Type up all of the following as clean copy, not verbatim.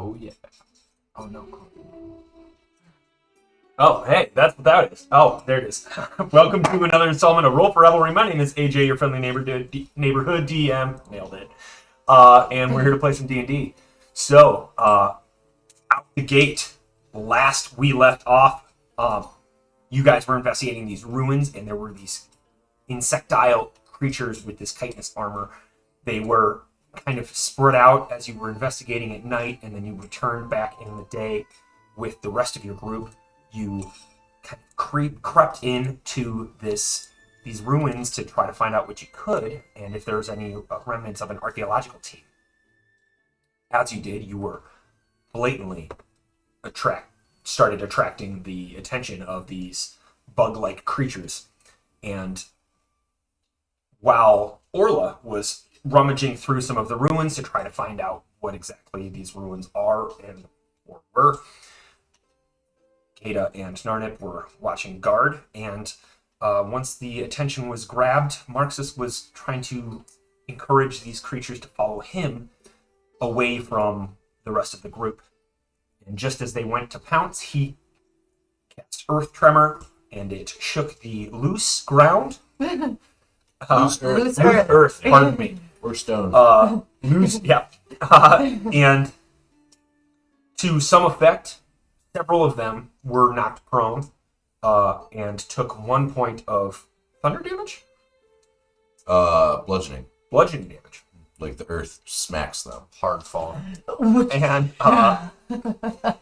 Oh, yeah. Oh, no. Oh, hey, that's what that is. Oh, there it is. Welcome to another installment of Roll for Revelry. My name is AJ, your friendly neighborhood DM. Nailed it. And we're here to play some D&D. So, out the gate, last we left off, you guys were investigating these ruins, and there were these insectile creatures with this chitinous armor. They were kind of spread out as you were investigating at night, and then you returned back in the day with the rest of your group. You kind of crept into these ruins to try to find out what you could, and if there's any remnants of an archaeological team. As you did, you were blatantly started attracting the attention of these bug-like creatures. And while Orla was rummaging through some of the ruins to try to find out what exactly these ruins are or were, Kata and Narnip were watching guard, and once the attention was grabbed, Marxus was trying to encourage these creatures to follow him away from the rest of the group. And just as they went to pounce, he cast Earth Tremor, and it shook the loose ground. Loose earth, pardon me. Or stone. Loose, yeah. And to some effect, several of them were knocked prone and took 1 point of thunder damage? Bludgeoning. Bludgeoning damage. Like the earth smacks them. Hard fall. And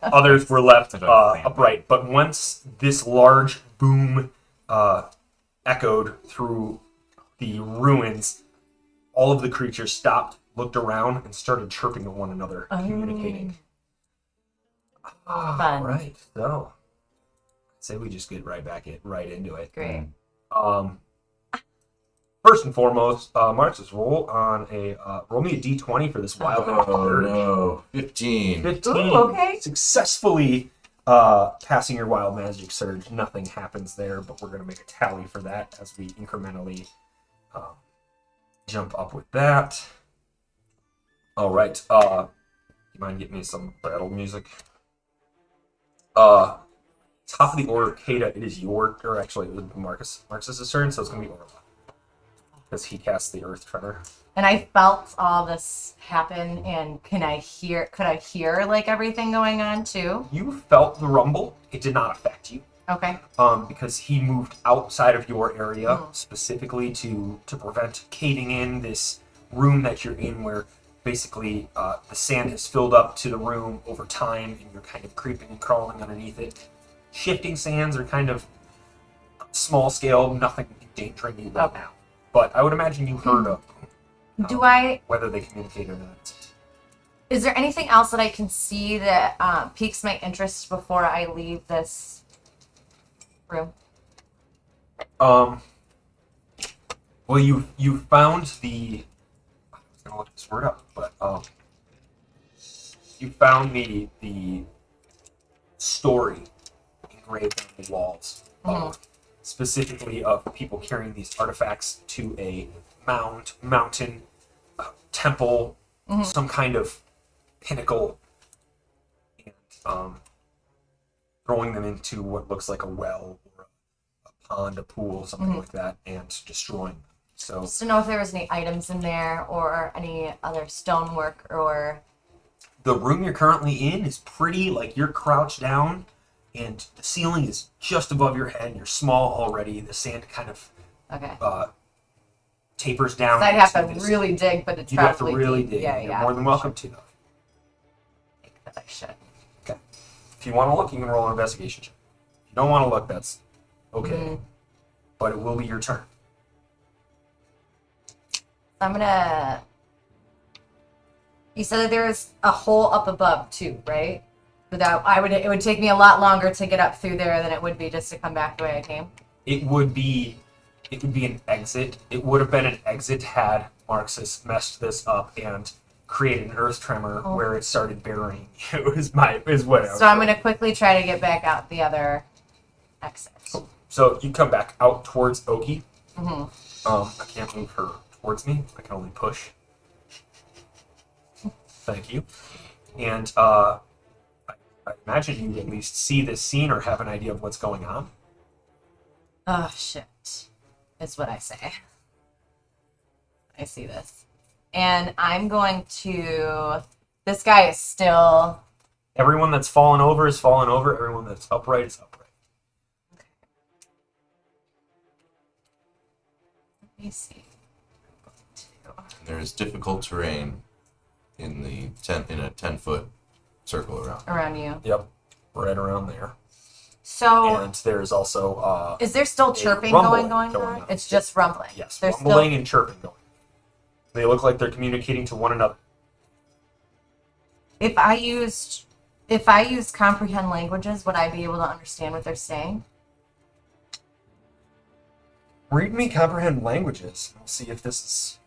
others were left upright. But once this large boom echoed through the ruins, all of the creatures stopped, looked around, and started chirping to one another, communicating. Fun. Right. So, I'd say we just get right into it. Great. First and foremost, Marx's roll me a d20 for this wild surge. Oh no, 15. 15. Ooh, okay. Successfully passing your wild magic surge. Nothing happens there, but we're going to make a tally for that as we incrementally jump up with that. All right. You mind getting me some battle music? Top of the order, Kata, it is Marcus's turn, so it's going to be Orla. Because he cast the Earth Tremor. And I felt all this happen, and could I hear like everything going on too? You felt the rumble. It did not affect you. Okay. Because he moved outside of your area specifically to prevent caving in this room that you're in, where basically the sand has filled up to the room over time, and you're kind of creeping and crawling underneath it. Shifting sands are kind of small scale, nothing endangering you right now. But I would imagine you heard of whether they communicate or not. Is there anything else that I can see that piques my interest before I leave this room? Well, you found the. I was gonna look this word up, but you found the story engraved on the walls. Specifically of people carrying these artifacts to a mountain, temple, some kind of pinnacle, and throwing them into what looks like a well or a pond, a pool, something like that, and destroying them. So, just to know if there was any items in there or any other stonework or... The room you're currently in is pretty, like, you're crouched down, and the ceiling is just above your head, and you're small already. The sand kind of tapers down. So I'd have to really dig, but it's you'd have to probably really deep. dig. Yeah, You're more than welcome to, though. I think that I should. Okay. If you want to look, you can roll an investigation check. If you don't want to look, that's okay. But it will be your turn. I'm gonna... You said that there was a hole up above, too, right? It would take me a lot longer to get up through there than it would be just to come back the way I came. It would be an exit. It would have been an exit had Marxus messed this up and created an earth tremor where it started burying you. is what I was So I'm gonna quickly try to get back out the other exit. So you come back out towards Oki. I can't move her towards me. I can only push. Thank you. And I imagine you at least see this scene or have an idea of what's going on. Oh, shit. Is what I say. I see this. And I'm going to... This guy is still... Everyone that's fallen over is fallen over. Everyone that's upright is upright. Okay. Let me see. There is difficult terrain in the in a 10-foot circle around. Around you. Yep, right around there. So... And there is also is there still chirping rumbling going on? It's just rumbling. yes, There's rumbling and chirping going. They look like they're communicating to one another. If I used comprehend languages, would I be able to understand what they're saying? Read me comprehend languages. We'll see if this is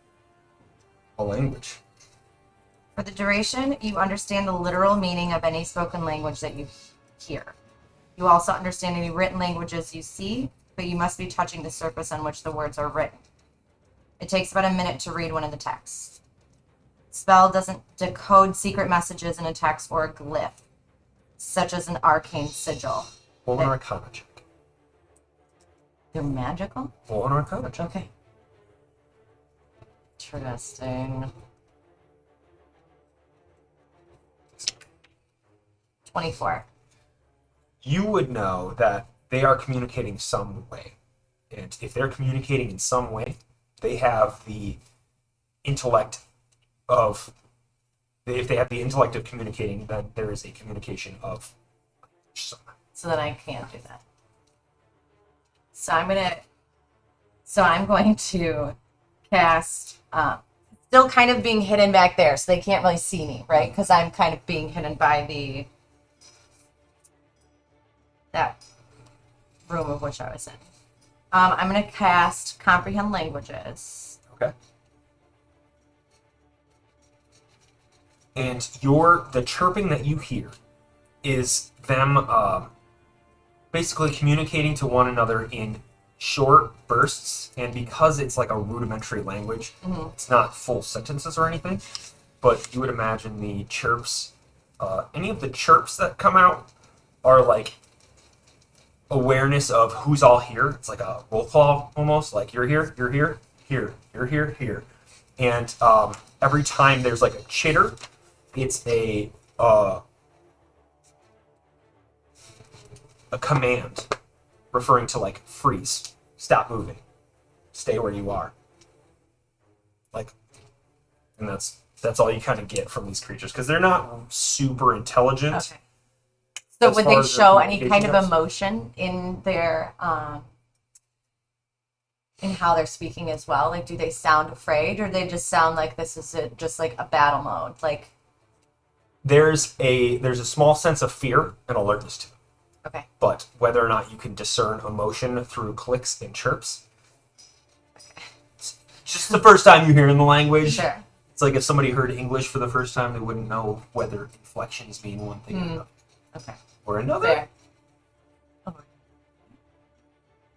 a language. For the duration, you understand the literal meaning of any spoken language that you hear. You also understand any written languages you see, but you must be touching the surface on which the words are written. It takes about a minute to read one of the texts. Spell doesn't decode secret messages in a text or a glyph, such as an arcane sigil. Roll an Arcana check. They're magical? Roll an Arcana check. Okay. Interesting. 24. You would know that they are communicating some way. And if they're communicating in some way, they have the intellect of... If they have the intellect of communicating, then there is a communication of some. So then I can't do that. So I'm going to cast, still kind of being hidden back there, so they can't really see me, right? Because I'm kind of being hidden by that room of which I was in. I'm going to cast comprehend languages. Okay. And the chirping that you hear is them basically communicating to one another in short bursts, and because it's like a rudimentary language, it's not full sentences or anything, but you would imagine the chirps, any of the chirps that come out are like awareness of who's all here. It's like a roll call almost, like you're here, you're here, here, you're here, here. And every time there's like a chitter, it's a command referring to like freeze, stop moving, stay where you are. Like, and that's all you kind of get from these creatures because they're not super intelligent. Okay. So As would far they as their show any kind communication of goes? emotion in their in how they're speaking as well? Like, do they sound afraid, or they just sound like this is just like a battle mode? Like, There's a small sense of fear and alertness to them. okay, But whether or not you can discern emotion through clicks and chirps, it's just the first time you hear in the language. sure. It's like if somebody heard English for the first time, they wouldn't know whether inflections mean one thing Okay, or another. fair.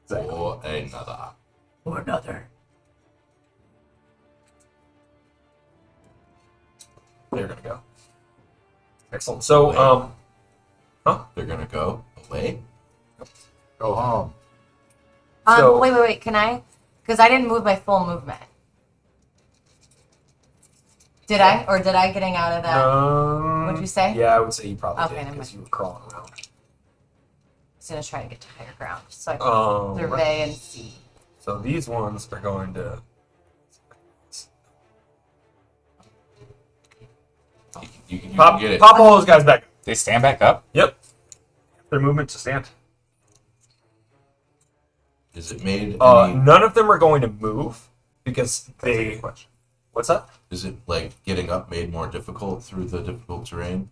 Exactly. Or another. Or another. They're gonna go. Excellent. So, They're gonna go away. go home. Wait. Can I? Because I didn't move my full movement. Did I? Or did I getting out of that? What'd you say? Yeah, I would say you probably Okay, did never because mind. you were crawling around. I was gonna try to get to higher ground so I can survey and see. So these ones are going to. You can Pop, get it. pop all those guys back. They stand back up? Yep. Their movement to stand. Is it made? Any, None of them are going to move because they. What's that? is it like getting up made more difficult through the difficult terrain?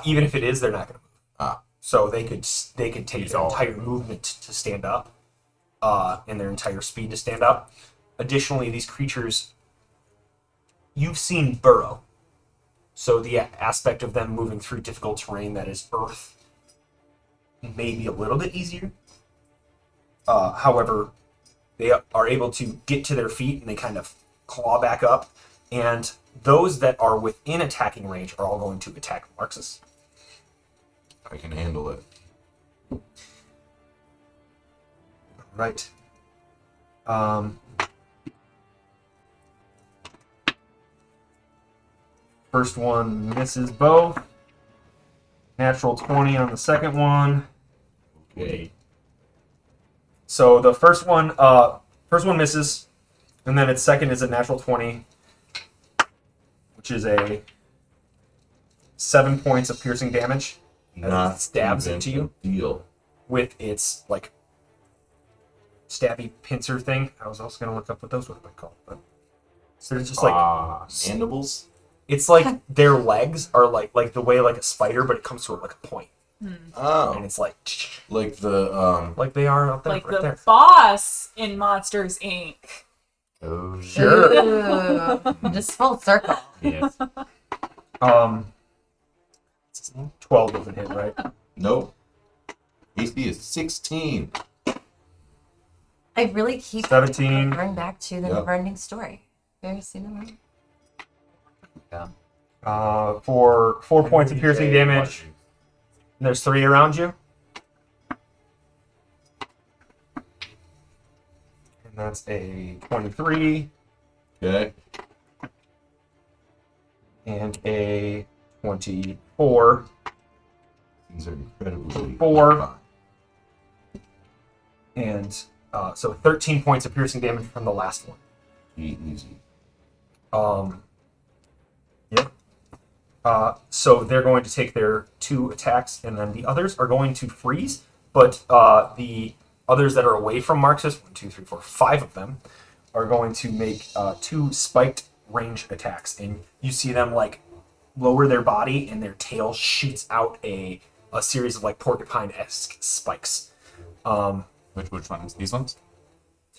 Even if it is, they're not going to move. Ah, So they could take their entire movement to stand up, and their entire speed to stand up. Additionally, these creatures, you've seen burrow. So the aspect of them moving through difficult terrain that is earth may be a little bit easier. However, they are able to get to their feet and they kind of claw back up. And those that are within attacking range are all going to attack Marxus. I can handle it. Right. First one misses both. Natural 20 on the second one. Okay. So the first one misses, and then its second is a natural 20, which is a 7 points of piercing damage. Not it stabs even into you a deal. with its like stabby pincer thing. I was also gonna look up what those would have been called, but so they're just like Mandibles? it's like their legs are like the way like a spider, but it comes to like a point, and Oh. it's like Like like they are up there, Like right the there. boss in Monsters Inc. Oh, Sure. Ooh, just full circle. yes. 12 doesn't hit, right? Nope. AC is 16. I really keep 17. referring back to the Yep. never-ending story. Have you ever seen the movie? For 4 points of piercing damage. And there's 3 around you. And that's a 23 Okay. and a 24. Things are incredibly 4. And so 13 points of piercing damage from the last one. easy. Yep. So they're going to take their 2 attacks, and then the others are going to freeze. But the others that are away from Marxus, 1, 2, 3, 4, 5 of them, are going to make 2 spiked range attacks, and you see them like lower their body, and their tail shoots out a series of like porcupine-esque spikes. Which ones? These ones?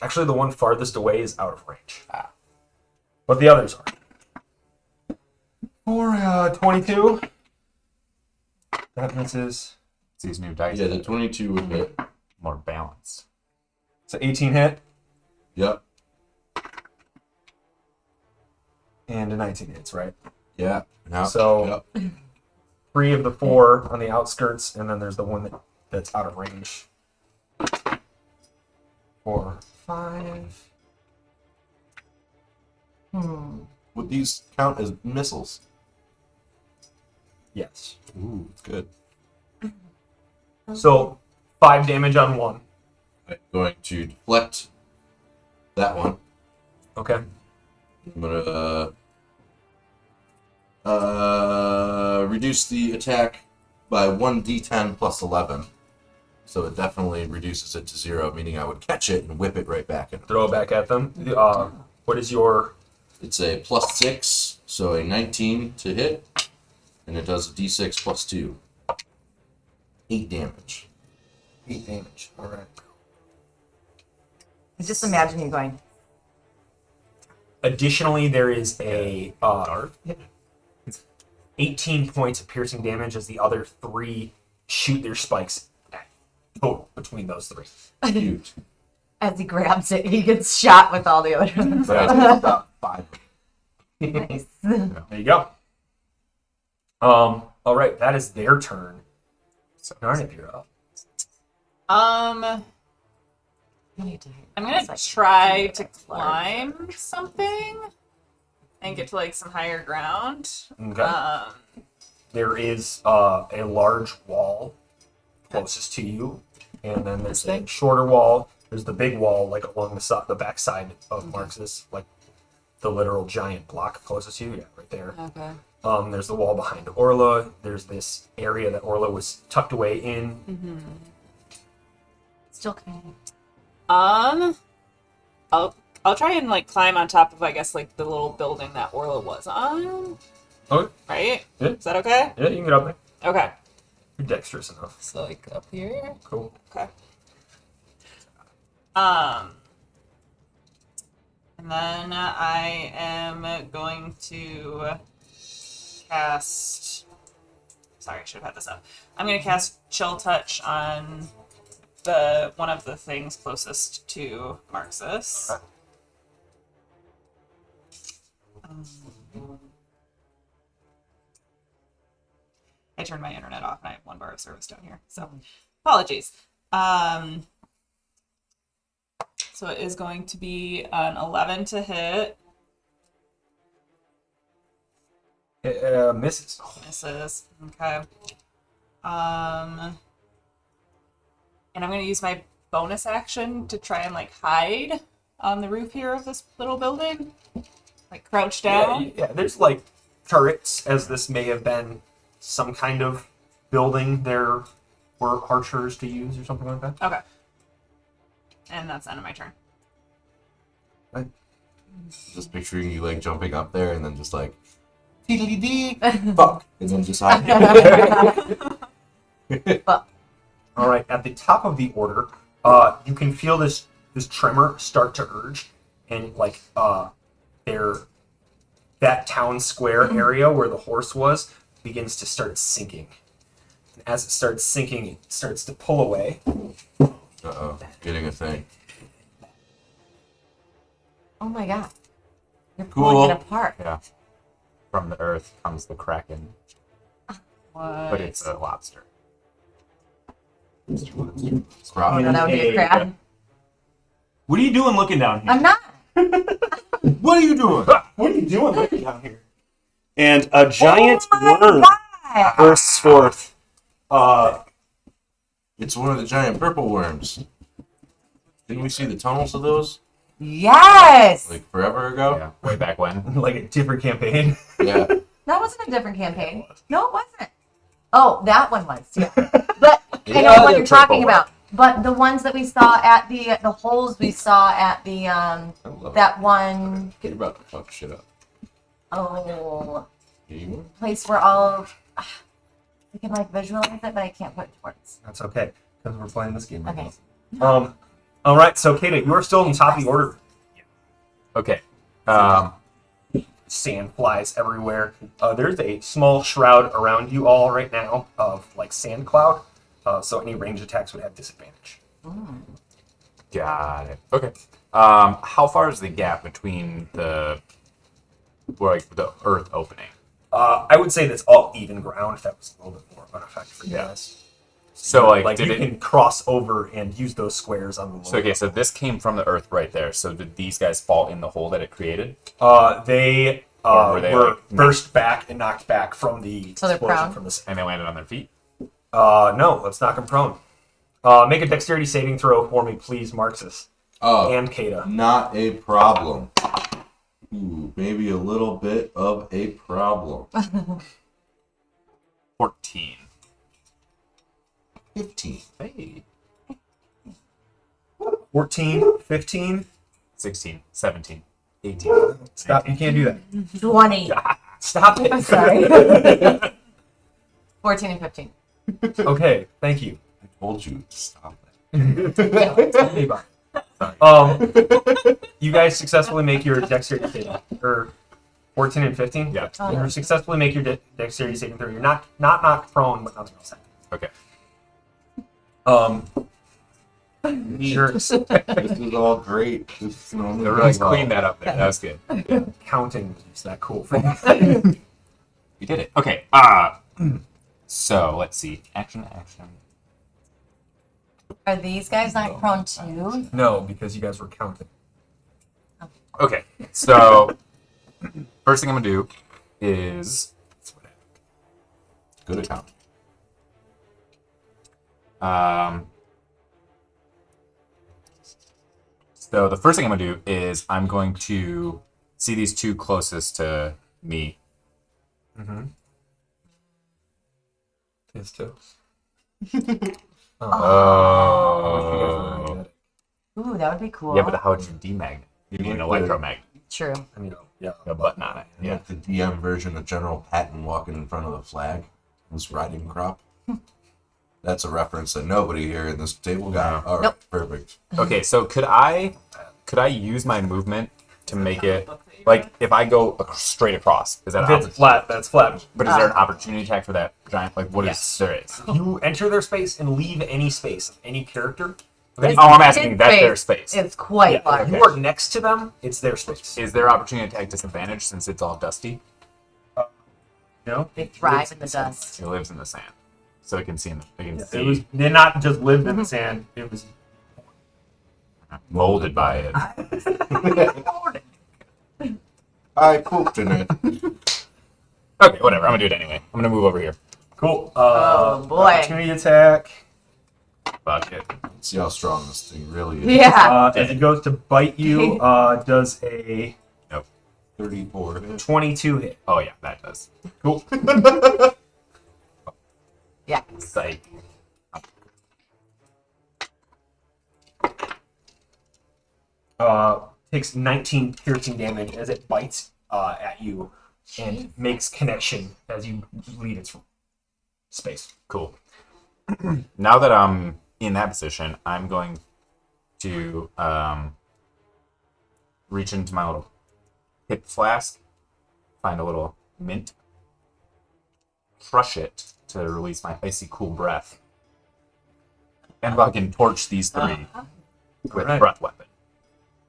Actually, the one farthest away is out of range. But the others are. For 22. That misses. It's these new dice. Yeah, the 22 would hit. More balanced. It's an 18 hit Yep. and a 19 hits, right? Yeah. Now, So- yep. 3 of the 4 on the outskirts, and then there's the one that's out of range. 4, 5. Would these count as missiles? Yes. Ooh, good. So 5 damage on one. I'm going to deflect that one. Okay. I'm gonna reduce the attack by 1d10 plus 11. So it definitely reduces it to 0, meaning I would catch it and whip it right back in. Throw it back at them. What is your... It's a plus 6, so a 19 to hit, and it does a d6 plus 2. 8 damage. 8 damage. All right. Just imagine you going. Additionally, there is a 18 points of piercing damage as the other 3 shoot their spikes total between those 3. Huge. As he grabs it, he gets shot with all the other ones. But I did about 5. Nice. There you go. All right, that is their turn. So Narnip, you're up. I'm gonna try to climb something and get to like some higher ground. Okay. There is a large wall closest to you, and then there's a shorter wall. There's the big wall, like along the back side of Marx's, like the literal giant block closest to you. Yeah, right there. Okay. There's the wall behind Orla. There's this area that Orla was tucked away in. Still kind I'll try and like climb on top of I guess like the little building that Orla was on. Okay. Right? Yeah. Is that okay? Yeah, you can get up there. Okay. You're dexterous enough. So like up here. Cool. Okay. And then I am going to cast. Sorry, I should have had this up. I'm going to cast Chill Touch on the one of the things closest to Marxus. I turned my internet off and I have 1 bar of service down here. So apologies. So it is going to be an 11 to hit. Misses. Misses. Okay. And I'm going to use my bonus action to try and like hide on the roof here of this little building. Like crouch down. Yeah, there's like turrets, as this may have been some kind of building there for archers to use or something like that. Okay. And that's the end of my turn. Just picturing you like jumping up there and then just like dee fuck, and then just hide. All right, at the top of the order, you can feel this tremor start to urge, and like that town square area where the horse was begins to start sinking. And as it starts sinking, it starts to pull away. Getting a thing. Oh my god. You're Cool. pulling it apart. Yeah. From the earth comes the kraken, What? but it's a lobster. Crop. That would be a crab. What are you doing looking down here? I'm not. What are you doing? What are you doing looking down here? And a giant Oh worm my God. bursts forth. It's one of the giant purple worms. Didn't we see the tunnels of those Yes. like forever ago? Yeah, way back when. like a different campaign. Yeah. That wasn't a different campaign. No, it wasn't. Oh, that one was. Yeah. But I know Yeah, what the you're talking purple one. about. But the ones that we saw at the holes we saw at the I love that one You're about to fuck shit up. You? place where all we can like visualize it, but I can't put it to words. That's okay, because we're playing this game right Okay. now. All right, so Kata, you are still in the top of the order. Okay. Sand flies everywhere. There's a small shroud around you all right now of like sand cloud. So any range attacks would have disadvantage. Got it. Okay. How far is the gap between the earth opening? I would say that's all even ground. If that was a little bit more of an effect for you Yeah. guys. So like, you did it? can cross over and use those squares on the lower. So okay, so this came from the earth right there. So did these guys fall in the hole that it created? They Or were they, were like, burst back and knocked back from the So they're explosion prone? from the. And they landed on their feet? No, let's knock them prone. Make a dexterity saving throw for me, please, Marxus Oh, and Kata. not a problem. Ooh, maybe a little bit of a problem. 14. 15. Hey. 14, 15. 16, 17, 18. Stop! You can't do that. 20. Stop it. Sorry. 14 and 15. Okay, thank you. I told you to stop that. Hey, bye. You guys successfully make your dexterity saving, or 14 and 15. Yeah. Oh, You yeah. successfully make your dexterity saving throw. You're not knocked prone, but nothing else happens. Okay. Sure. This is all great. This is only They really going well. cleaned that up there. That was good. Counting is that cool for you. We did it. Okay. So let's see. Action. Are these guys not prone too? No, because you guys were counting. Okay. So first thing I'm gonna do is Good account. So the first thing I'm gonna do is I'm going to see these two closest to me. His toes. Oh. Ooh, that would be cool. Yeah, but how would you demagnet? You need an electromagnet. True. I mean, yeah. A button on it. Yeah. Like the DM version of General Patton walking in front of the flag, his riding crop. That's a reference that nobody here in this table got. All right, Nope. perfect. Okay, so could I use my movement to make it like if I go straight across? Is that That's flat. That's flat. But is there an opportunity attack for that giant? Like what is Yes. there is? You enter their space and leave any space of any character. Okay. Oh, I'm asking His that's their space space. It's quite Yeah, large. if you are next to them, it's their space. Is their opportunity attack disadvantage since it's all dusty? No, They thrive in the dust. It lives in the sand, so it can see. It can see. it was. They not just lived in the sand. It was. molded by it. I pooped in it. Okay, whatever. I'm gonna do it anyway. I'm gonna move over here. Cool. Oh, boy. Opportunity attack. Fuck it. See how strong this thing really is. Yeah. As it goes to bite you, does a 34. 22 hit. Oh yeah, that does. Cool. Yeah. Psych. Takes 19 piercing damage as it bites at you and makes connection as you leave its space. Cool. Now that I'm in that position, I'm going to reach into my little hip flask, find a little mint, crush it to release my icy cool breath, and fucking torch these three with Alright. breath weapon.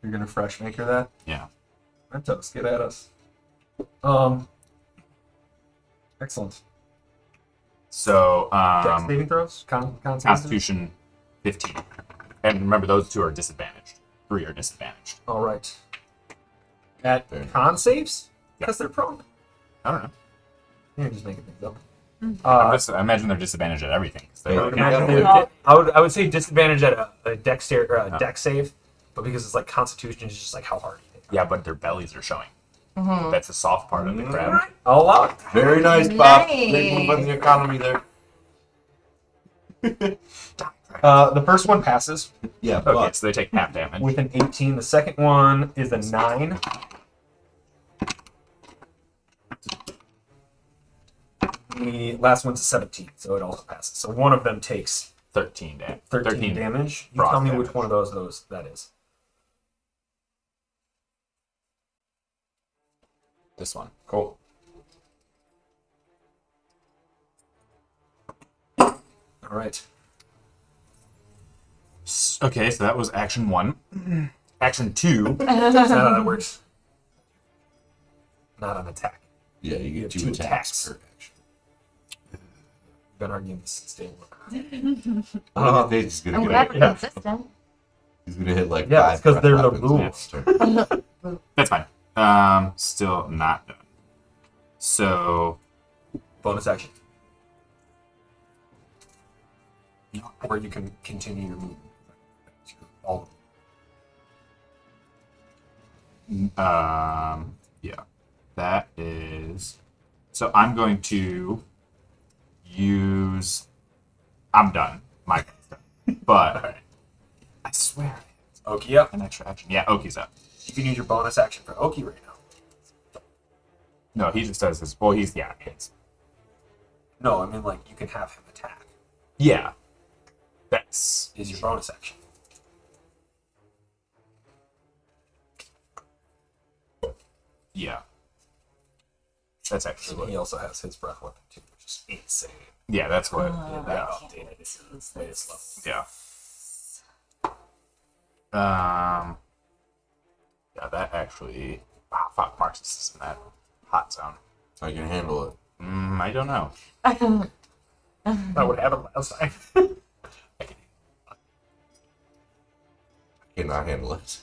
You're gonna fresh maker that? Yeah. Mentos, get at us. Excellent. So, Dex saving throws? Constitution 15. And remember, those two are disadvantaged. 3 are disadvantaged. All right. At Very con saves? Because they're prone? I don't know. You're just making things up. I imagine they're disadvantaged at everything. 'Cause I they would Yeah. imagine they would. I would say disadvantage at a dex save, but because it's like Constitution, it's just like how hard. yeah, but their bellies are showing. That's the soft part of the crab. Alright, I'll allow it. Very nice, Bob. Nice. Big move on the economy there. The first one passes Yeah, Okay, but so they take half damage. with an 18. The second one is a 9. The last one's a 17, so it also passes. So one of them takes 13 damage. 13 damage. You frost tell me damage. which one of those that is. This one. Cool. All right. Okay, so that was action 1. Action 2. That's not how that works. Not an attack. yeah, you You get have 2 two attacks attacks. per action. Been arguing this since day one. He's gonna I'm get glad a- we're yeah. consistent. He's gonna hit like Yeah, 5 it's 'cause breath they're the weapons rules. next turn. That's fine. Still not done. So, Bonus action. Or you can continue your movement. All yeah. That is... So I'm going to use... I'm done. My turn's done. But, I swear, Oki up. an extra action. Yeah, Oki's up. You can use your bonus action for Oki right now. No, he just does his... Well, he's... Yeah, hits. No, I mean like you can have him attack. Yeah. That's... Is your bonus action. Yeah. That's actually And what... he also has his breath weapon too, which is insane. Yeah, that's what... That updated it. Way slow. Yeah. Yeah, that actually... Ah, fuck, Marcus is in that hot zone. I can handle it. I don't know. That would happen last time. I cannot handle it.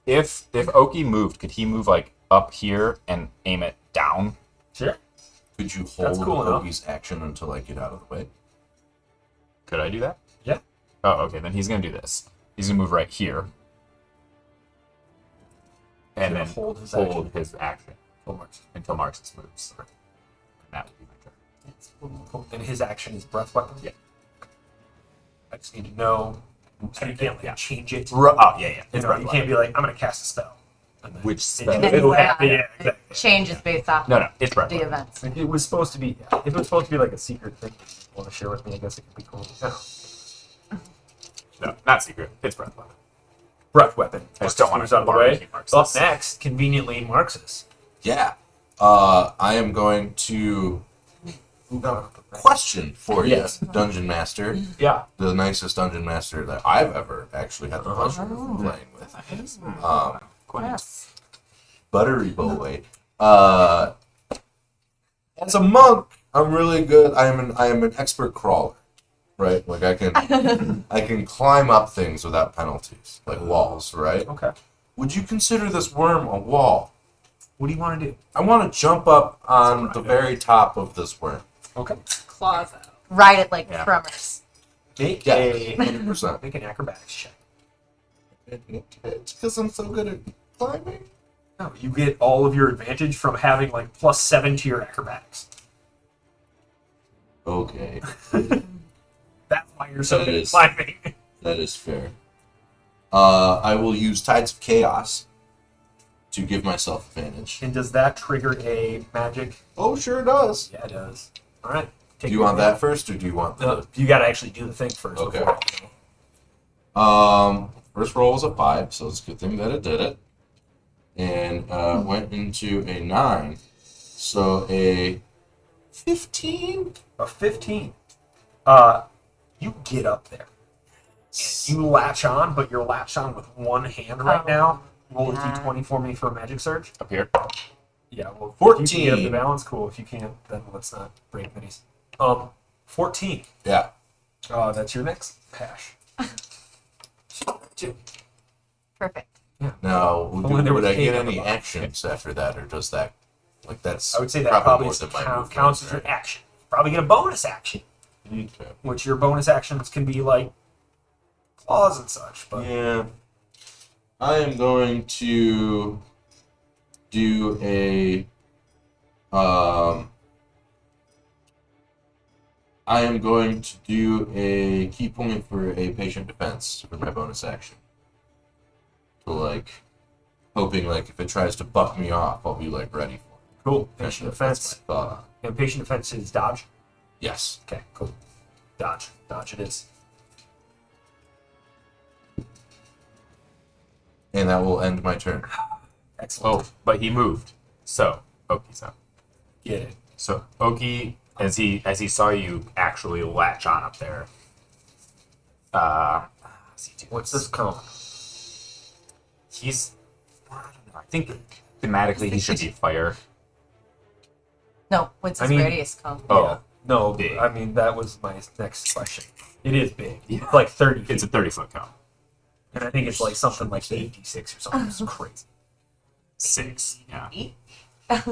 If Oki moved, could he move like up here and aim it down? Sure. Could you That's hold cool enough. Oki's action until I get out of the way? Could I do that? Yeah. Oh, okay. Then he's gonna do this. He's gonna move right here, and Gonna then hold his hold action. his action Full marks. until Marcus moves. And that would be my turn. Cool. And his action is breath weapon. Yeah. I just need to know. So you can't like Yeah. change it. Oh yeah, yeah. You, It's know, breath you weapon. can't be like, I'm gonna cast a spell. And then Which it- spell? It'll happen. Yeah, exactly. It changes based off No, it's breath the weapon. events. Like, it was supposed to be. If it was supposed to be like a secret thing you want to share with me, I guess it could be cool. Yeah. No, not secret. It's breath weapon. Breath weapon. I just don't want Moves to out of the way. Marcus. Up next, conveniently, Marxus. Yeah. I am going to No. Question for you, Yes. Dungeon Master. Yeah. The nicest Dungeon Master that I've ever actually had the pleasure of playing with. Yes. Buttery boy. As a monk, I'm really good. I am an expert crawler, right? Like I can climb up things without penalties, like walls, right? Okay. Would you consider this worm a wall? What do you want to do? I want to jump up on the very top of this worm. Okay. Claws out. Ride it like Yeah. Tremors. Make Yeah, a 100%. make an acrobatics check. It's because I'm so good at climbing. No, you get all of your advantage from having like +7 to your acrobatics. Okay, That's why you're so That good at is- climbing. that is fair. I will use Tides of Chaos to give myself advantage. And does that trigger a magic? Oh, sure it does. Yeah, it does. All right. Do you want that first, or do you want the... No, you got to actually do the thing first. Okay. Before, First roll was a 5, so it's a good thing that it did it. And went into a 9. So a 15? A 15. You get up there. And you latch on, but you're latched on with one hand right Oh. now. Roll a Yeah. d20 for me for a magic surge. Up here. Yeah, well, 14. If you can get up the balance, cool. If you can't, then let's not break minis. 14. Yeah. That's your next hash. Two. Perfect. Now, Only there would was I get cake on any the bottom. actions after that, or does that... Like, that's I would say that probably more than my movement, counts as your right? action. Probably get a bonus action, Okay. which your bonus actions can be like claws and such. But Yeah. I am going to do a I am going to do a key point for a patient defense for my bonus action. So like hoping like if it tries to buck me off, I'll be like ready for it. cool. Patient defense. That's my thought. And patient defense is dodge. Yes. Okay, cool. Dodge. Dodge it is. And that will end my turn. Excellent. Oh, but he moved. So Oki's up. Get it. So Oki, as he saw you actually latch on up there. What's this cone? He's. I don't know. I think thematically he should be fire. No, what's I his mean- radius cone? Oh, Yeah. No, big. I mean, that was my next question. It is big. Yeah. It's like 30 feet. it's a 30-foot cone. And I think it's like something like 86 or something. It's crazy. 6. Yeah. Eight? Yeah,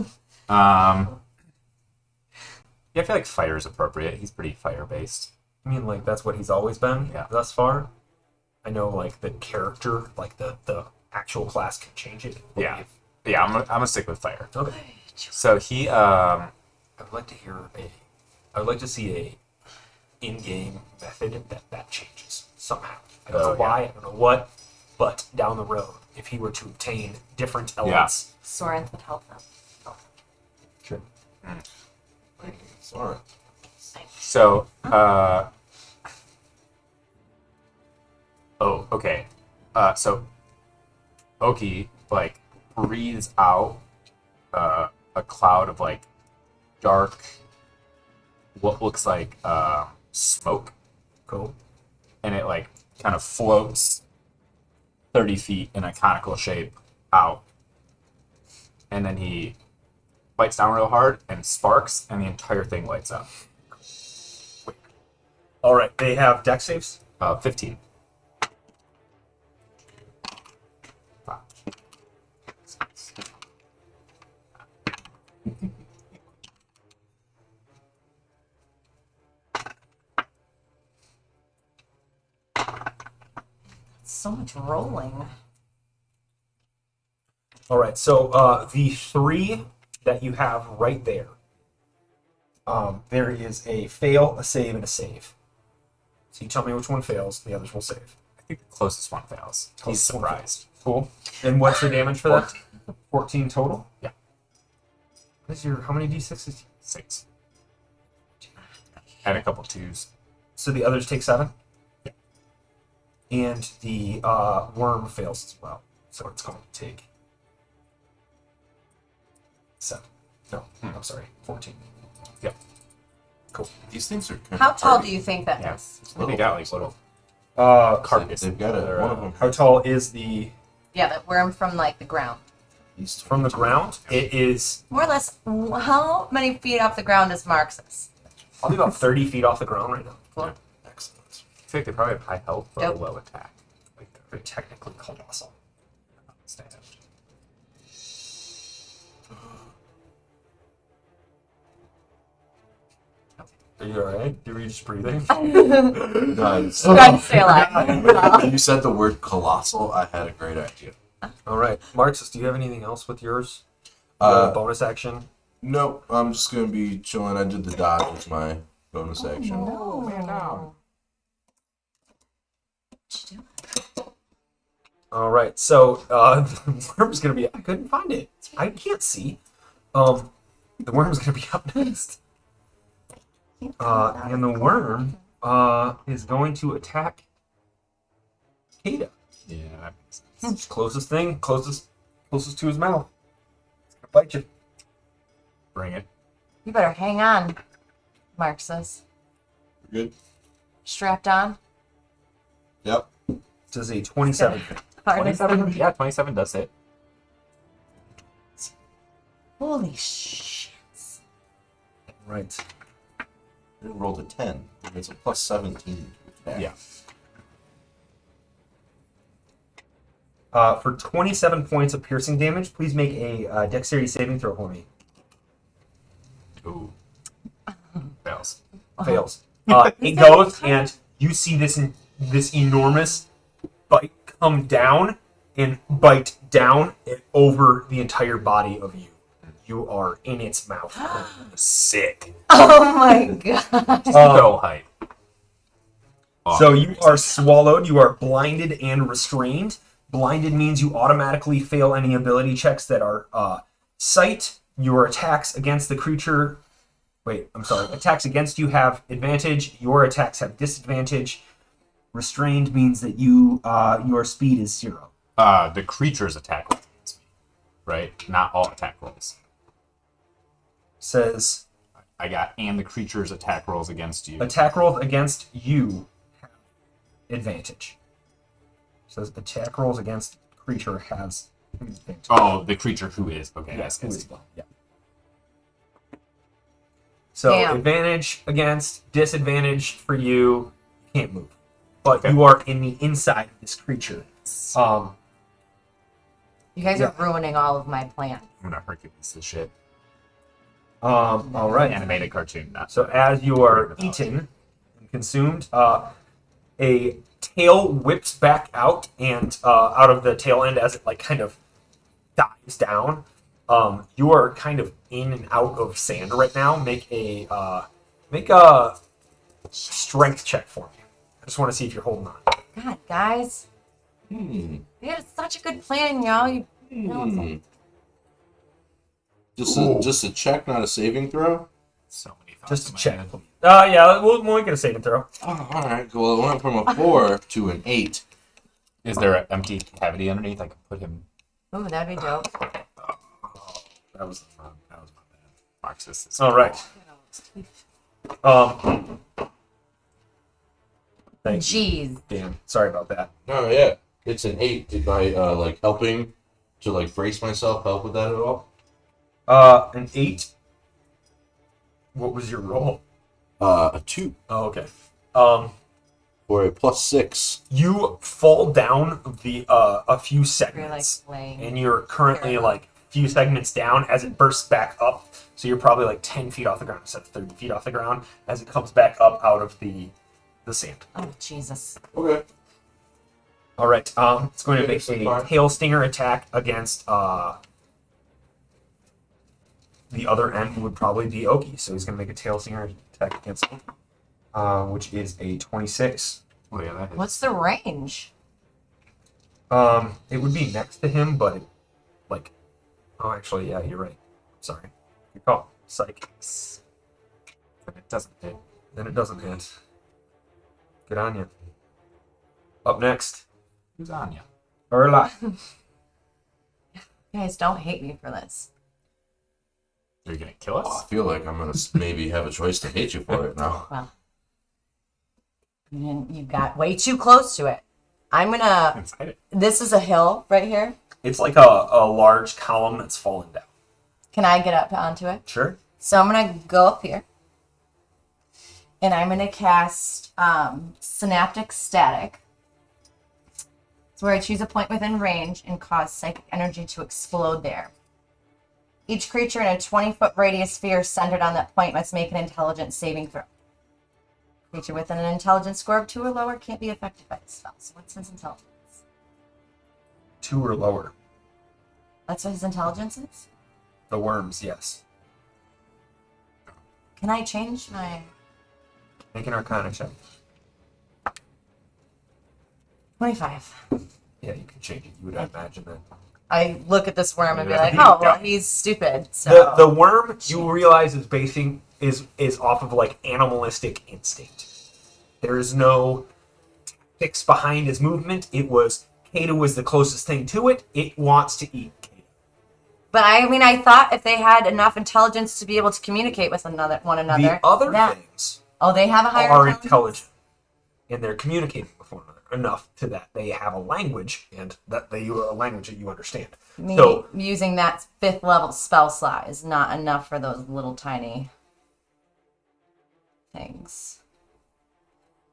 I feel like fire is appropriate. He's pretty fire based. I mean, like, that's what he's always been Yeah. thus far. I know, like, the character, like, the actual class can change it. I Yeah. believe. Yeah, I'm gonna stick with fire. Okay. So he I would like to hear I would like to see a in-game method that changes somehow. I don't know Oh, yeah. why, I don't know what, but down the road, if he were to obtain different elements. Sorenth would help them. Sure. Sorry. So, oh, okay. So, Oki, like, breathes out a cloud of, like, dark, what looks like smoke, Cool. and it, like, kind of floats 30 feet in a conical shape out. And then he bites down real hard and sparks, and the entire thing lights up. All right, they have deck saves. 15. So much rolling. All right, so the three that you have right there, there is a fail, a save, and a save. So you tell me which one fails, the others will save. I think the closest one fails. He's Closest one surprised. Cool. And what's the damage for that? 14 total? Yeah. What is your, how many d6s? 6. And a couple 2s. So the others take 7? Yeah. And the worm fails as well. So it's going to take 7. No, I'm sorry, 14. Yep. Cool. These things are kind How of tall hardy. do you think that Yeah. is? They got like little Carcass. They've got They're, one of them. How tall is the Yeah, that worm from like the ground. from the ground? It is More or less, how many feet off the ground is Marx's? probably about 30 feet off the ground right now. Cool. Excellent. I feel like they probably have high health or Dope. low attack. Like They're technically colossal. stand. Are you alright? Were you just breathing? Nice. Trying to stay alive. When you said the word colossal, I had a great idea. Alright. Marxus, do you have anything else with yours? Bonus action? Nope, I'm just gonna be chilling. I did the dodge as my bonus action. No, man, no. What'd you do? Alright, so the worm's gonna be I couldn't find it. I can't see. The worm's gonna be up next. And the worm is going to attack Kada. Yeah, that makes sense. It's closest thing, closest to his mouth. It's gonna bite you. Bring it. You better hang on, Mark says. Good. Strapped on? Yep. Does a 27 hit. Pardon? 27. Yeah, 27 does hit. Holy shit. Right. I rolled a 10. It's a plus 17 to attack. Yeah. For 27 points of piercing damage, please make a dexterity saving throw for me. Ooh. Fails. Fails. It goes, and you see this enormous bite come down and bite down and over the entire body of you. You are in its mouth. Sick. Oh my god. So hype. So you are swallowed, you are blinded and restrained. Blinded means you automatically fail any ability checks that are sight. Your attacks against the creature... Wait, I'm sorry. Attacks against you have advantage. Your attacks have disadvantage. Restrained means that your speed is 0. The creature's attack rolls against me. Right? Not all attack rolls. Says I got, and the creature's attack rolls against you. attack rolls against you have advantage. Says attack rolls against creature has advantage. Oh, the creature who is. Okay, Yes, I who see. is well. Yeah. So Damn. advantage against, disadvantage for you. Can't move, but Okay. you are in the inside of this creature. You guys are ruining all of my plans. I'm gonna Hercules this shit. All right. Animated cartoon. Not So as you are eaten and consumed, a tail whips back out and out of the tail end as it like kind of dives down. You are kind of in and out of sand right now. Make a strength check for me. I just want to see if you're holding on. God, guys. You had such a good plan, y'all. You know, Just a check, not a saving throw? so many thoughts. Just in to my check. head. Yeah, we'll make it a saving throw. Oh, alright. Well, it went from a 4 to an 8. Is there an empty cavity underneath? I can put him. Ooh, that'd be dope. That was my bad. Marxist is All right. Thank you. Jeez. Dan. Sorry about that. Oh, yeah. It's an 8. Did my, helping to, brace myself help with that at all? An 8. What was your roll? A 2. Oh, okay. Or a plus 6. You fall down a few You're like segments, laying. and you're currently like a few segments down as it bursts back up. So you're probably like 10 feet off the ground instead of 30 feet off the ground as it comes back up out of the sand. Oh, Jesus. Okay. All right. It's going to Okay, make so a far. tail stinger attack against the other end would probably be Oki. So he's going to make a tail stinger attack against him, which is a 26. Oh yeah, that is. What's the range? It would be next to him, but oh, actually, yeah, you're right. Sorry. Good call. Psych. But it doesn't hit. Then it doesn't hit. Good on you. Up next, Who's on you? Erla. You guys don't hate me for this. Are you gonna kill us? I feel like I'm gonna maybe have a choice to hate you for it now. Well, you got way too close to it. I'm gonna. Inside it. This is a hill right here. It's like a large column that's fallen down. Can I get up onto it? Sure. So I'm gonna go up here, and I'm gonna cast Synaptic Static. It's where I choose a point within range and cause psychic energy to explode there. Each creature in a 20-foot radius sphere centered on that point must make an intelligence saving throw. Creature with an intelligence score of 2 or lower can't be affected by the spell. So what's his intelligence? 2 or lower. That's what his intelligence is? The worms, yes. Can I change my... Make an Arcana check. 25. Yeah, you can change it. You would imagine that. I look at this worm and be Yeah. like, oh, well, he's stupid. So The worm you realize is off of like animalistic instinct. There is no tactics behind his movement. It was Kata was the closest thing to it. It wants to eat Kata. But I mean, I thought if they had enough intelligence to be able to communicate with one another. The other that- things Oh, they have a higher are intelligence? intelligent, and they're communicating with one another enough to that they have a language, and that they use a language that you understand. Me So using that 5th level spell slot is not enough for those little tiny things.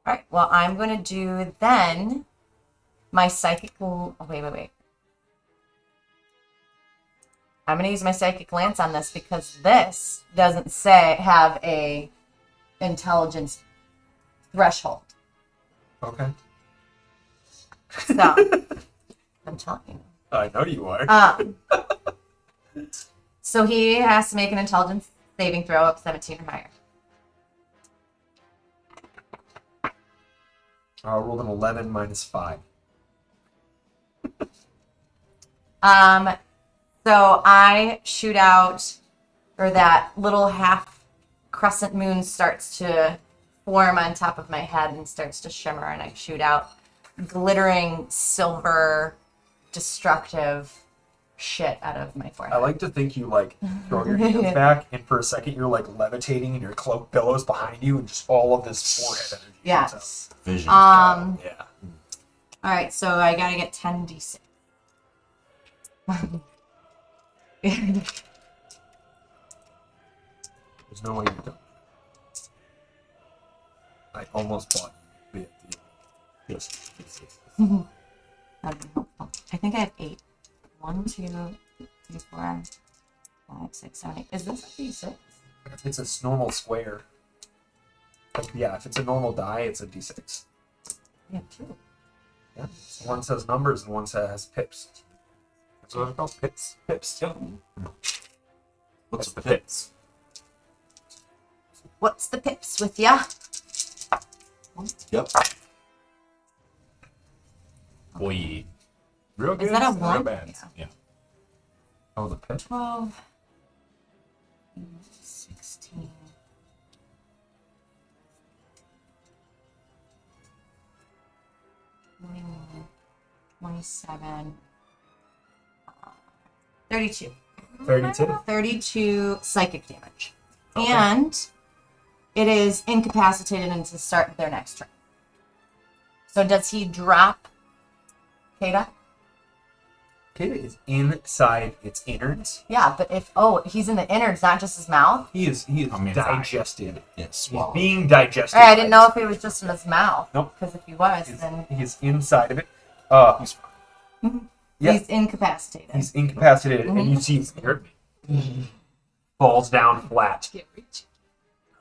All right. Well, I'm going to do then my psychic. Oh, wait. I'm going to use my psychic lance on this because this doesn't have a intelligence threshold. okay, So I'm telling you. I know you are. So he has to make an intelligence saving throw of 17 or higher. I rolled an 11 minus 5. So I shoot out, or that little half crescent moon starts to form on top of my head and starts to shimmer, and I shoot out glittering silver, destructive shit out of my forehead. I like to think you like throw your hands back, and for a second you're like levitating, and your cloak billows behind you, and just all of this forehead energy. Yes. Vision. Um. Yeah. All right, so I gotta get 10d6. There's no way you don't. I almost bought you the yes. That'd be helpful. I think I have 8. 1, 2, 3, 4, 5, 6, 7, 8. Is this a d6? It's a normal square. Like, yeah, if it's a normal die, it's a d6. Yeah, 2. Yeah. One says numbers and one says pips. That's what they're called. Pips. Pips, yeah. What's That's the the pip? pips. What's the pips with ya? Yep. Boy. Real good. Is that a Real one? bad. Yeah. Yeah. Oh, the pip. 12, 16. 27. 32. 32. 32 psychic damage. Okay. And it is incapacitated until the start of their next turn. So does he drop Kata? Kata is inside its innards. Yeah, but he's in the innards, not just his mouth. He is I mean, digested. Yeah, He's swallow. being digested. All right, I didn't know if it was just in his mouth. Nope. Because if he was, then He's inside of it. He's fine. Yeah. he's incapacitated. He's incapacitated, and you see falls down flat. Get reach.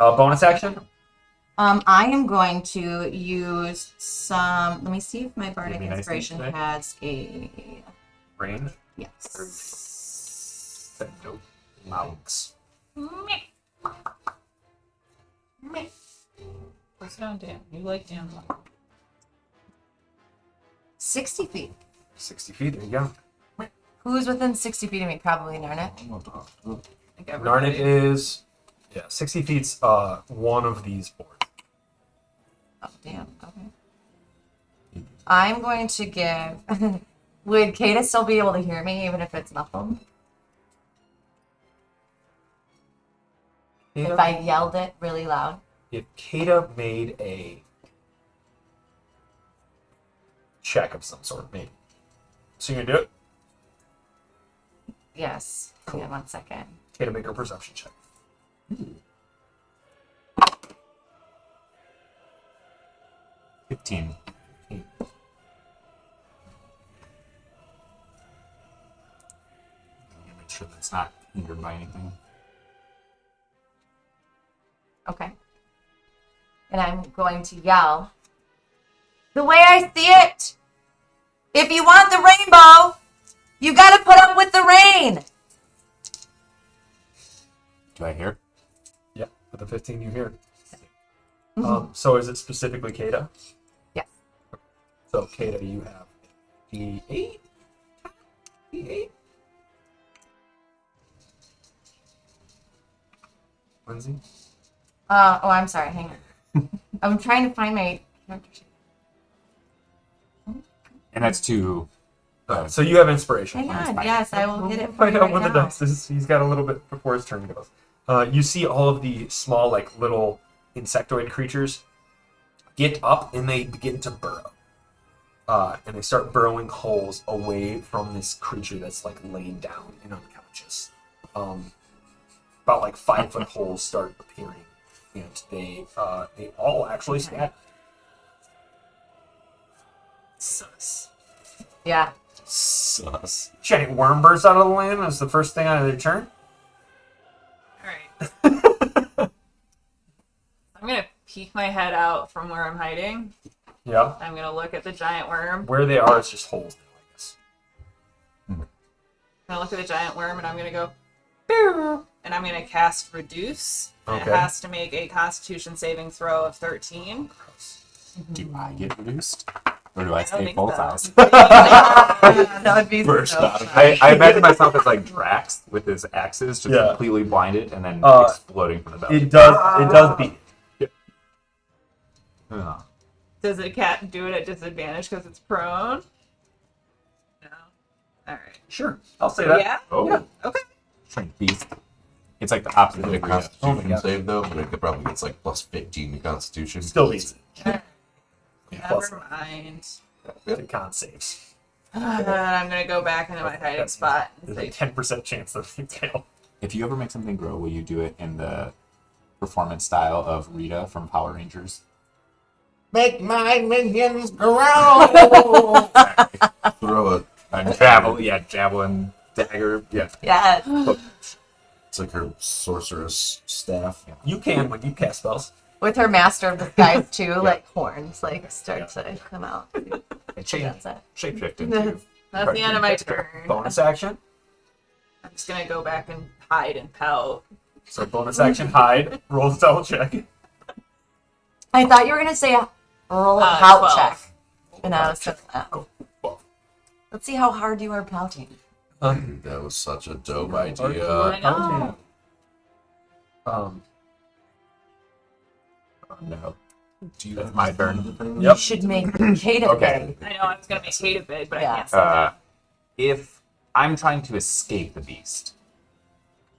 Bonus action. I am going to use some. Let me see if my bardic Give me nice inspiration things today. has a. Range. Yes. Nope. Mounts. Press it on Dan. You like Dan. 60 feet. 60 feet. There you go. Who's within 60 feet of me? Probably Narnet. Narnet is 60 feet's one of these boards. Oh, damn. Okay. I'm going to give. Would Kata still be able to hear me even if it's muffled? If I yelled it really loud. If Kata made a check of some sort, maybe. So you gonna do it? Yes. Hang on 1 second. Kata, make her perception check. 15. Make sure that's not hindered by anything. Okay. And I'm going to yell, the way I see it, if you want the rainbow, you gotta put up with the rain. Do I hear? Yeah, with the 15 you hear. So is it specifically Kata? Yes. So Kata, you have D8. D8. Whimsy? Oh, I'm sorry. Hang on. I'm trying to find my character sheet. And that's to. So you have inspiration. Hang on. fine. Yes, I will get it for Find you out right what the now. dice is. He's got a little bit before his turn goes. You see all of the small, like, little insectoid creatures get up and they begin to burrow. And they start burrowing holes away from this creature that's, like, laying down and unconscious. About, like, 5-foot holes start appearing. And they all actually scatter. Sus. Yeah. Sus. Giant worm bursts out of the land as the first thing on their turn. Alright. I'm gonna peek my head out from where I'm hiding. Yeah. I'm gonna look at the giant worm. Where they are is just holes now, I guess. I'm gonna look at the giant worm and I'm gonna go, "Boo!" And I'm gonna cast Reduce. And Okay. It has to make a Constitution saving throw of 13. Do I get reduced? Or do I don't stay think full so. size? That would be First so off. fun. I imagine myself as like Drax with his axes, just Yeah. completely blinded and then exploding from the belly. It does beat. Ugh. Does the cat do it at disadvantage because it's prone? No. Alright. Sure, I'll say that. Yeah? Oh, Yeah. Okay. Strength beast. It's like the opposite Is it a of Rhea. Constitution God. save though? But it probably gets like plus 15 to Constitution. Still beats it. Plus- Never mind. The con saves. I'm gonna go back into my hiding spot and There's a say, 10% chance that they fail. If you ever make something grow, will you do it in the performance style of Rita from Power Rangers? Make my minions grow. Throw a Javelin, dagger, yeah. Yes. It's like her sorceress staff. You can when you cast spells. With her master of disguise too, like horns, like start to come out. That's it. Shapeshift into. that's the end of my turn. Bonus action. I'm just gonna go back and hide and pout. So bonus action, hide. Roll the double check. I thought you were gonna say roll a Uh, pout 12. check, and I was like, Cool. oh. Let's see how hard you are pouting. That was such a dope I idea. know. No. Do you That's my turn. You Yep. should make Kata Okay. I know I was gonna make hate of it, but Yeah. I can't say that. If I'm trying to escape the beast,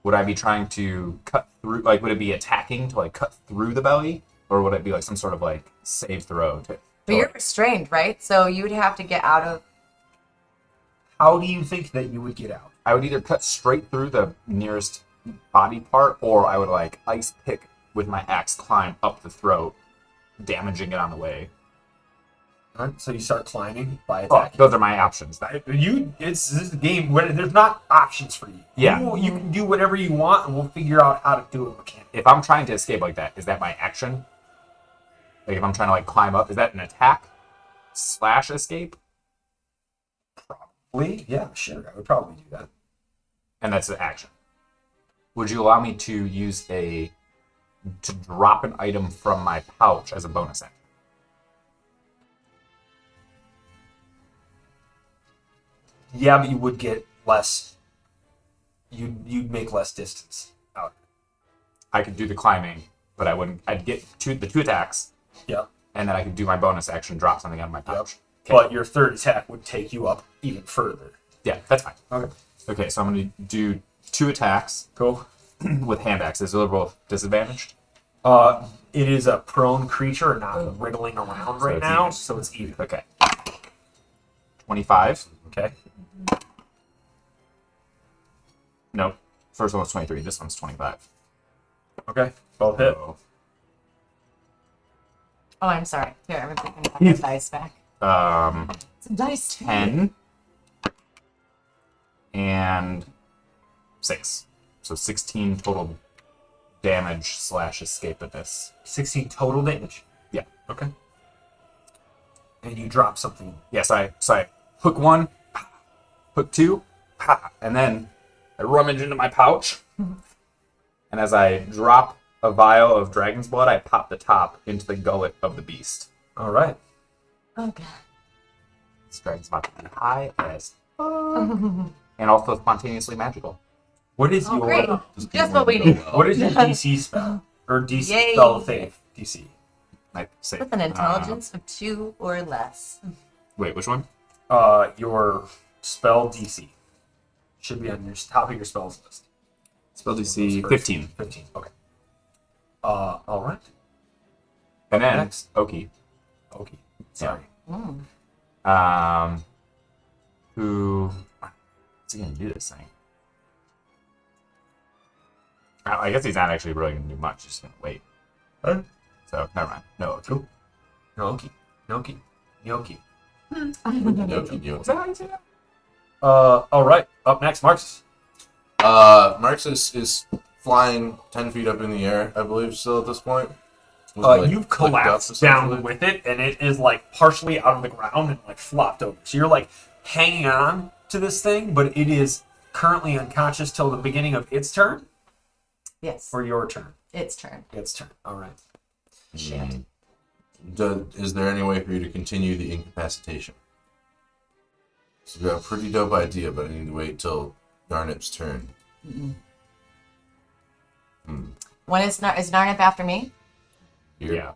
would I be trying to cut through? Like, would it be attacking to like cut through the belly, or would it be like some sort of like save throw to? But you're restrained, right? So you would have to get out of. How do you think that you would get out? I would either cut straight through the nearest body part, or I would like ice pick with my axe, climb up the throat, damaging it on the way. Alright, so you start climbing by Well, attacking. those are my options. That This is a game where there's not options for you. Yeah. You can do whatever you want, and we'll figure out how to do it mechanically. if I'm trying to escape like that, is that my action? Like if I'm trying to like climb up, is that an attack / escape? Yeah, sure. I would probably do that. And that's the action. Would you allow me to use to drop an item from my pouch as a bonus action? Yeah, but you would get less. You'd make less distance out. I could do the climbing, but I wouldn't. I'd get the two attacks, Yeah. and then I could do my bonus action, drop something out of my pouch. Okay. But your third attack would take you up even further. Yeah, that's fine. Okay. Okay, so I'm going to do 2 attacks. Cool. with hand axes. They're both disadvantaged. It is a prone creature, not wriggling around right it's now, even. so it's even. Okay. 25. Okay. No. First one was 23. This one's 25. Okay. Both hit. So, Oh, I'm sorry. Here, everybody can have the dice back. Some dice. 10 and 6. So 16 total damage / escape of this. 16 total damage. Yeah. Okay. And you drop something. Yes, I hook 1, hook 2, and then I rummage into my pouch. And as I drop a vial of dragon's blood, I pop the top into the gullet of the beast. All right. Oh, God. This dragon's about to be high as fuck. And also spontaneously magical. What is Oh, your great. Just what we need. What is your DC spell or DC Yay. spell save DC? I say, With an intelligence of 2 or less. wait, which one? Your spell DC should be on your top of your spells list. Spell DC First. 15. 15. Okay. All right. And then Next. Oki. Okay. Sorry. Who? What's he gonna do this thing? I guess he's not actually really gonna do much. He's just gonna wait. Huh? So never mind. No Oki. Cool. Noki. Noki. Noki. Is that how you say that? All right. Up next, Marcus. Marxus is flying 10 feet up in the air, I believe, still at this point. Was it, like, You've flicked up, collapsed down essentially? with it, and it is like partially out of the ground and like flopped over. So you're like hanging on to this thing, but it is currently unconscious till the beginning of its turn Yes. or your turn. Its turn. Its turn. All right. Mm. Is there any way for you to continue the incapacitation? So we got a pretty dope idea, but I need to wait till Garnip's turn. When is Narnip after me? Here. Yeah.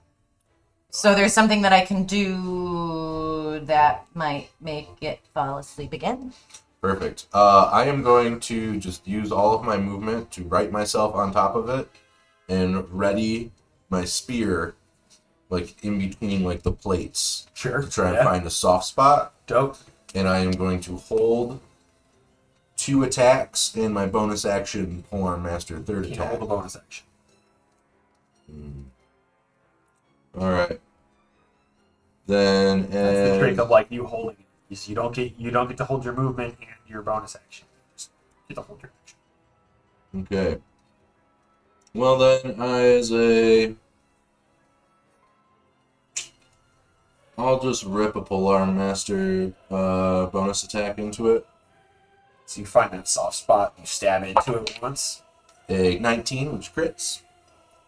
So there's something that I can do that might make it fall asleep again. Perfect. I am going to just use all of my movement to right myself on top of it and ready my spear, like in between like the plates, Sure. to try and find a soft spot. Dope. And I am going to hold 2 attacks and my bonus action pull on master third Can't attack. hold a bonus action. All right. Then That's the trick of like you holding it. Is you don't get to hold your movement and your bonus action. Just get to hold your action. okay. Well then, I'll just rip a Polearm Master bonus attack into it. So you find that soft spot, you stab into it once. A 19, which crits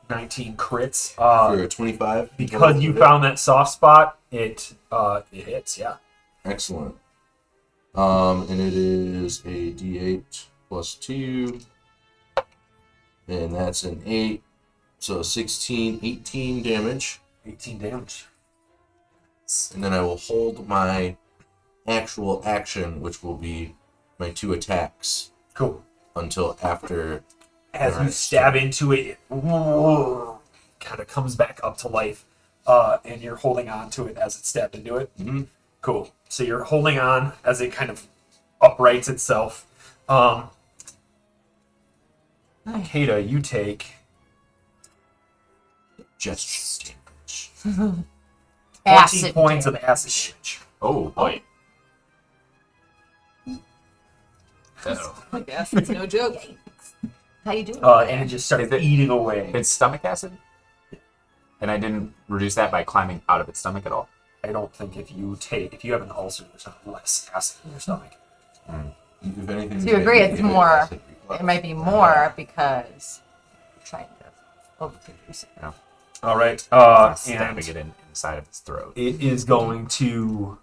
19 crits. for a 25. Because you found that soft spot, it hits. Yeah. Excellent. And it is a D8 plus 2, and that's an 8, so 16, 18 damage. 18 damage. And then I will hold my actual action, which will be my 2 attacks, Cool. until after. As you Alright. stab into it, kind of comes back up to life, and you're holding on to it as it stabbed into it. Mhm. Cool. So you're holding on as it kind of uprights itself. Kata, you take Just damage. 20 Acid points damage. of acid damage. Oh boy. Uh-oh. I guess it's no joke. How you doing? And it just started Is it- eating away. It's stomach acid? And I didn't reduce that by climbing out of its stomach at all. I don't think if you have an ulcer, there's not less acid in your stomach. If anything, So you agree it's give it more. acid reflux. It might be more because you're trying to overproduce it. All right. Stabbing And it inside of its throat. it is going to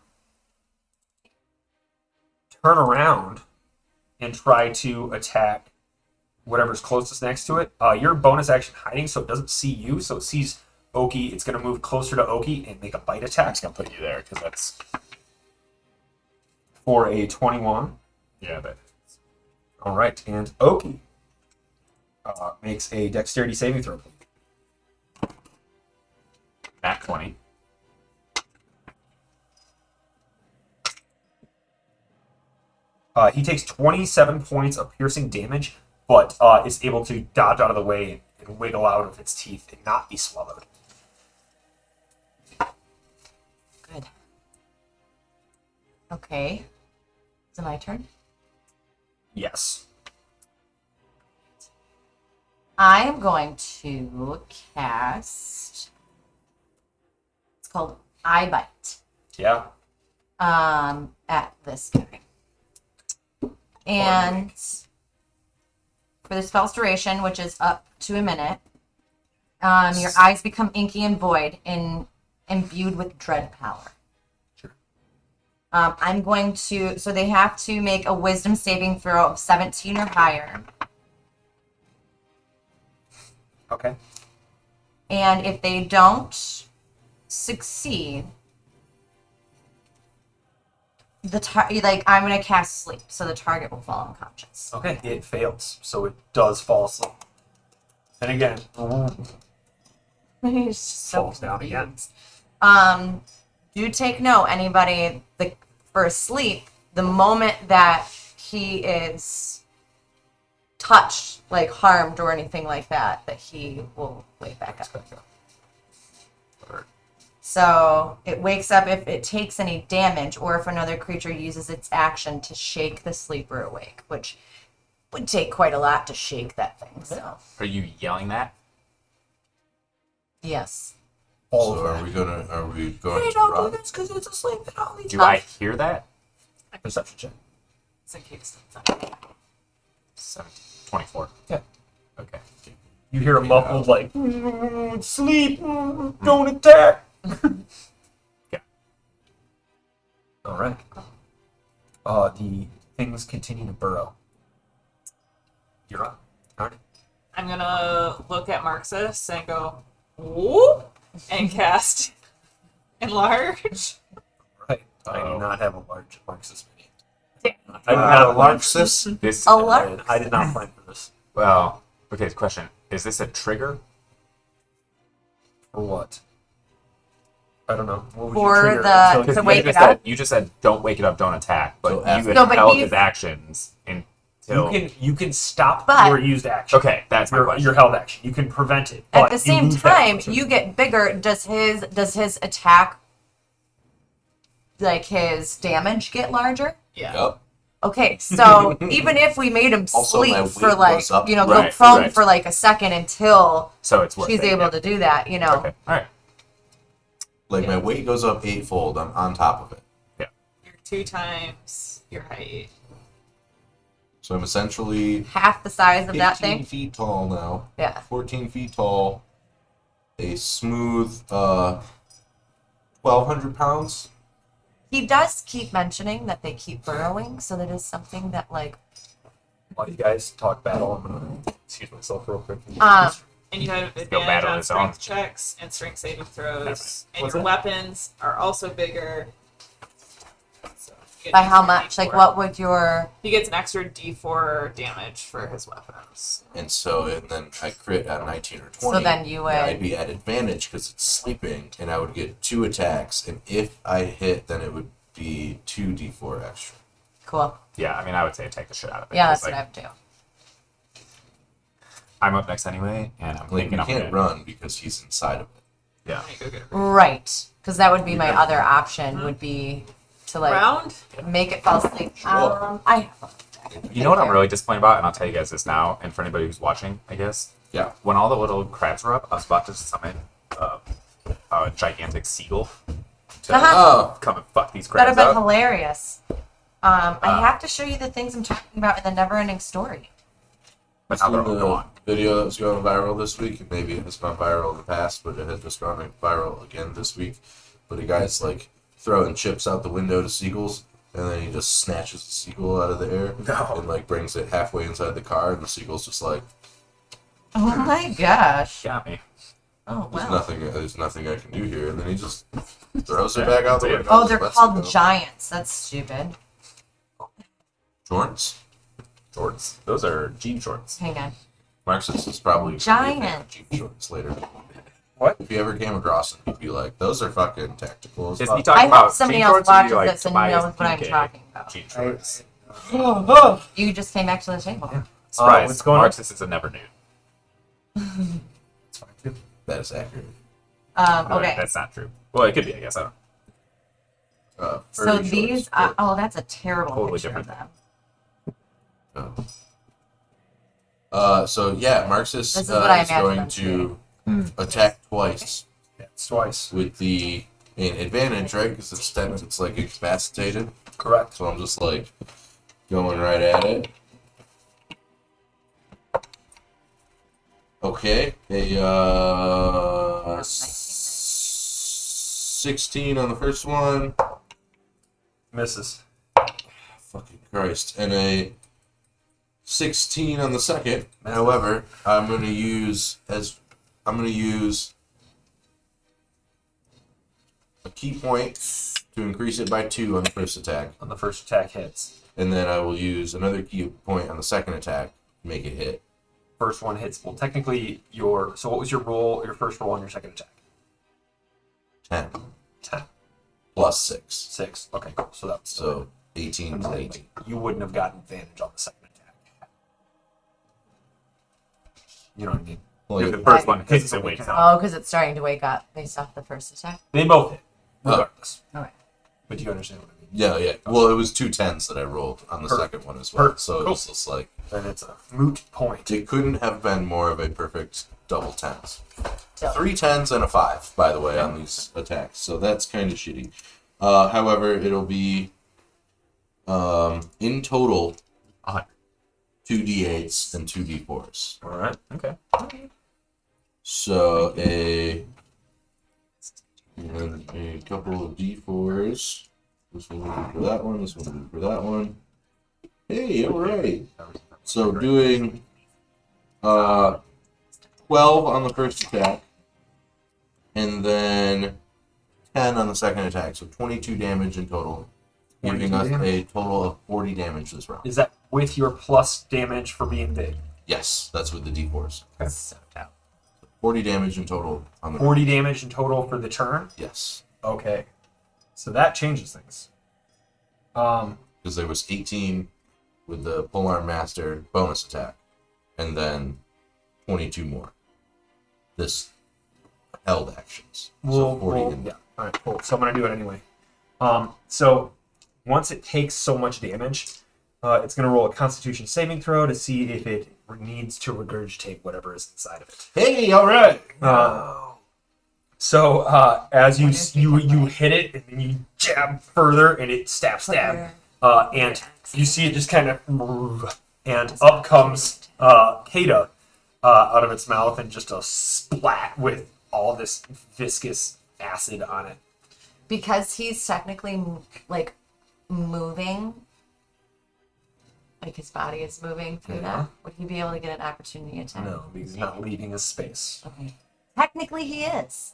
turn around and try to attack whatever's closest next to it. Your bonus action hiding, so it doesn't see you. So it sees Oki. It's going to move closer to Oki and make a bite attack. It's gonna put you there because that's For a 21. but All right, and Oki. makes a dexterity saving throw. Nat 20. He takes 27 points of piercing damage, but is able to dodge out of the way and wiggle out of its teeth and not be swallowed. Good. Okay. Is it my turn? Yes. I am going to cast. It's called Eye Bite. Yeah. At this guy. And for the spell's duration, which is up to a minute, your eyes become inky and void and imbued with dread power. Sure. I'm going to, so they have to make a wisdom saving throw of 17 or higher. Okay. And if they don't succeed, I'm gonna cast sleep, so the target will fall unconscious. Okay. It fails, so it does fall asleep. And again, He's just so falls down again. Do take note, anybody for sleep, the moment that he is touched, like harmed or anything like that, that he will wake back up. So it wakes up if it takes any damage or if another creature uses its action to shake the sleeper awake, which would take quite a lot to shake that thing. So Are you yelling that? yes. All So of are that. we going Hey, to don't rock? do this because it's asleep. And all these Do I hear that? Perception check. It's in case. 17. 24. Yeah. Okay. You hear a muffled like, sleep, don't attack. Yeah. All right. The things continue to burrow. You're up. All right. I'm gonna look at Marxus and go, whoop, and cast enlarge. Right. I do not have a large Marxist mini. Damn. I do not have a large. Marxus? This. A large- I did not plan for this. Well, okay. The question is: this a trigger? For what? I don't know. What would For you trigger the- until Because To you wake just it up? said you just said don't wake it up, don't attack, but So you after- had No, but held he's- his actions until. you can stop But- your used action. Okay, that's my question. Your held action. You can prevent it. At but the you same lose that time, opportunity. you get bigger. Does his attack, like his damage, get larger? Yeah. Yep. Okay, so even if we made him Also, my sleep weight for like, goes up. go Right, prone right. for like a second until So it's worth she's it, able yeah. to do that, Okay. All right. Like my weight goes up 8-fold. I'm on top of it. You're 2 times your height. So I'm essentially half the size of 18 that thing. feet tall now. Yeah. 14 feet tall. A smooth 1,200 pounds. He does keep mentioning that they keep burrowing, so that is something that like While you guys talk battle, I'm gonna excuse myself real quick. And you have go advantage battle on his own. strength checks and strength saving throws. Nice. And What's your that? weapons are also bigger. So you get by an how extra much? Like D4. what would your He gets an extra D4 damage for his weapons. And then I crit at 19 or 20. So then you would- I'd be at advantage because it's sleeping, and I would get 2 attacks. And if I hit, then it would be 2d4 extra. cool? Yeah, I mean, I would say take the shit out of it. Yeah, 'cause, that's what I like, would do. I'm up next anyway, and I'm Like thinking we I'm can't gonna. run because he's inside of it. Yeah. Let me go get a Right, because that would be my other option. Would be to like round. make it fall asleep. Sure. You know what I'm really disappointed about, and I'll tell you guys this now, and for anybody who's watching, I guess. Yeah. When all the little crabs were up, I was about to summon a gigantic seagull to Oh, come and fuck these That'd crabs have been up. hilarious. I have to show you the things I'm talking about in the never-ending story. But now they're seen all the gone. video that was going viral this week, and maybe it has gone viral in the past, but it has just gone viral again this week. But a guy's like throwing chips out the window to seagulls, and then he just snatches the seagull out of the air No. and like brings it halfway inside the car, and the seagull's just like, Oh my gosh! Got me. Oh "There's wow! there's nothing I can do here," and then he just throws it back out the Yeah. window. Oh, they're Lets it called go. giants. That's stupid. Jorts. Shorts. Those are jean shorts. Hang on. Marxist is probably Giant. jeep shorts later. What? If you ever came across him, you'd be like, those are fucking tactical as Is fuck. he talking I about hope somebody jean else shorts, or do watches you like this and Tobias knows what I'm PK talking about. jean shorts? You just came back to the table. Yeah. Surprise! what's going on? Marxist is a never nude. It's fine too. That is accurate. Okay. That's not true. Well, it could be. I guess I don't know. So Furry these, shorts. oh, that's a terrible Totally picture of different. them. So yeah, Marxist This is what I is imagine going them to doing. attack twice Yeah, it's twice. with the an advantage, right? Because it's like incapacitated. Correct. So I'm just like going right at it. Okay, a 16 on the first one. Misses. Fucking Christ, and a 16 on the second. However, I'm gonna use a key point to increase it by 2 on the first attack, On the first attack hits. and then I will use another key point on the second attack to make it hit. First one hits. Well, technically, so what was your roll? Your first roll on your second attack? 10 10. plus 6, 6. Okay, cool. So that's so 18 to 18. You wouldn't have gotten advantage on the second attack. You know what I mean? Well, If yeah. the first one Because hits it's a and wakes weak up. Oh, because it's starting to wake up based off the first attack. They both hit, regardless. Okay. But you understand what I mean? Yeah. Well, it was 2 10s that I rolled on the Perfect. second one as well. Perfect. So it Cool. was just like, Then it's a moot point. it couldn't have been more of a perfect double 10s. So, 3 10s and a 5, by the way, on these attacks. So that's kind of shitty. However, it'll be in total 2 d8s and 2 d4s. All right. Okay. So and a couple of d4s. This one will be for that one. This one will be for that one. Hey, all right. So doing 12 on the first attack, and then 10 on the second attack. So 22 damage in total, giving 22 us damage. a total of 40 damage this round. Is that with your plus damage for being big? Yes, that's with the d4s. so dope. 40 damage in total on the 40 damage in total for the turn? Yes, Okay. So that changes things. because there was 18 with the Polearm Master bonus attack, and then 22 more. This held actions. So 40 in yeah. All right, cool. So I'm going to do it anyway. So once it takes so much damage, it's going to roll a Constitution saving throw to see if it needs to regurgitate whatever is inside of it. Hey, all right. So as you hit it and then you jab further and it stab, and you see it just kind of move, and up comes Kata out of its mouth and just a splat with all this viscous acid on it. Because he's technically like moving, like his body is moving through that, would he be able to get an opportunity attack? No, because he's not leaving his space. Okay. Technically, he is.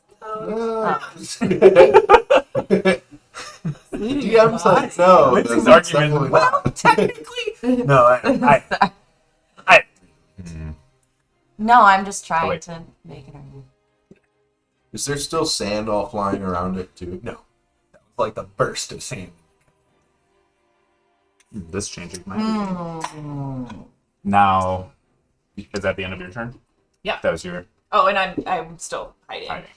DM's like, no, Lindsay's that's argument. definitely not. Technically. No, I No, I'm just trying wait. to make it argument. Is there still sand all flying around it, too? no. That was like the burst of sand. This changes my everything. Now, is that the end of your turn? Yeah. That was your Oh, and I'm still hiding. hiding.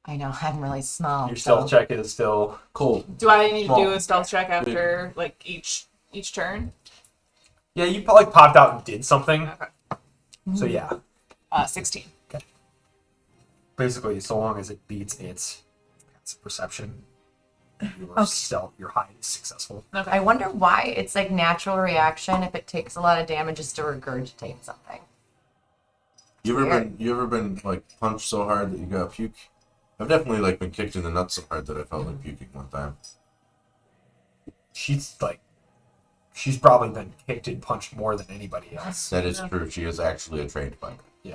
I know, I'm really small. Your so- stealth check is still Cold. Do I need to Small. do a stealth check after like each turn? Yeah, you probably popped out and did something. Okay. So yeah, 16. basically, so long as it beats its perception, your stealth, your hide is successful. Okay. I wonder why it's like natural reaction if it takes a lot of damage just to regurgitate something. You ever been like punched so hard that you got puke? I've definitely like been kicked in the nuts so hard that I felt like puking one time. She's probably been kicked and punched more than anybody else. That is true. She is actually a trained fighter. Yeah.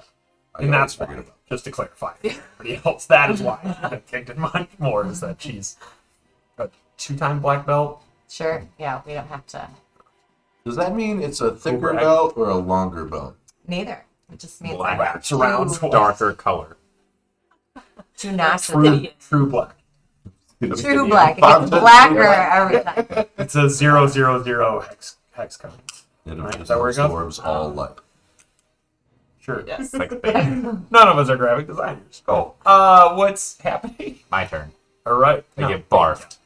I And always that's why, forget about just to clarify for everybody else, that is why she's been kicked and punched more, is that she's a 2-time black belt. Sure, yeah, we don't have to. Does that mean it's a thicker Black. belt or a longer belt? Neither. It just means Black. I got Wraps around. Darker color. two notches. True black. True black. It gets blacker every time. It's a 000 hex code. It Right, is that where it goes? absorbs all light. Sure. Yes. It's like the thing. None of us are graphic designers. Oh. What's happening? My turn. All right. I get barfed.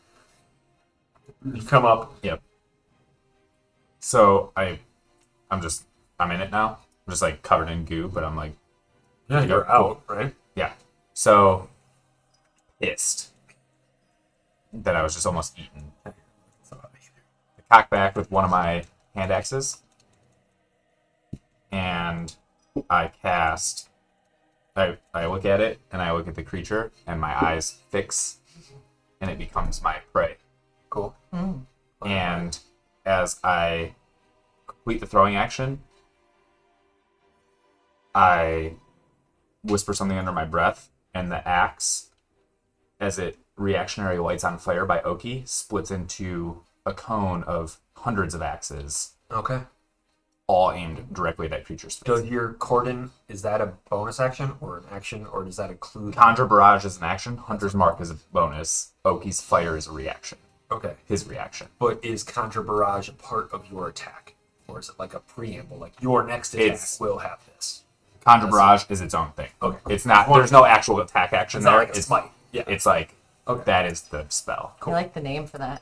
You come up. Yep. So I'm in it now. I'm just like covered in goo, but I'm like, Yeah, you're Cool. out, right? yeah. So pissed that I was just almost eaten. I cock back with one of my hand axes, and I cast. I look at it, and I look at the creature, and my eyes fix, and it becomes my prey. Cool. And as I complete the throwing action, I whisper something under my breath, and the axe, as it reactionary lights on fire by Oki, splits into a cone of hundreds of axes, Okay. all aimed directly at that creature's face. Does your cordon, is that a bonus action or an action, or does that include... Conjure Barrage is an action, Hunter's Mark is a bonus, Oki's Fire is a reaction. Okay. His reaction. But is Conjure Barrage a part of your attack? Or is it like a preamble? Like, your next attack It's- will have this. Conjure Barrage is its own thing. Okay. It's not, there's no actual attack action It's there. not like a it's, smite. Yeah. it's like, Okay. that is the spell. I like the name for that.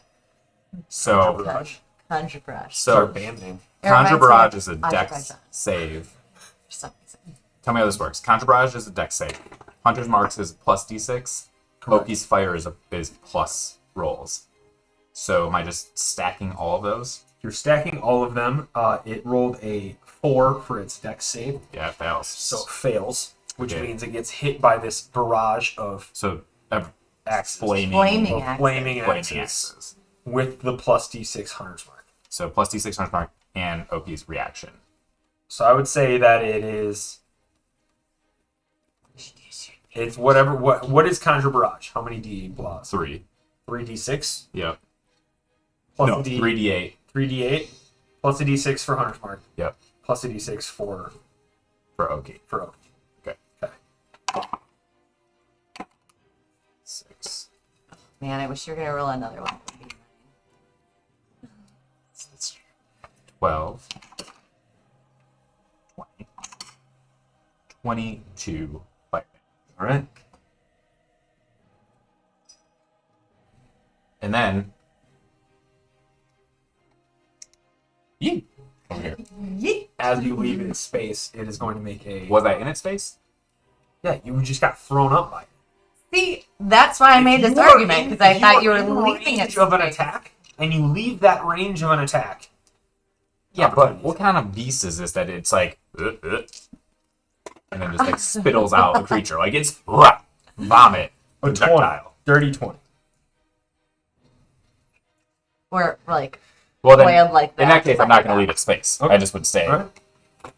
Conjure So, Barrage. Conjure Brush. It's our so band name. It Conjure reminds me Barrage of is a Azerbaijan. dex save. For some reason. Tell me how this works. Conjure Barrage is a dex save. Hunter's Marks is plus d6. Correct. Oki's Fire is plus rolls. So am I just stacking all of those? You're stacking all of them. It rolled a 4 for its dex save, Yeah, it fails. so it fails, which Okay. means it gets hit by this barrage of So axes. flaming Flaming Of axes. flaming flaming axes axes. with the plus d6 Hunter's Mark. So plus d6 Hunter's Mark and Oki's reaction. So I would say that it is. It's whatever. What is Conjure Barrage? How many d plus? 3. 3d6 Yep. plus No, a d 3d8. 3d8 plus a d6 for Hunter's Mark Yep. plus a d6 for For Oki. Oak. Okay. Okay. 6. Man, I wish you were going to roll another one. 12. 20. 22. Fire. All right. And then. Yeet. Over here. Yeet. As you leave its space, it is going to make a. Was I in its space? Yeah, you just got thrown up by it. See, that's why I made If this you are argument, in- because I if thought you are were in leaving range it of an attack, and you leave that range of an attack. Yeah, but Opportunities. what kind of beast is this that it's like, and then just like spittles out a creature? Like it's vomit, A 20. projectile. Dirty 20. Or, like, Well, then, Land like in that, that case, I'm not going to leave its space. Okay. I just would stay. All right.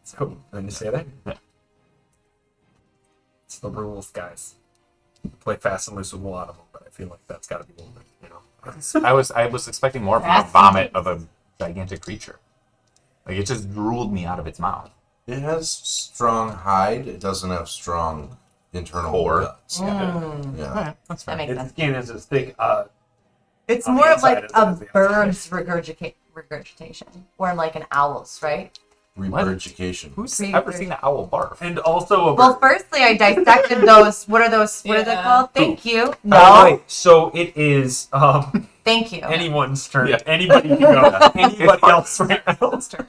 So, then you say that? Yeah. It's the rules, guys. Play fast and loose with a lot of them, but I feel like that's got to be a little bit, you know. I was expecting more from the vomit of a gigantic creature. Like it just drooled me out of its mouth. It has strong hide. It doesn't have strong internal Core. guts. Mm, Yeah. That's that makes Its sense. skin is as thick. It's on the more of inside like as it a is the bird's regurgitation, or like an owl's, right? Regurgitation. Who's ever seen an owl barf? And also a Well, bird. firstly, I dissected those. What are those? What are they Yeah. called? Thank you. By the No, way, so it is thank you. anyone's turn. Yeah. Anybody can go. Anybody else right now. Turn.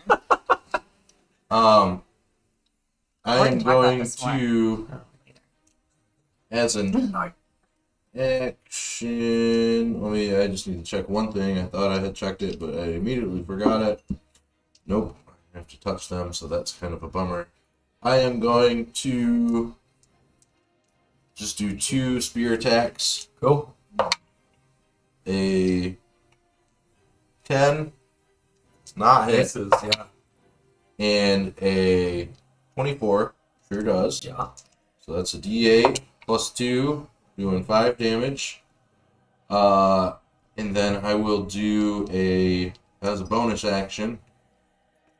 I wanted am to talk about going this more. to, as an action. I just need to check one thing. I thought I had checked it, but I immediately forgot it. Nope. I have to touch them, so that's kind of a bummer. I am going to just do 2 spear attacks. Cool. A 10, not hit, This is, yeah. and a 24, sure does. Yeah. So that's a D8 plus 2, doing 5 damage. And then I will do a as a bonus action,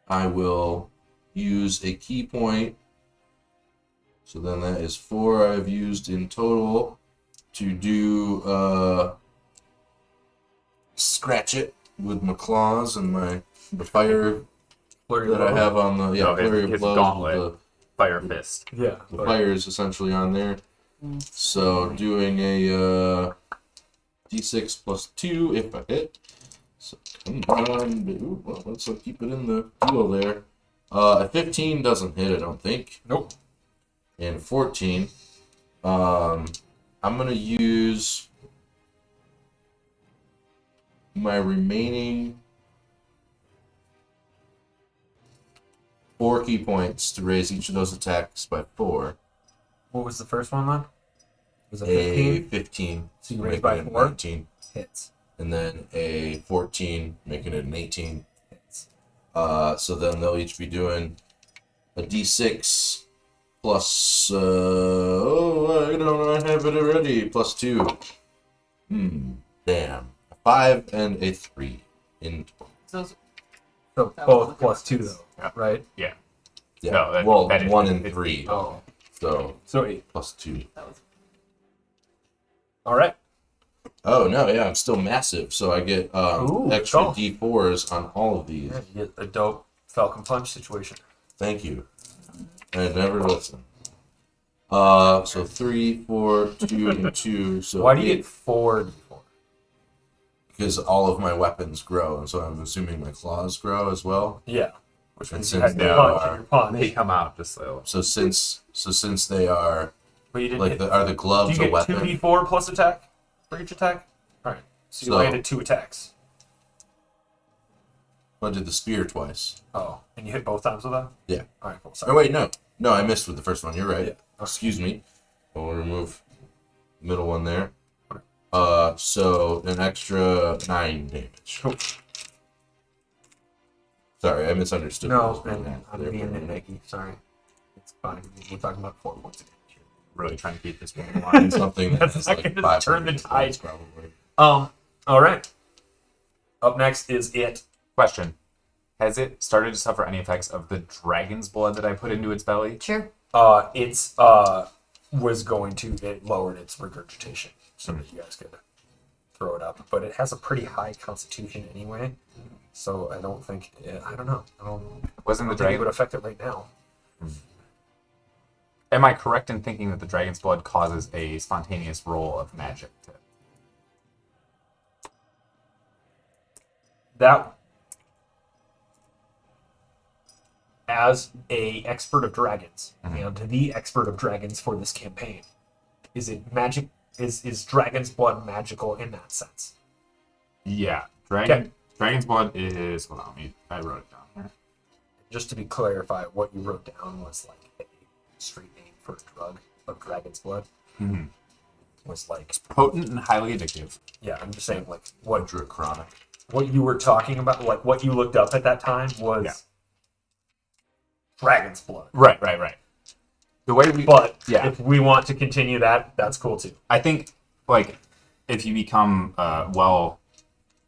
I will use a key point. So then that is 4 I've used in total to do scratch it with my claws and the fire Flurry that I blow. have on the No, flurry of his blows. gauntlet. Fire fist. Yeah. The fire is essentially on there. So doing a d6 plus 2 if I hit. So come on, ooh, well, let's keep it in the deal there. A 15 doesn't hit, I don't think. Nope. And 14. I'm gonna use my remaining 4 key points to raise each of those attacks by 4. What was the first one then? Was it A 15? 15, So you making raise by it 4? 19, Hits. and then a 14, making it an 18. Hits. So then they'll each be doing a d6 plus, I don't have it already, plus 2. Damn. A 5 and a 3 in total. So So That was both the plus 2 difference. though, right? Yeah. Yeah, No, that- well, that is- 1 and it's- 3. Oh. So, So 8. plus 2. that was All right. Oh, no, yeah, I'm still massive, so I get Ooh, extra cool. d4s on all of these. Yeah, you get a dope Falcon Punch situation. Thank you. I never listen. So 3, 4, 2, and 2. So Why do you 8, get 4 d4? because all of my weapons grow, and so I'm assuming my claws grow as well. Yeah. Which And means you since had they your punch are- and your punch. They come out just so. So since they are But you didn't like hit. are the Do gloves you a get weapon? 2d4 plus attack for each attack? Alright. So you So- landed 2 attacks. I did the spear twice. Oh. And you hit both times with that? Yeah. Alright, cool. Oh Sorry. wait, no, I missed with the first one. You're right. Yeah. Excuse me. We'll remove the middle one there. Okay. So an extra 9 damage. Cool. Sorry, I misunderstood. No, what was being and asked I'm there being for a minute. nitpicky. Sorry. It's fine. We're talking about 4 points of damage here. Really trying to keep this one in line. Something That's that's not like gonna 5 turn the points, tide. probably. All right. Up next is it. Question: has it started to suffer any effects of the dragon's blood that I put into its belly? Sure. It's was going to, it lowered its regurgitation so that you guys could throw it up, but it has a pretty high constitution anyway, so I don't think I don't know. I don't Wasn't the think it dragon? would affect it right now. Am I correct in thinking that the dragon's blood causes a spontaneous roll of magic? That, as a expert of dragons and the expert of dragons for this campaign, is it magic? Is dragon's blood magical in that sense? Yeah, Okay. Dragon's blood is. Hold on, I wrote it down here. Just to be clarified, what you wrote down was like a street name for a drug of dragon's blood. Mhm. Was like, Potent and highly addictive. yeah, I'm just saying, like what Chronic. what you were talking about, like what you looked up at that time was Yeah. dragon's blood. Right. The way we, But yeah, if we want to continue that, that's cool too. I think like if you become well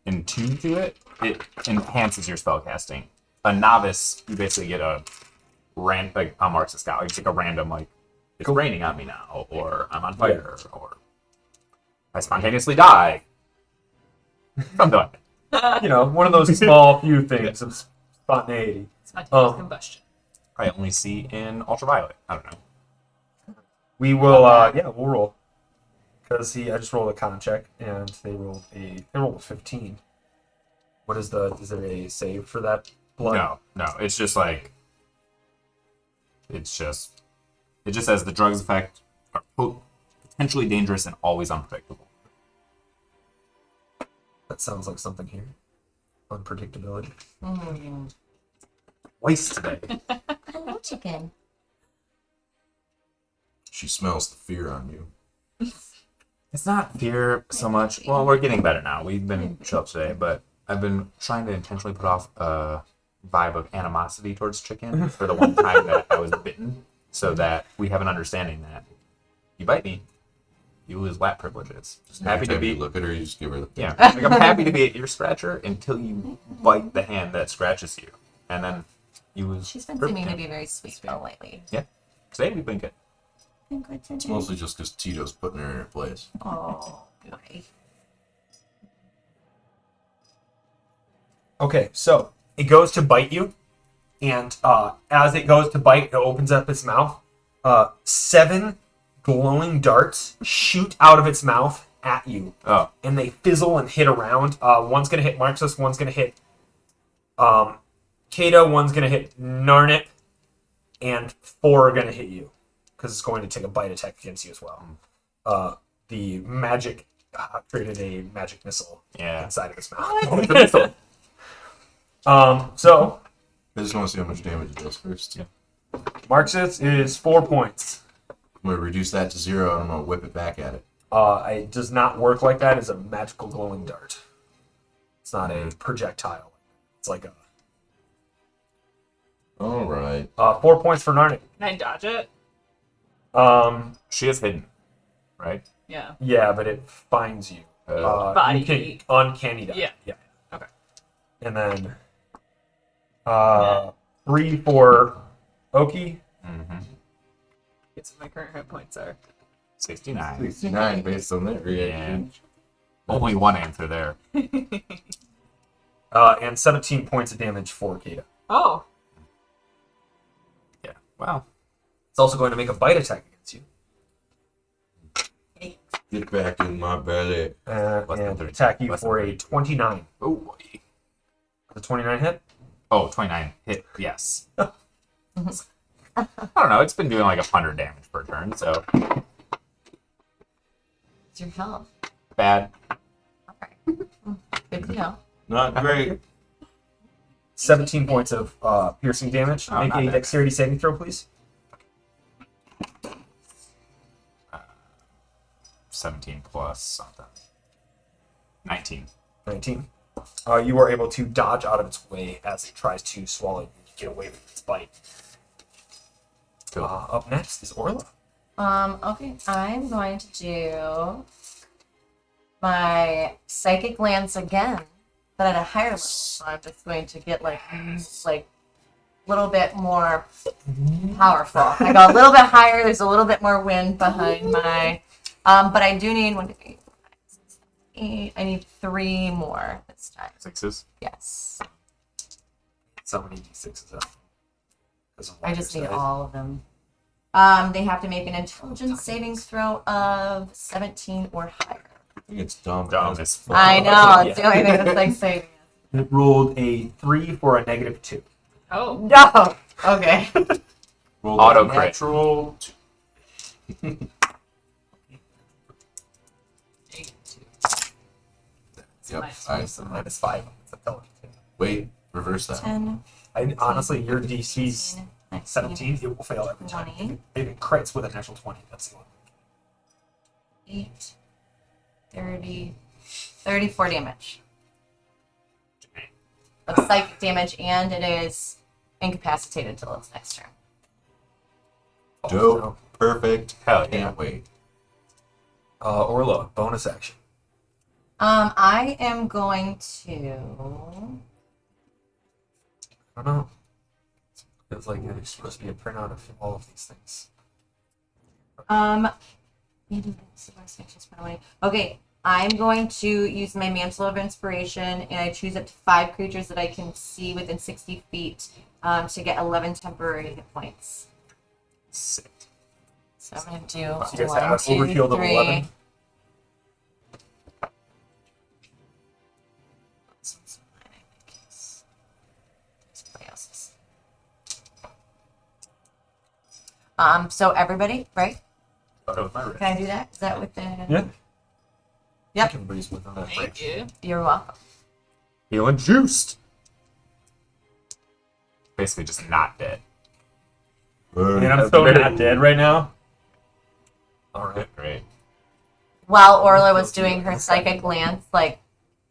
in tune to it, it enhances your spellcasting. A novice, you basically get a like on Mark's Scout, you take a random like it's raining on me now, or I'm on fire, or I spontaneously die. Something like that. You know, one of those small few things of spontaneity. spontaneous combustion. I only see in ultraviolet. I don't know. We will, we'll roll. Because I just rolled a con check, and they rolled a 15. What is is there a save for that blood? No. It's just like it just says the drug's effect are potentially dangerous and always unpredictable. That sounds like something here. Unpredictability. Waste today. Hello, chicken. She smells the fear on you. It's not fear so much. Well, we're getting better now. We've been chill today, but I've been trying to intentionally put off a vibe of animosity towards chicken for the one time that I was bitten, so that we have an understanding that you bite me, You lose lap privileges. Every Happy to time be. you look at her, you just give her the Yeah, like I'm happy to be at your scratcher until you bite the hand that scratches you, and then you lose. She's been grip seeming to again. be very sweet though lately. Yeah, today we've been good. It's mostly just because Tito's putting her in her place. Oh, boy. Okay, so it goes to bite you, and as it goes to bite, it opens up its mouth. 7 glowing darts shoot out of its mouth at you, Oh, and they fizzle and hit around. One's gonna hit Marxus, one's gonna hit Kato, one's gonna hit Narnip, and 4 are gonna hit you because it's going to take a bite attack against you as well. The magic created a magic missile yeah. inside of its Oh, it's a mouth. missile. So I just want to see how much damage it does first. Yeah. Marxus is 4 points. I'm going to reduce that to 0 and I'm going to whip it back at it. It does not work like that. It's a magical glowing dart. It's not a projectile. It's like a Alright. 4 points for Narnik. Can I dodge it? She is hidden, right? Yeah. Yeah, but it finds you. Body. You can uncanny dodge. Yeah. Okay. And then 3 for Oki. Mm-hmm. Guess what my current hit points are. 69. 69 based on that reaction. Only one answer there. And 17 points of damage for Kata. Oh. Yeah. Wow. It's also going to make a bite attack against you. Get back in my belly. Less than And 30. attack you Less than for 30. a 29. Oh, boy. The 29 hit? Oh, 29 hit. Yes. I don't know. It's been doing like 100 damage per turn, so It's your health. bad. Okay. Good to know. Not great. 17 points of piercing damage. Oh, Make not a bad. dexterity saving throw, please. 17 plus something. 19. 19. You are able to dodge out of its way as it tries to swallow you. You get away from its bite. Cool. Up next is Orla. Okay, I'm going to do my psychic lance again, but at a higher level. So I'm just going to get like a little bit more powerful. I go a little bit higher. There's a little bit more wind behind my. But I do need 1, 2, 3, 4, 5, 6, 7, 8. I need 3 more this time. 6s. Yes, So many d6s up. Because of I just need size. all of them. They have to make an intelligence saving throw of 17 or higher. I think it's dumb. Dumb as fuck. I know, it's the only thing that's like saving. It rolled a 3 for a -2. Oh. No. Okay. Roll Auto a crit. natural. Yep. Nice. I, -5. It's intelligence. wait, reverse that. 10, Honestly, your DC's 19, 17. It will fail every time. 20. If it crits with a natural 20, that's the one. 8, 30, 34 damage. Of psychic damage, and it is incapacitated until its next turn. Dope. Perfect. Hell yeah. Can't wait. Orla, bonus action. I am going to. I don't know. Feels like there's supposed to be a printout of all of these things. Maybe this is my section spent away. Okay, I'm going to use my Mantle of Inspiration, and I choose up to 5 creatures that I can see within 60 feet to get 11 temporary hit points. Sick. So I'm going to do So you guys 1, have an 2, overkill of 3. 11. Somebody else's. So everybody, right? Thought it was my wrist. Can I do that? Is that within? Yeah. Yep. Everybody's within that Thank range. you. You're welcome. Feeling juiced. Basically just not dead. And I'm still not dead right now. Alright. Great. While Orla was doing her psychic lance, like,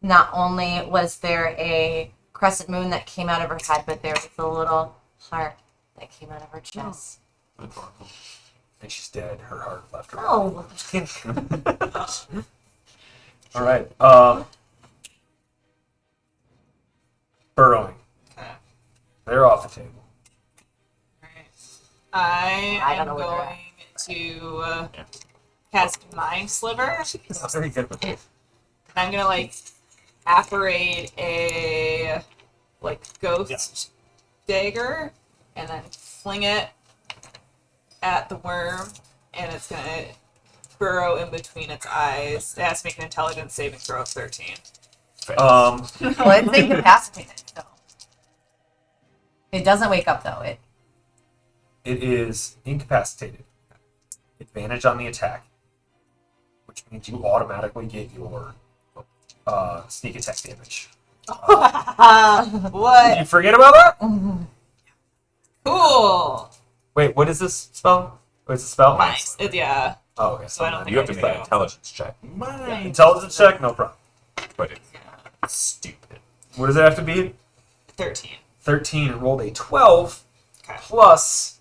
not only was there a crescent moon that came out of her head, but there was a little heart that came out of her chest. Adorable. and she's dead. Her heart left her. Oh. All right. Burrowing. Okay. They're off the table. I I don't am know where they're going to cast Mind Sliver. Not very good with it. I'm gonna like apparate a like ghost dagger and then fling it at the worm, and it's gonna burrow in between its eyes. It has to make an intelligence saving throw of 13. Well, it's incapacitated, so. It doesn't wake up, though. It is incapacitated. Advantage on the attack, which means you automatically get your sneak attack damage. What? You forget about that? Cool. Wait, what is this spell? What's the spell? Nice. Yeah. Oh, okay. So I don't think You have to I make an do. intelligence check, Mine. Intelligence check, no problem. but it's stupid. What does it have to be? 13. 13 and rolled a 12 Okay. plus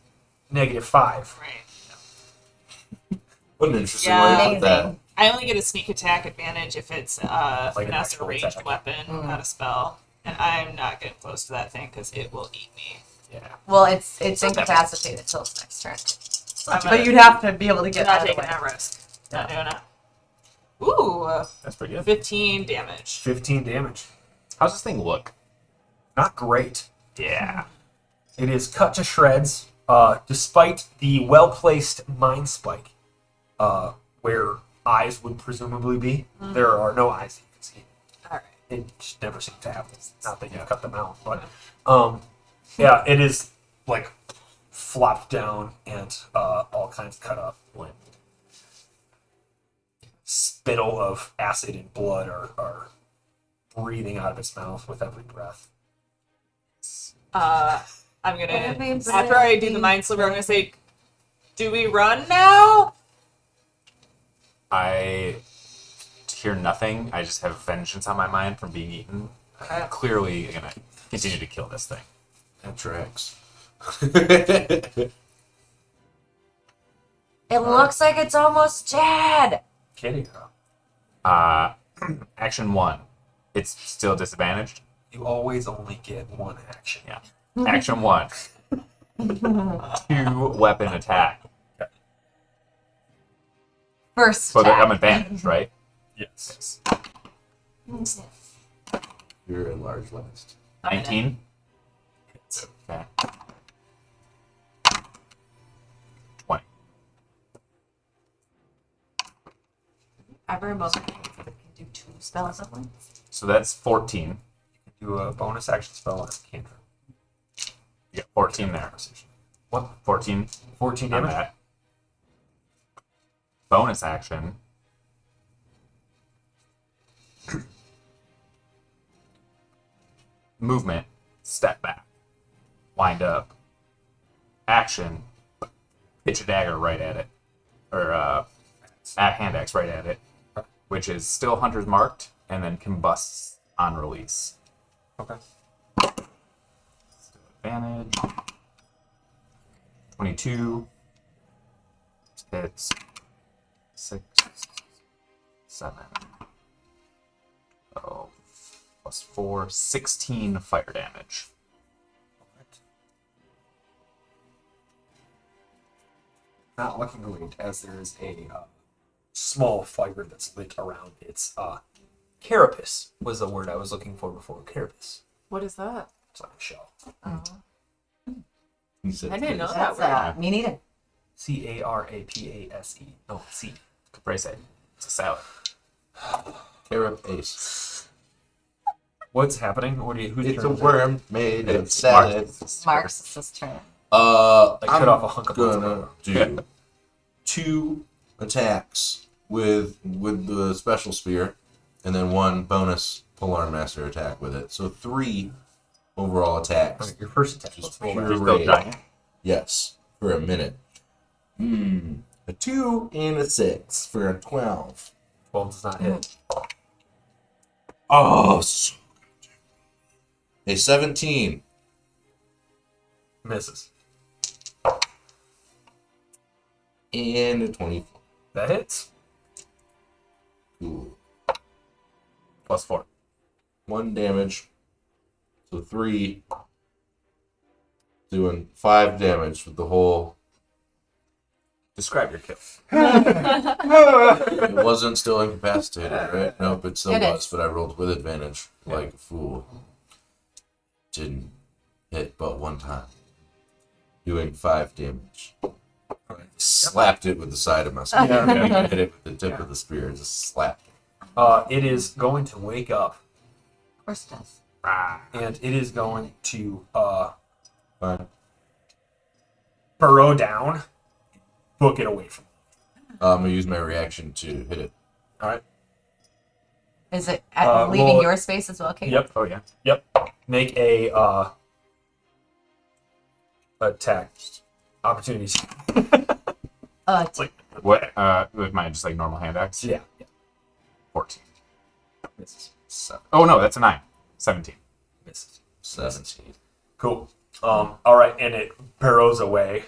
-5. Right. What an interesting Yeah. way to put that. Amazing. I only get a sneak attack advantage if it's Like an finesse or actual ranged attack. weapon, not a spell. And I'm not getting close to that thing because it will eat me. Yeah. Well, it's incapacitated till its next turn. I'm But you'd have to be able to get not out of the taking way. that risk. Not doing it. Ooh, That's pretty good. 15 damage. 15 damage. How's this thing look? Not great. Yeah. It is cut to shreds, despite the well-placed mind spike, where eyes would presumably be. There are no eyes you can see. All right. It just never seems to happen. Not that you've cut them out, but yeah, it is like flopped down and all kinds cut up. Like spittle of acid and blood are breathing out of its mouth with every breath. I'm gonna after I do the mind sliver, I'm gonna say, "Do we run now?" I hear nothing. I just have vengeance on my mind from being eaten. I'm clearly gonna continue to kill this thing. That tracks. It looks like it's almost dead. Kitty, Action 1. It's still disadvantaged. you always only get one action. Yeah. Action 1. 2 weapon attack. First So attack. I'm advantaged, right? Yes. You're in large last. 19. Hits. Okay. 20. Ever a moment can do 2 spells at once. So that's 14. Do a bonus action spell on a cantrip. You got 14 there. What? 14 14 on damage? that. Bonus action. Movement. Step back. Wind up. Action. Pitch a dagger right at it. Or hand axe right at it. Which is still Hunter's marked and then combusts on release. Okay. Still advantage. 22. Hits. 6. 7. Oh. Plus 4. 16 fire damage. Not looking great, as there is a small fire that's lit around its carapace was the word I was looking for before. Carapace. What is that? It's like a shell. He said I didn't know That's that word. me neither. Carapase. No, C. Caprese. It's a salad. Carapace. What's happening? What do you? Who's It's a turn is it? worm made of salad. Mark's his turn. I cut I'm off a hunk of gonna bone. do 2 attacks with the special spear, and then 1 bonus Polearm Master attack with it. So 3 overall attacks. Alright, your first attack. Just Let's roll pure that. Still rage. giant. Yes, for a minute. A 2 and a 6 for a 12. 12 does not hit. Oh, so good. A 17. Misses. And a 24. That hits. Cool. +4. 1 damage. So 3. Doing 5 damage with the whole. Describe your kill. It wasn't still incapacitated, right? Nope, it still It was, is. but I rolled with advantage like a fool. Didn't hit but 1 time. Doing 5 damage. Slapped it with the side of my spear. Yeah. I didn't hit it with the tip of the spear, just slapped it. It is going to wake up, Of course it does. and it is going to Fine. burrow down, book it away from. I'm gonna use my reaction to hit it. All right. Is it leaving well, your space as well, Kate? Yep. Oh yeah. Yep. Make a attack opportunities. It's like What? With my just like normal hand axe. yeah. 14. Misses. 7. Oh no, that's a 9. 17. Misses. 17. Cool. All right, and it burrows away,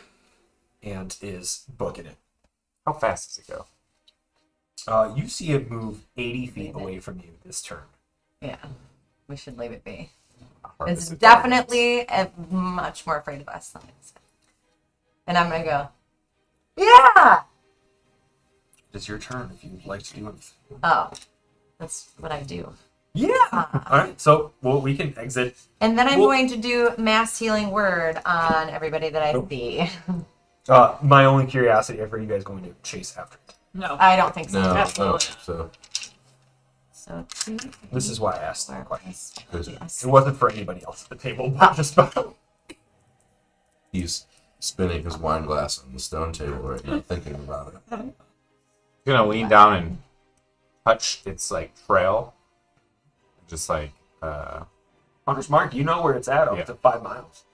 and is booking it. How fast does it go? You see it move 80 feet away from you this turn. Yeah. We should leave it be. How hard It's is it? definitely much more afraid of us than it's. And I'm gonna go, yeah! It's your turn if you'd like to do anything. Oh, that's what I do. Yeah. All right. So, well, we can exit. And then I'm Well- going to do mass healing word on everybody that I Cool. see. My only curiosity: are you guys going to chase after it? No. I don't think so. No, Absolutely. no. So So 2, This is why I asked that 4, question. yes. It wasn't for anybody else at the table, but just about. he's spinning his wine glass on the stone table right now, thinking about it. I'm gonna lean down and touch its like trail. Just like Hunter's Mark, you know where it's at up Yeah. to 5 miles.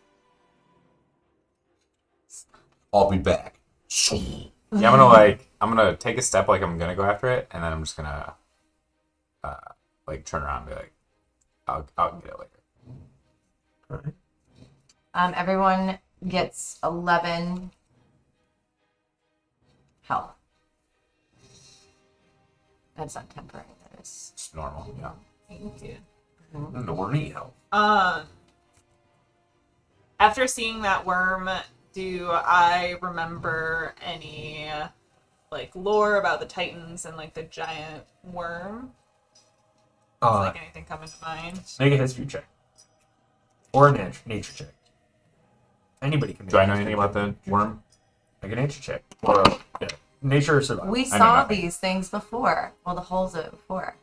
I'll be back. yeah, I'm gonna take a step like I'm gonna go after it, and then I'm just gonna like turn around and be like, I'll get it later. All right. Everyone gets 11 health. That's not temporary. That is. It's normal, yeah. Thank you. Norny health. After seeing that worm, do I remember any like lore about the Titans and like the giant worm? Does like anything come into mind? Make a history check. Or a nature check. Anybody can make Do I a know history anything about check. the worm? Make a nature check. Or yeah. Nature or survival. We know saw nothing. these things before. Well, the holes of it before.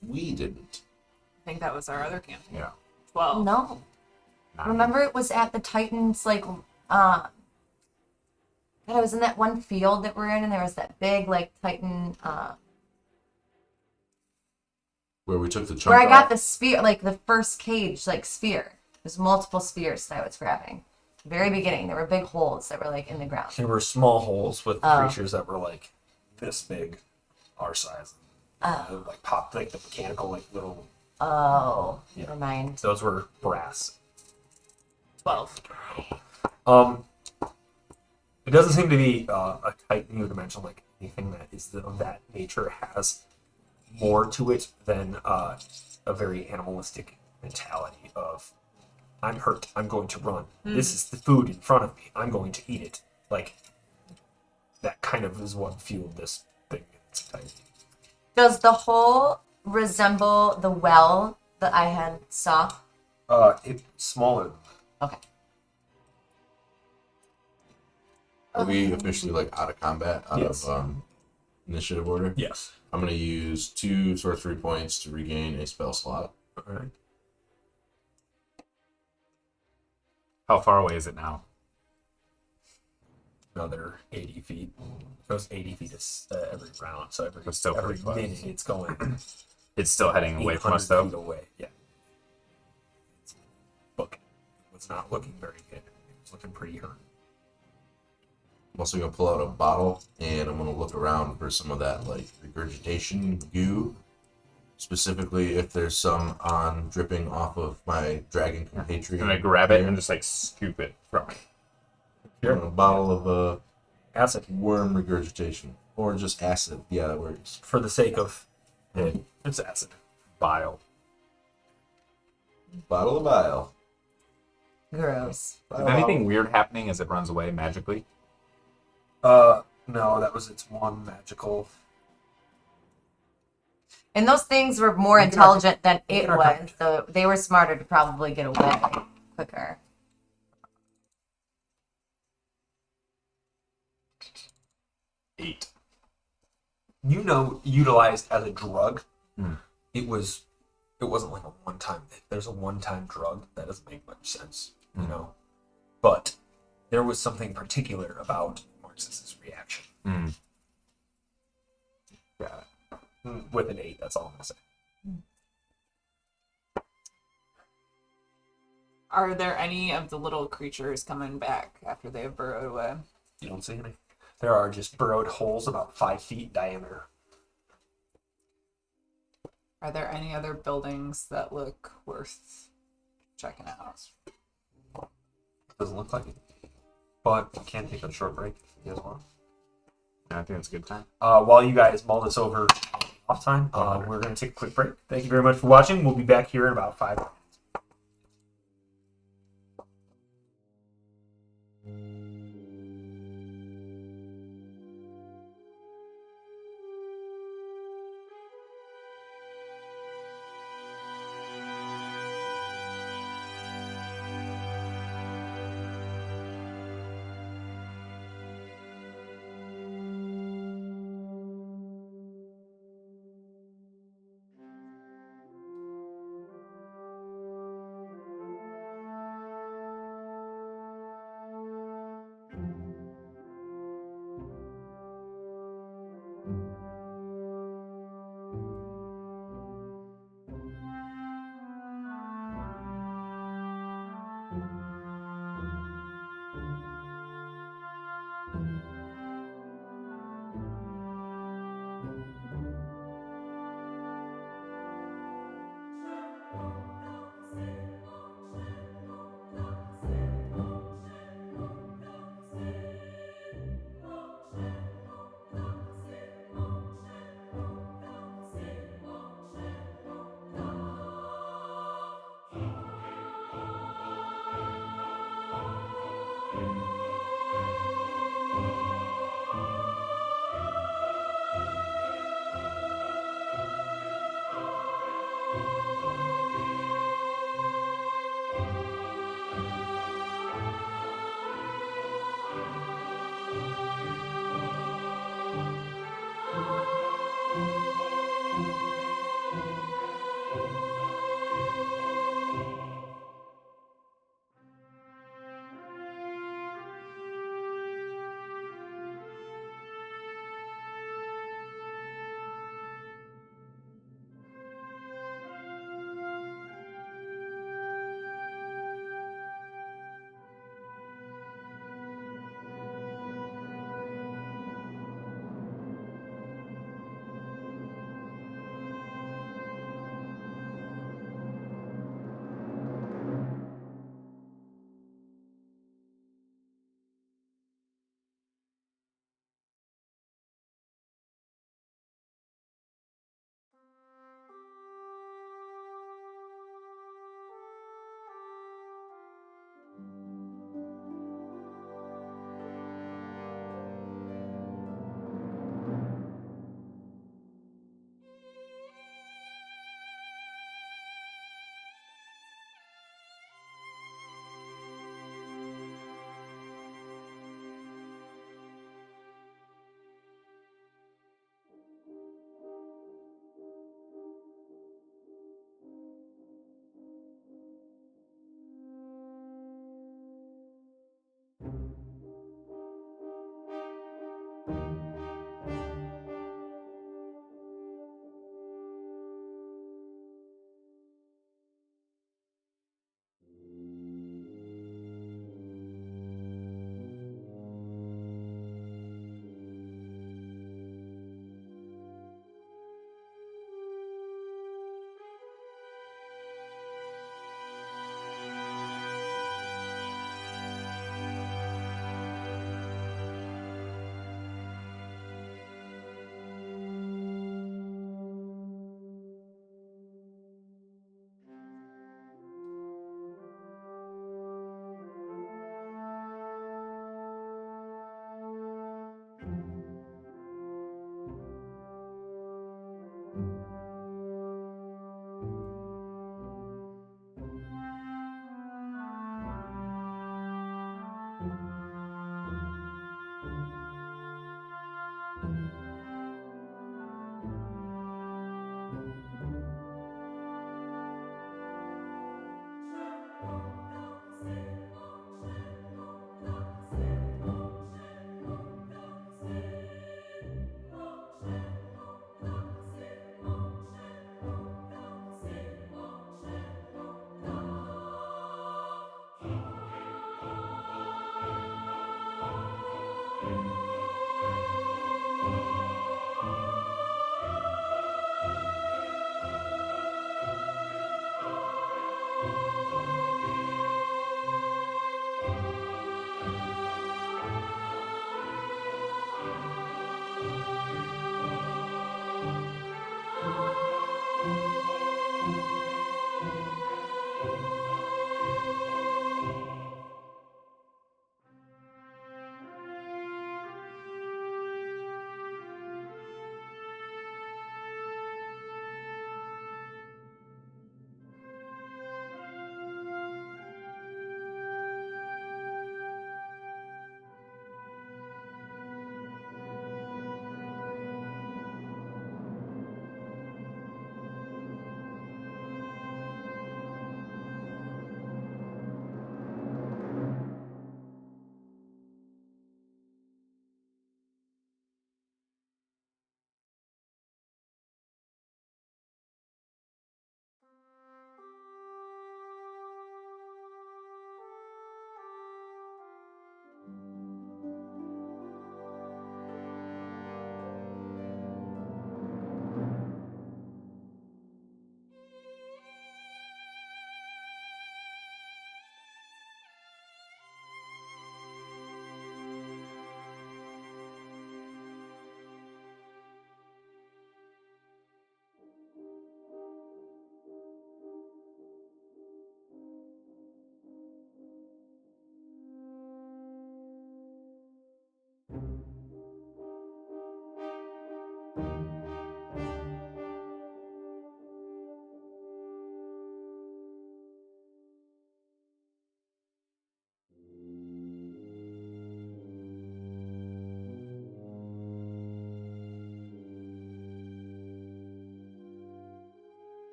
We didn't. I think that was our other campaign. Yeah. 12. No. 9. Remember it was at the Titans, like, God, I was in that one field that we're in, and there was that big, like, Titan, Where we took the chunk where I got off. the sphere, like, the first cage, like, sphere. There's multiple spheres that I was grabbing. Very beginning, there were big holes that were, like, in the ground. There were small holes with Oh. creatures that were like this big, our size. Like pop, like the mechanical, like little. Oh, Yeah. never mind. Those were brass. 12. It doesn't seem to be a tight new dimension like anything that is of that nature has more to it than a very animalistic mentality of I'm hurt, I'm going to run. This is the food in front of me. I'm going to eat it. Like that kind of is what fueled this thing. It's tight. Does the hole resemble the well that I had saw? It's smaller. Okay. Are we officially like out of combat? Out Yes. of initiative order? Yes. I'm gonna use 2 sorcery points to regain a spell slot. All right. How far away is it now? Another 80 feet. It goes 80 feet every round, so every, But still every pretty close. minute it's going It's still heading away from 800 us though. feet away. Yeah. Look, it was not looking very good. It was looking pretty hurt. I'm also gonna pull out a bottle and I'm gonna look around for some of that like regurgitation goo. Specifically, if there's some on dripping off of my dragon compatriot. I'm gonna grab it and just like scoop it from it. A bottle of Acid. Worm regurgitation. Or just acid. Yeah, that works. For the sake of it, it's acid. Bile. Bottle of bile. Gross. Is anything weird happening as it runs away magically? No, that was its one magical. And those things were more Make an intelligent than make it an arcana. was, so they were smarter to probably get away quicker. 8. Utilized as a drug. Hmm. It wasn't like a one-time thing. There's a one-time drug. That doesn't make much sense, you know. But there was something particular about Marx's reaction. Got it. With an 8, that's all I'm gonna say. Are there any of the little creatures coming back after they have burrowed away? You don't see any. There are just burrowed holes about 5 feet in diameter. Are there any other buildings that look worth checking out? Doesn't look like it. But we can take a short break if you guys want. Yeah, I think it's a good time. While you guys mull this over off time, we're going to take a quick break. Thank you very much for watching. We'll be back here in about 5 minutes.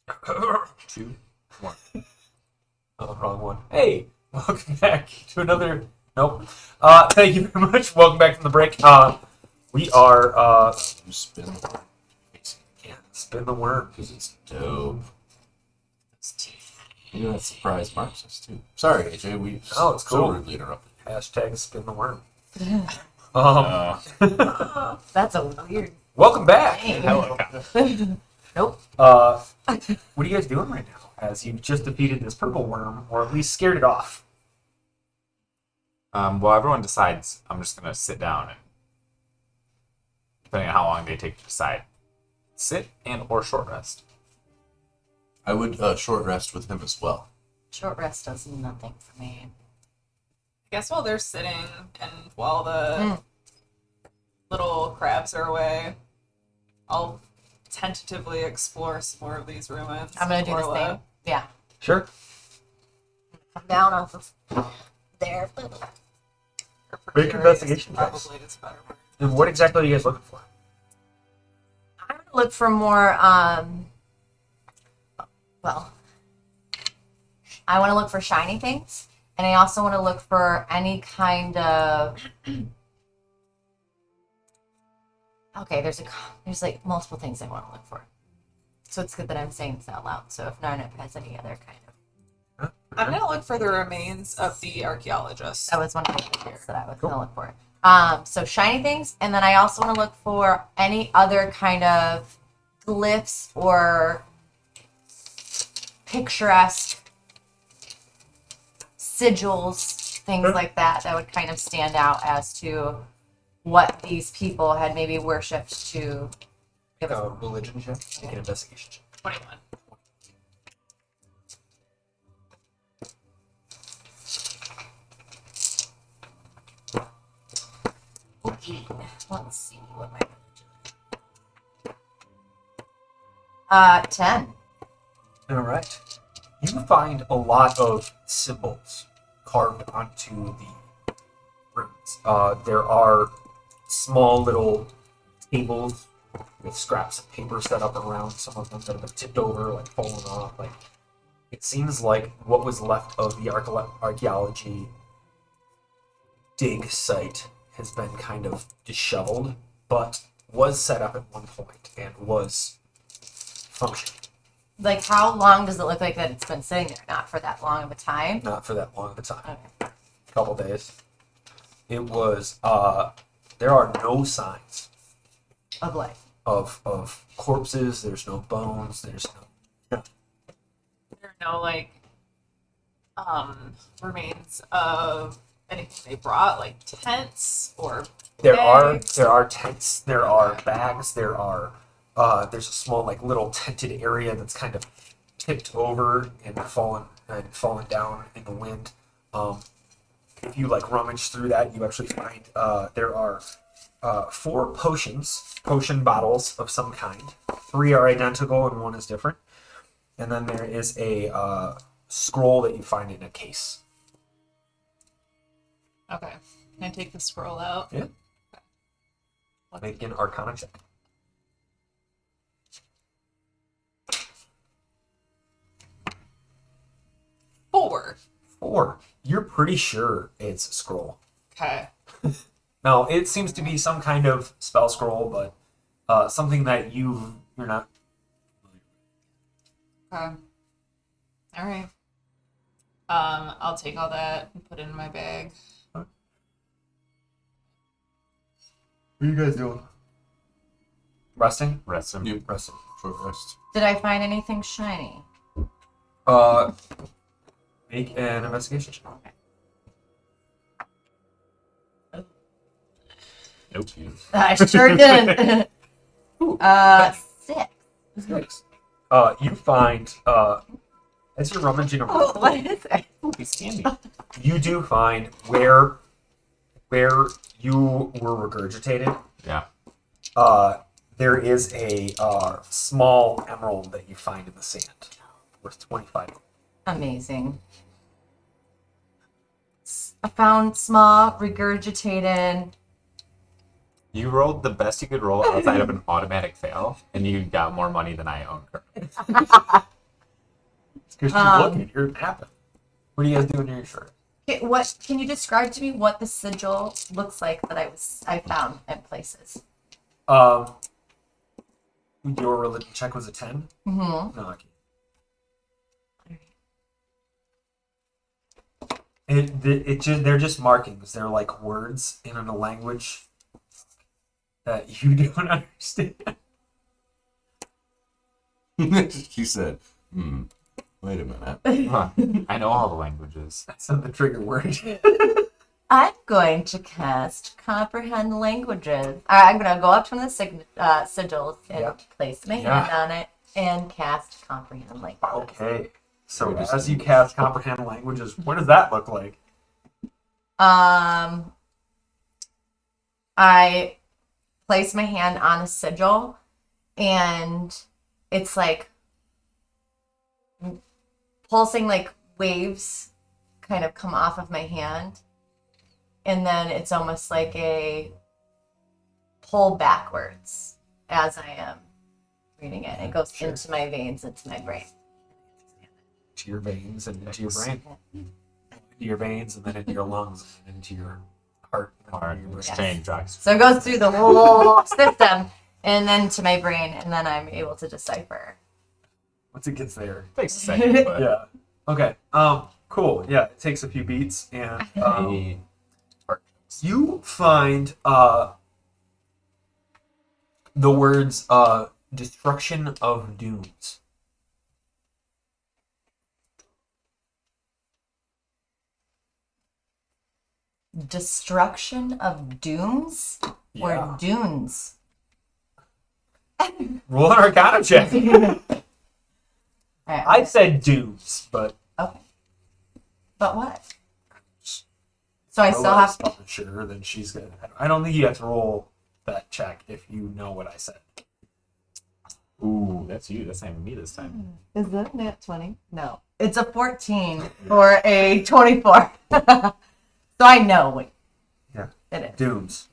2, 1. Oh, wrong one. Hey, welcome back to another. Nope. Thank you very much. Welcome back from the break. We are. You spin. Yeah, spin the worm. Because it's dope. You know that surprise marks us too. Sorry, AJ. We Oh, it's so cool. rudely interrupted. Hashtag spin the worm. That's a weird Welcome back. name. Hello. Nope. What are you guys doing right now? As you've just defeated this purple worm, or at least scared it off. Well, everyone decides. I'm just gonna sit down, and depending on how long they take to decide, sit and or short rest. I would short rest with him as well. Short rest does nothing for me. I guess while they're sitting and while the little crabs are away, I'll tentatively explore some more of these ruins. I'm gonna do the Orla. same. Yeah. Sure. Come down off of there. Or Make curious, investigation checks. probably is a better word. And what exactly are you guys looking for? I'm gonna look for more. Well, I want to look for shiny things, and I also want to look for any kind of. Okay, there's like multiple things I want to look for. So it's good that I'm saying this out loud. So if Narnip has any other kind of, I'm gonna look for the remains of the archaeologist. that was one of the things that I was gonna look for. So shiny things, and then I also want to look for any other kind of glyphs or picturesque sigils, things like that, that would kind of stand out as to what these people had maybe worshipped to give us. Religion check. Make an investigation check. 21. Okay, let's see what my 10. All right. You find a lot of symbols carved onto the runes. There are small little tables with scraps of paper set up around some of them that have been tipped over, like fallen off. Like it seems like what was left of the archaeology dig site has been kind of disheveled, but was set up at one point and was functioning. Like, how long does it look like that it's been sitting there? Not for that long of a time. Not for that long of a time. Okay. Couple days. It was there are no signs Of life. of corpses, there's no bones, there's no There are no like remains of anything they brought, like tents or there bags. are tents, there are bags, there's a small like little tented area that's kind of tipped over and fallen down in the wind. If you like rummage through that, you actually find there are 4 potion bottles of some kind. 3 are identical and 1 is different. And then there is a scroll that you find in a case. Okay. Can I take the scroll out? Yeah. Make an Arcana check. 4. 4. You're pretty sure it's a scroll. Okay. Now, it seems to be some kind of spell scroll, but something that you're not. Okay. All right. I'll take all that and put it in my bag. What are you guys doing? Resting? Rest him. Yep. Resting. Short rest. Did I find anything shiny? Make an investigation check. Nope. I sure did. 6. 6. You find, as you're rummaging around, Oh, what is it? He's standing. you do find where you were regurgitated. Yeah. There is a small emerald that you find in the sand, worth 25. Amazing. I found small, regurgitated. You rolled the best you could roll outside of an automatic fail, and you got more money than I own currently. Because she's looking. You're napping. What are you guys doing near your shirt? Okay, what can you describe to me what the sigil looks like that I found at places? Your religion check was a 10? Mm-hmm. No, it just they're just markings. They're like words in a language that you don't understand. She said, wait a minute. Huh. I know all the languages. That's not the trigger word. I'm going to cast comprehend languages. I'm going to go up to one of the sigils and Yeah. place my Yeah. hand on it and cast comprehend languages. Okay. So We're just as you in- cast comprehend languages, what does that look like? I place my hand on a sigil and it's like pulsing like waves kind of come off of my hand. And then it's almost like a pull backwards as I am reading it. It goes Sure. into my veins, into my brain. To your veins and into your brain. Into your veins and then into your lungs and into your heart. And Or into your brain. exchange drugs. So it goes through the whole system and then to my brain, and then I'm able to decipher. Once it gets there. Takes a second, but Yeah. Okay. Cool. Yeah, it takes a few beats and Hey. you find the words destruction of dooms. Destruction of dooms or Yeah. dunes? Roll an arcana check. Alright, I said dooms, but okay. But what? So I still Noah's have. sure, then she's good. I don't think you have to roll that check if you know what I said. Ooh, that's you. That's not even me this time. Is that nat 20? No. It's a 14 or a 24. So I know what Yeah. it is. Dooms.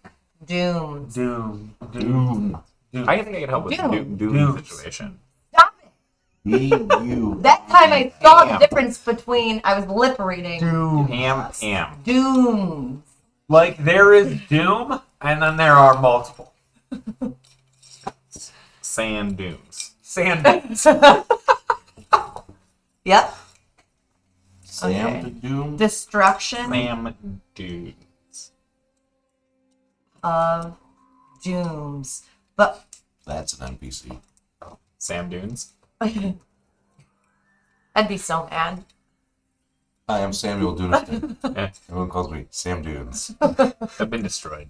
Dooms. Doom. Doom. Doom. I think I can help with the Doom. Doom Dooms. situation. Stop it! Me, you. That time I saw the Damn. difference between, I was lip reading. Doom. Ham. Dooms. Like there is doom, and then there are multiple. Sand dunes. Sand dunes. Yep. Sam Okay. the Doom. Destruction Sam dunes. of dooms. But That's an NPC. Sam dunes. I'd be so mad. Hi, I'm Samuel Duniston. Eh, Everyone calls me Sam Dunes. have been destroyed.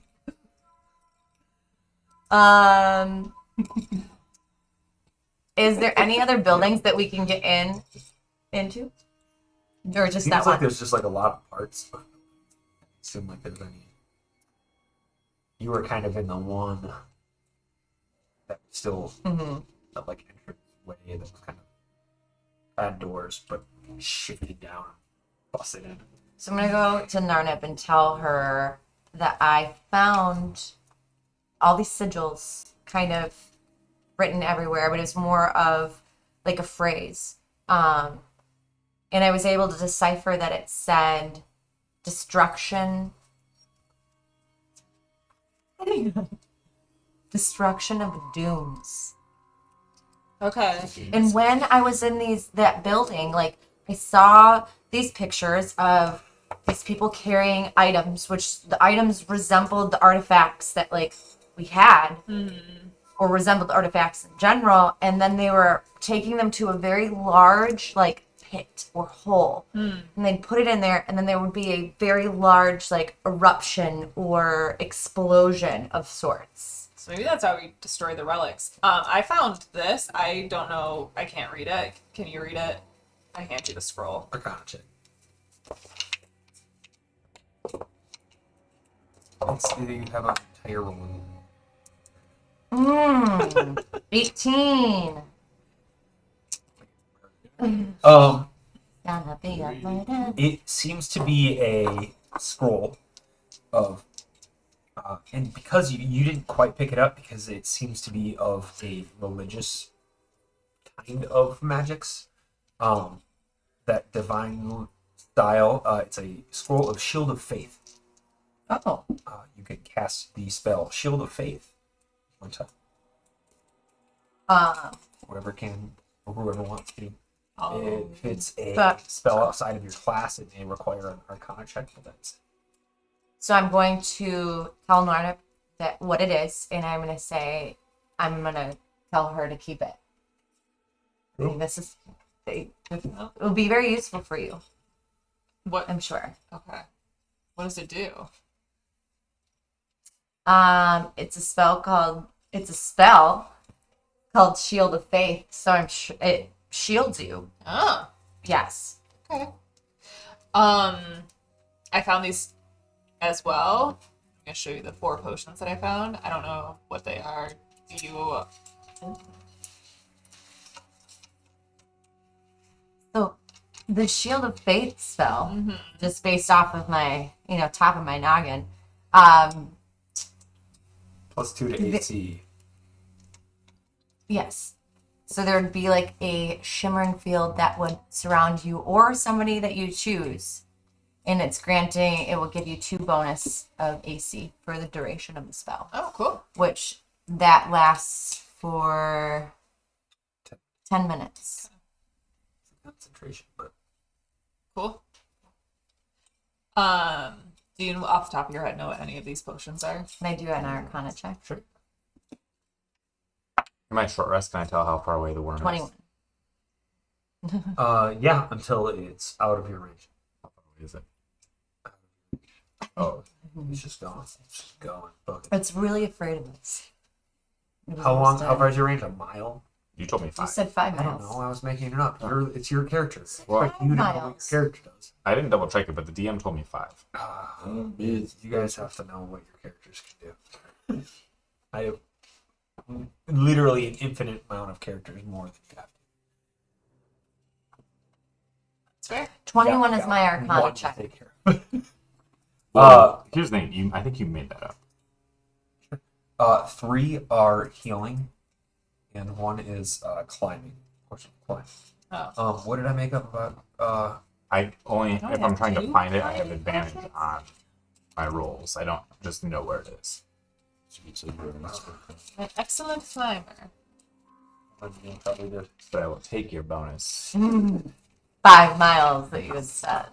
Is there any other buildings that we can get into? Or just Seems that like one? there's just like a lot of parts. But it seemed like there's any. You were kind of in the one that was still that like entrance way that was kind of had doors, but shifted down, busted in. So I'm gonna go to Narnip and tell her that I found all these sigils kind of written everywhere, but it's more of like a phrase. And I was able to decipher that it said destruction. Destruction of dooms. Okay. And when I was in that building, like I saw these pictures of these people carrying items, which the items resembled the artifacts that like we had, or resembled artifacts in general. And then they were taking them to a very large like pit or hole, and they'd put it in there, and then there would be a very large like eruption or explosion of sorts. So maybe that's how we destroy the relics. I found this. I don't know. I can't read it. Can you read it? I can't do the scroll. Arcana check. Let's see, you have an entire room. 18. Gonna be a murder. It seems to be a scroll of, and because you didn't quite pick it up because it seems to be of a religious kind of magics. that divine style. It's a scroll of Shield of Faith. Oh. You can cast the spell Shield of Faith one time. Whoever wants to. If it's a spell outside of your class, it may require an Arcana check for that. So I'm going to tell Narna that what it is, and I'm going to tell her to keep it. I think it will be very useful for you, What? I'm sure. Okay. What does it do? It's a spell called Shield of Faith. So I'm sure it shields you. Oh. Yes. Okay. I found these as well. I'm gonna show you the 4 potions that I found. I don't know what they are. Do you? So the Shield of Faith spell, just based off of my, top of my noggin, +2 to AC. yes. So there would be like a shimmering field that would surround you or somebody that you choose. And it will give you 2 bonus of AC for the duration of the spell, Oh, cool. which that lasts for 10 minutes. Concentration, but Cool. Do you, off the top of your head, know what any of these potions are? Can I do an Arcana check? sure. In my short rest, can I tell how far away the worm 21. is? Yeah, until it's out of your range. How far away is it? Oh, It's just going. It's just going. Fuck it. It's really afraid of us. How far is your range? A mile? you told me You 5. said 5 I miles. don't know. I was making it up. It's your character. Well, Expect you to know what miles. your character does. I didn't double check it, but the DM told me 5. You guys have to know what your characters can do. I have literally an infinite amount of characters more than you have. That's fair. 21 Yeah, is my Arcana one to check. take care of. Well, here's the thing. I think you made that up. 3 are healing, and 1 is climbing. Portion of climb. Oh. What did I make up about? I only, don't if I'm have trying to two find it, I have climbing advantage potions? on my rolls. I don't just know where it is. An excellent climber. Probably did. But I will take your bonus. 5 miles that you had said.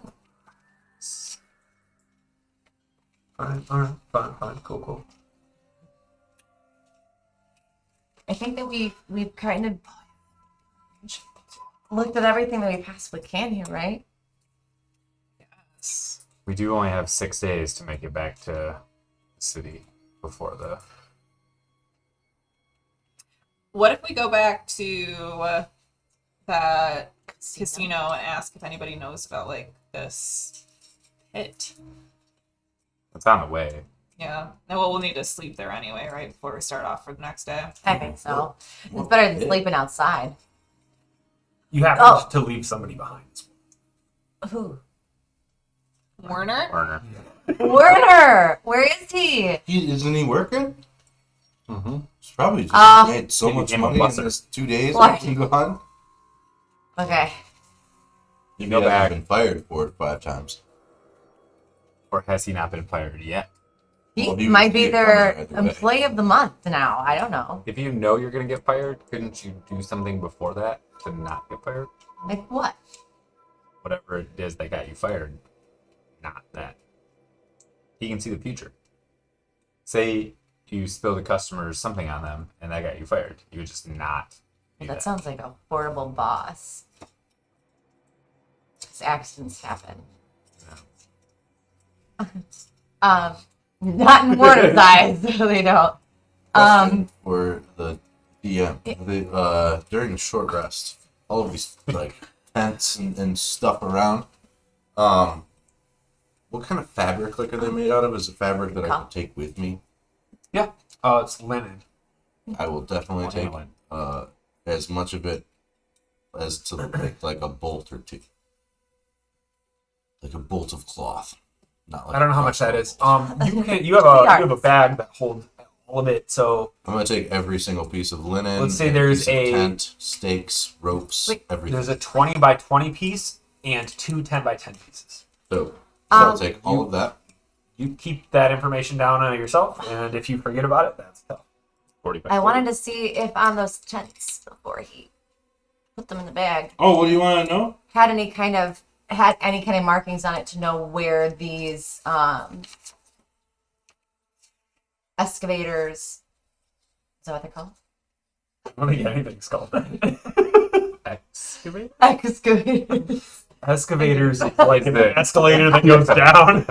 Fine, alright, fine, cool. I think that we've kind of looked at everything that we possibly can here, right? Yes. We do only have 6 days to make it back to the city before the. What if we go back to that casino and ask if anybody knows about like this pit? It's on the way. Yeah. And well, we'll need to sleep there anyway, right? Before we start off for the next day. I think so. It's better than sleeping outside. You have Oh. to leave somebody behind. Who? Werner? Werner. Werner! Where is he? Isn't he working? Mm-hmm. He's probably just made so He much became a money in busser. this 2 days Why? that he gone. Okay. He Go hasn't back. been fired for it 5 times. Or has he not been fired yet? He Well, he might be was their either way. employee of the month now. I don't know. If you know you're going to get fired, couldn't you do something before that to not get fired? Like what? Whatever it is that got you fired, not that. He can see the future. Say you spilled a customer something on them and that got you fired. You would just not do That that. sounds like a horrible boss. These accidents happen. Not in Werner's eyes, they don't. For the DM, during the short rest, all of these like tents and stuff around. What kind of fabric like are they made out of? Is it fabric that I can take with me? Yeah. It's linen. I will definitely I'll take handle it. as much of it as to make like a bolt or 2. Like a bolt of cloth. Not like I don't know how a much that is. crossbow. You have a bag that holds all of it. So I'm gonna take every single piece of linen. Let's say and there's piece of a- tent, stakes, ropes, Wait, everything. there's a 20 by 20 piece, and 2 10 by 10 pieces. So I'll take all you- of that. You keep that information down yourself, and if you forget about it, that's tough. 40 by I 40. wanted to see if on those tents before he put them in the bag Oh, what do you want to know? had any kind of markings on it to know where these excavators. Is that what they're called? I don't think anything's called that. Excavate? Excavators. Excavators is like an escalator that goes down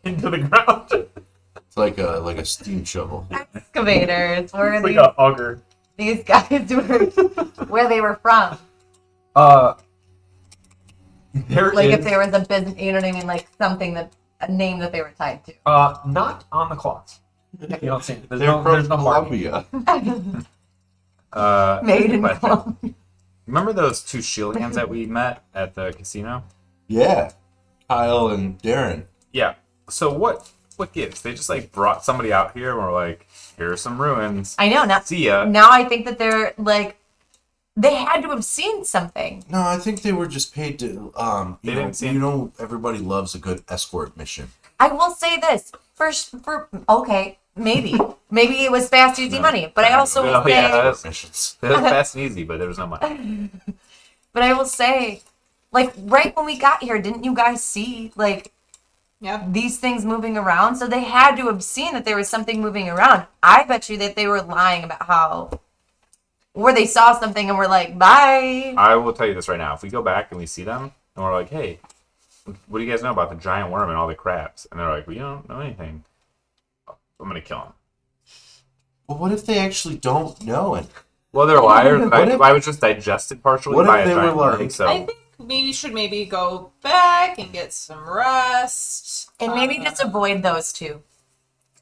into the ground. It's like a steam shovel. Excavators. Where It's are like a auger. these guys were? Where they were from? There Like is, if there was a business, you know what I mean? Like something a name that they were tied to. not on the cloths. You don't see it. There's They're no from marking. Colombia. Made in question. Colombia. Remember those 2 shield hands that we met at the casino? Yeah. Kyle and Darren. Yeah. So what gives? They just like brought somebody out here and were like, here are some ruins. I know. Now, See ya. now I think that they're like, they had to have seen something. No, I think they were just paid to They didn't see everybody loves a good escort mission. I will say this for okay, maybe it was fast, easy money, but I also will Oh, say, yeah, that's- Missions. It was fast and easy, but there was no money. but I will say, like right when we got here, didn't you guys see like Yeah. these things moving around? So they had to have seen that there was something moving around. I bet you that they were lying about how, or they saw something and were like, bye. I will tell you this right now. If we go back and we see them, and we're like, hey, what do you guys know about the giant worm and all the crabs? And they're like, we don't know anything. I'm going to kill them. But what if they actually don't know it? Well, they're liars. What if- I was just digested partially what by if a they were giant worm. like- So I think we should maybe go back and get some rest. And maybe just avoid those two.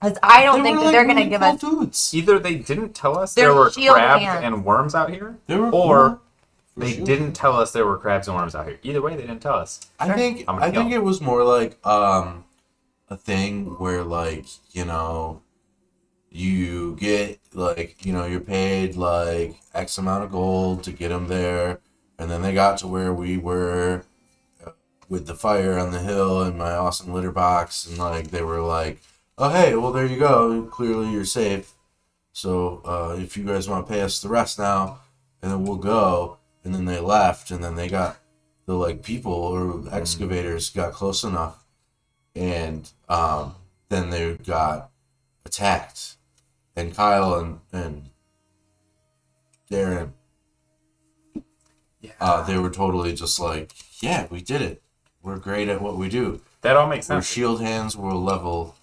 Because I don't think that they're going to give us. dudes. either they didn't tell us They're there were shield crabs hands. and worms out here, They were or cool, for they sure. didn't tell us there were crabs and worms out here. Either way, they didn't tell us. I think I'm gonna I think kill. it was more like a thing where like, you get like, you're paid like X amount of gold to get them there, and then they got to where we were with the fire on the hill and my awesome litter box, and like they were like, oh hey, well there you go, clearly you're safe. So if you guys want to pay us the rest now, and then we'll go. And then they left, and then they got the like people or excavators got close enough, and then they got attacked, and Kyle and Darren, they were totally just like, yeah, we did it. We're great at what we do. That all makes We're sense. shield hands. We're level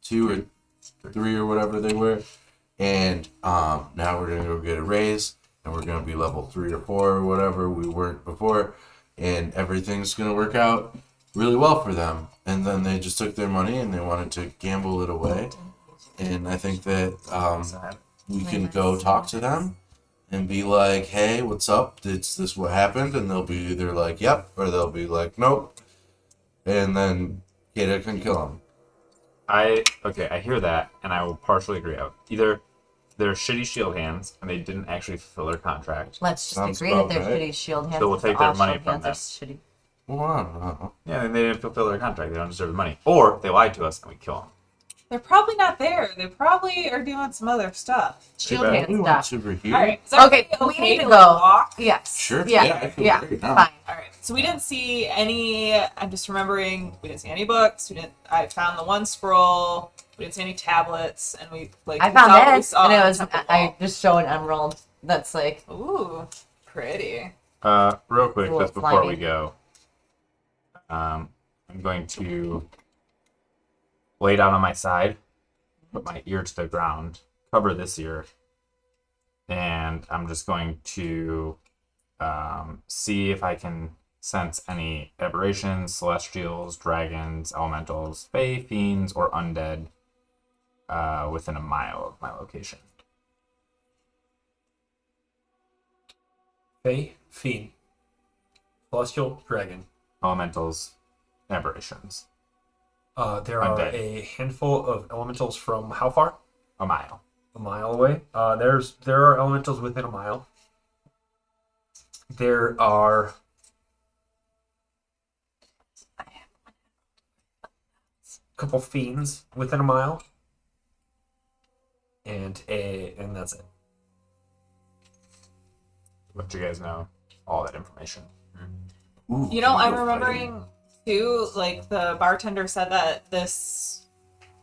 2 or 3 or whatever they were, and now we're gonna go get a raise. And we're going to be level 3 or 4 or whatever we weren't before. And everything's going to work out really well for them. And then they just took their money and they wanted to gamble it away. And I think that we can go talk to them and be like, hey, what's up? Is this what happened? And they'll be either like, yep, or they'll be like, nope. And then Kata can kill them. I hear that, and I will partially agree. Either they're shitty shield hands, and they didn't actually fulfill their contract. Let's just Sounds agree that they're about right. shitty shield hands. So we'll take All their money shield from hands are them. shitty. Well, I don't know. Yeah, and they didn't fulfill their contract. They don't deserve the money. Or they lied to us, and we kill them. They're probably not there. They probably are doing some other stuff. Shield bad. hand We went stuff. over here. All right. Is Okay, everybody we need to like, go. walk? Yes. Sure. Yeah. I feel Yeah. great now. Fine. All right. So we didn't see any. I'm just remembering we didn't see any books. We didn't. I found the one scroll. We didn't see any tablets, and we like. I we found thought we this, saw and it on was. the temple I wall. just showed an emerald. That's like. Ooh, pretty. Real quick, Cool, just before we slimy. go, I'm going to lay down on my side, put my ear to the ground, cover this ear, and I'm just going to see if I can sense any aberrations, celestials, dragons, elementals, fae, fiends, or undead within a mile of my location. Fae, Fiend, Celestial, Dragon. Elementals, aberrations. There are Undead. a handful of elementals from how far? A mile. A mile away. There are elementals within a mile. There are couple fiends within a mile, and that's it. Let you guys know all that information. Ooh, You know, can we I'm go remembering too, like the bartender said that this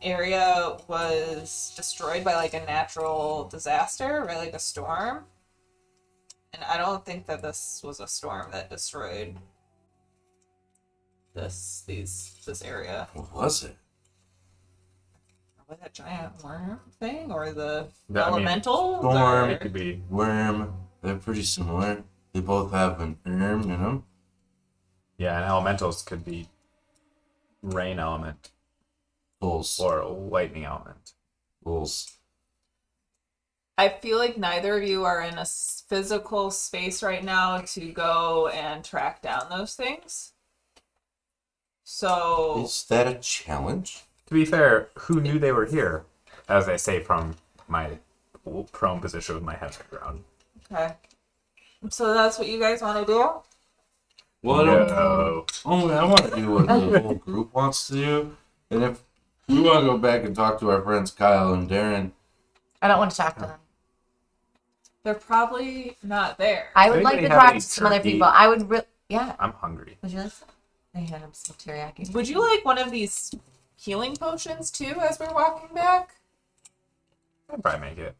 area was destroyed by like a natural disaster, right? Like a storm. And I don't think that this was a storm that destroyed this area. What was it? With that giant worm thing or the Yeah, I mean, elemental? storm. It could be. Worm. They're pretty similar. They both have an erm in them. Yeah, and elementals could be rain element Bulls. or lightning element. Bulls. I feel like neither of you are in a physical space right now to go and track down those things. So Is that a challenge? To be fair, who knew they were here? As I say from my prone position with my head on the ground. okay. So that's what you guys want to do? Well, I don't No. Only I want to do what the whole group wants to do. And if we want to go back and talk to our friends Kyle and Darren, I don't want to talk to them. They're probably not there. I would like Anybody to have talk any to some other turkey? people. I would yeah. I'm hungry. Would you like some? I had some teriyaki. Would you like one of these healing potions too as we're walking back? I'd probably make it.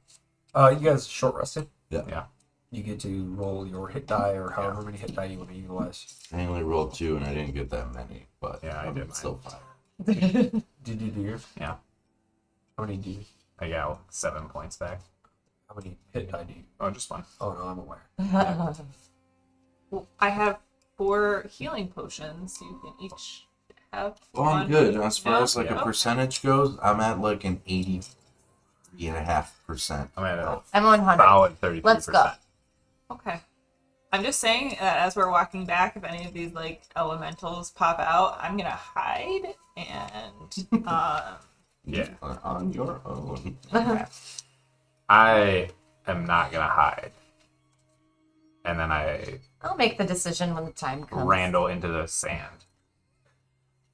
You guys short rested. Yeah. You get to roll your hit die or however many hit die you want to utilize. I only rolled 2 and I didn't get that many, but Yeah, I did still mine. 5. Did you do yours? Yeah. How many do you? I got 7 points back. How many hit die do you? Oh, just one. Oh no, I'm aware. Well, I have 4 healing potions. You can each have Well, I'm one. good. As far as like Yeah. a percentage goes, I'm at like an 83.5%. I'm at a I'm 100. solid 33%. Let's go. Okay. I'm just saying that as we're walking back, if any of these like elementals pop out, I'm gonna hide and Yeah. On your own. I am not going to hide. And then I I'll make the decision when the time comes. randle into the sand.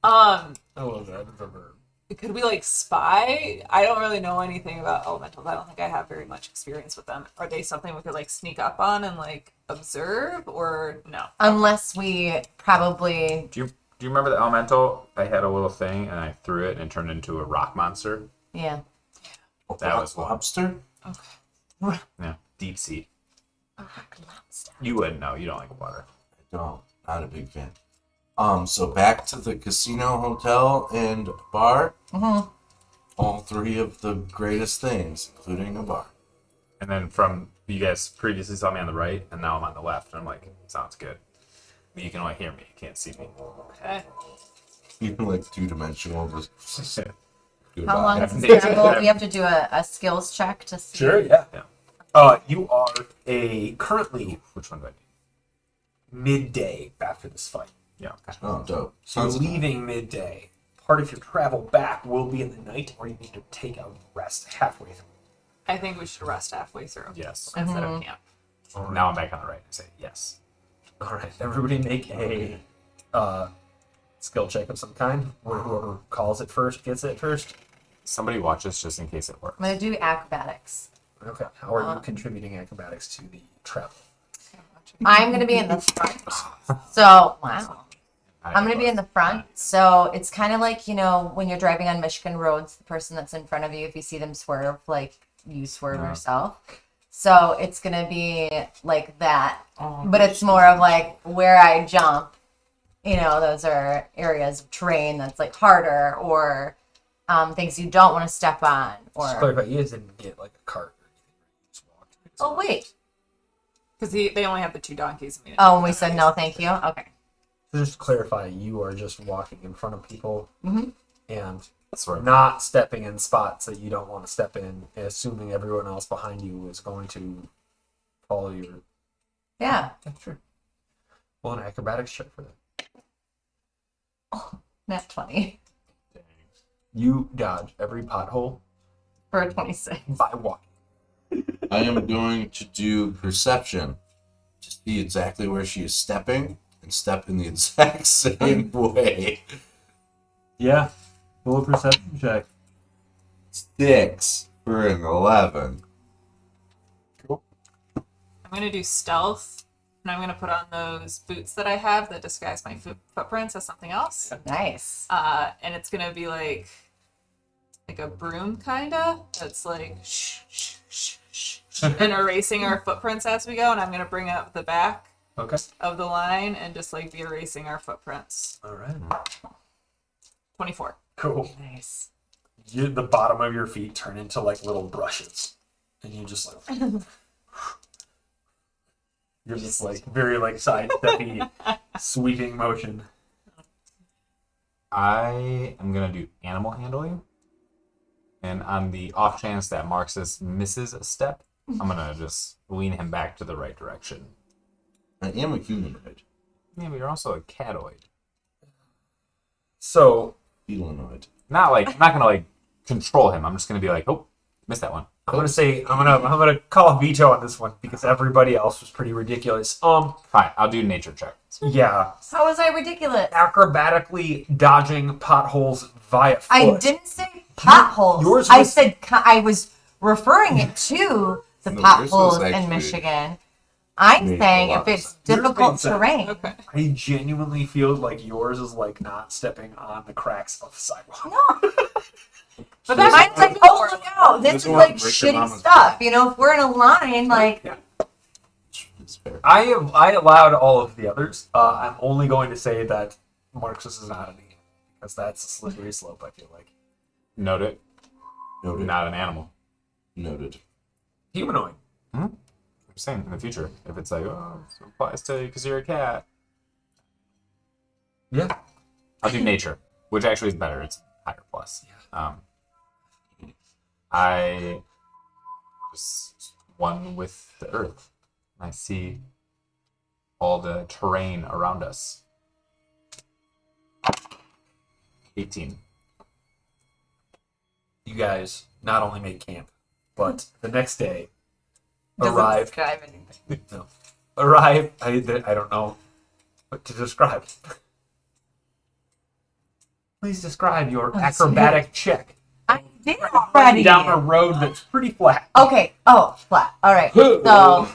I love that. It's a verb. could we like spy? I don't really know anything about elementals. I don't think I have very much experience with them. Are they something we could like sneak up on and like observe or no? Unless we probably. Do you remember the elemental? I had a little thing and I threw it and it turned into a rock monster. Yeah. That was one. Lobster? Yeah, deep sea. A rock lobster. You wouldn't know. You don't like water. I don't. Not a big fan. So back to the casino, hotel, and bar. Mm-hmm. All 3 of the greatest things, including a bar. And then from you guys previously saw me on the right, and now I'm on the left. And I'm like, sounds good. But you can only hear me. You can't see me. Okay. Even like 2-dimensional. Just goodbye. How long is Yeah. this travel? We have to do a skills check to see. Sure, yeah. Yeah. You are currently Which one do I do? midday after this fight. Yeah. Okay. Oh, dope. So you're Sounds leaving midday. Part of your travel back will be in the night, or you need to take a rest halfway through. I think we should rest halfway through Yes. instead of camp. Now I'm back on the right and say yes. All right, everybody make a skill check of some kind, where whoever calls it first gets it first. Somebody watches just in case it works. I'm gonna do acrobatics. Okay. How are you contributing acrobatics to the travel? I'm gonna be in the front. So wow. I'm gonna be in the front. So it's kind of like, you know, when you're driving on Michigan roads, the person that's in front of you, if you see them swerve, like you swerve yourself. So it's gonna be like that, but it's more of like where I jump. You know, those are areas of terrain that's like harder, or things you don't want to step on, Just or clarify, you guys didn't get like a cart or anything. You just walked. oh wait, Because they only have the 2 donkeys. oh we said no, thank you. Okay. So just to clarify, you are just walking in front of people Mhm. and That's right. not stepping in spots that you don't want to step in, assuming everyone else behind you is going to follow your. Yeah. That's true. Well, an acrobatics check for that. Nat 20 You dodge every pothole for a 26. by walking. I am going to do perception to see exactly where she is stepping and step in the exact same way. Yeah. Roll a perception check. 6 for an 11. Cool. I'm gonna do stealth, and I'm gonna put on those boots that I have that disguise my footprints as something else. Nice. And it's gonna be like a broom kinda. That's like shh, shh, shh, shh, shh, and erasing our footprints as we go. And I'm gonna bring up the back Okay. of the line and just like be erasing our footprints. All right. 24. Cool. Nice. The bottom of your feet turn into like little brushes, and you just like you're just like very like sidesteppy, sweeping motion. I am gonna do animal handling, and on the off chance that Marxus misses a step, I'm gonna just lean him back to the right direction. I am a humanoid. Yeah, but you're also a catoid. So Felinoid. Not like I'm not gonna like control him. I'm just gonna be like, oh, missed that one. I'm gonna call a veto on this one because everybody else was pretty ridiculous. Fine, I'll do nature check. Yeah, How was I ridiculous? acrobatically dodging potholes via foot. I didn't say potholes. yours I was- said I was referring it to the No, yours was potholes in actually- Michigan. I'm made a saying lot if of it's sense. Yours difficult made sense. terrain. Okay. I genuinely feel like yours is like not stepping on the cracks of the sidewalk. No. But that's Mine's like, oh, look out. This This is one like breaks your shitty mama's stuff. back. You know, if we're in a line, like, It's fair. I allowed all of the others. I'm only going to say that Marxus is not an animal because that's a slippery slope. I feel like Note it. Noted. Not an animal. Noted. humanoid. I'm saying in the future, if it's like, oh, this applies to you because you're a cat, Yeah. I'll do nature, which actually is better. It's higher plus. I just one with the earth. I see all the terrain around us. 18. You guys not only make camp, but the next day doesn't arrive. describe anything. No, arrive. I don't know what to describe. Please describe your acrobatic check I did already. down a road that's pretty flat. Okay. Oh, flat. All right. So,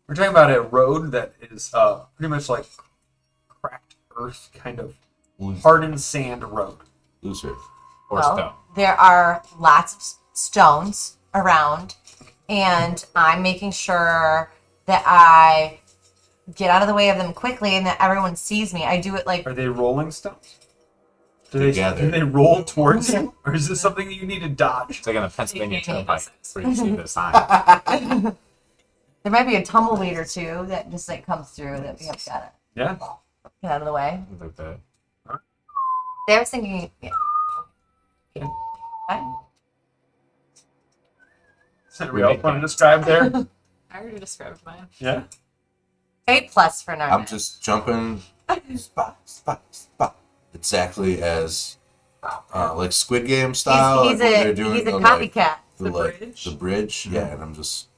We're talking about a road that is pretty much like cracked earth, kind of hardened sand road. Loser. Or stone. well, there are lots of stones around, and I'm making sure that I get out of the way of them quickly and that everyone sees me. I do it like Are they rolling stones? Together. Do they roll towards you, or is this something that you need to dodge? It's like on a Pennsylvania turnpike where you see the sign. there might be a tumbleweed or two that just like comes through that we have to Yeah. get out of the way. Like the, I was thinking, yeah. Okay. Fine. Is that real fun to describe there? I already described mine. Yeah. 8+ for Narmet. I'm just jumping. Spot, spot, spot. Exactly as like Squid Game style. He's like, when a they're doing he's a the, copycat. The like, bridge? The bridge, yeah, and I'm just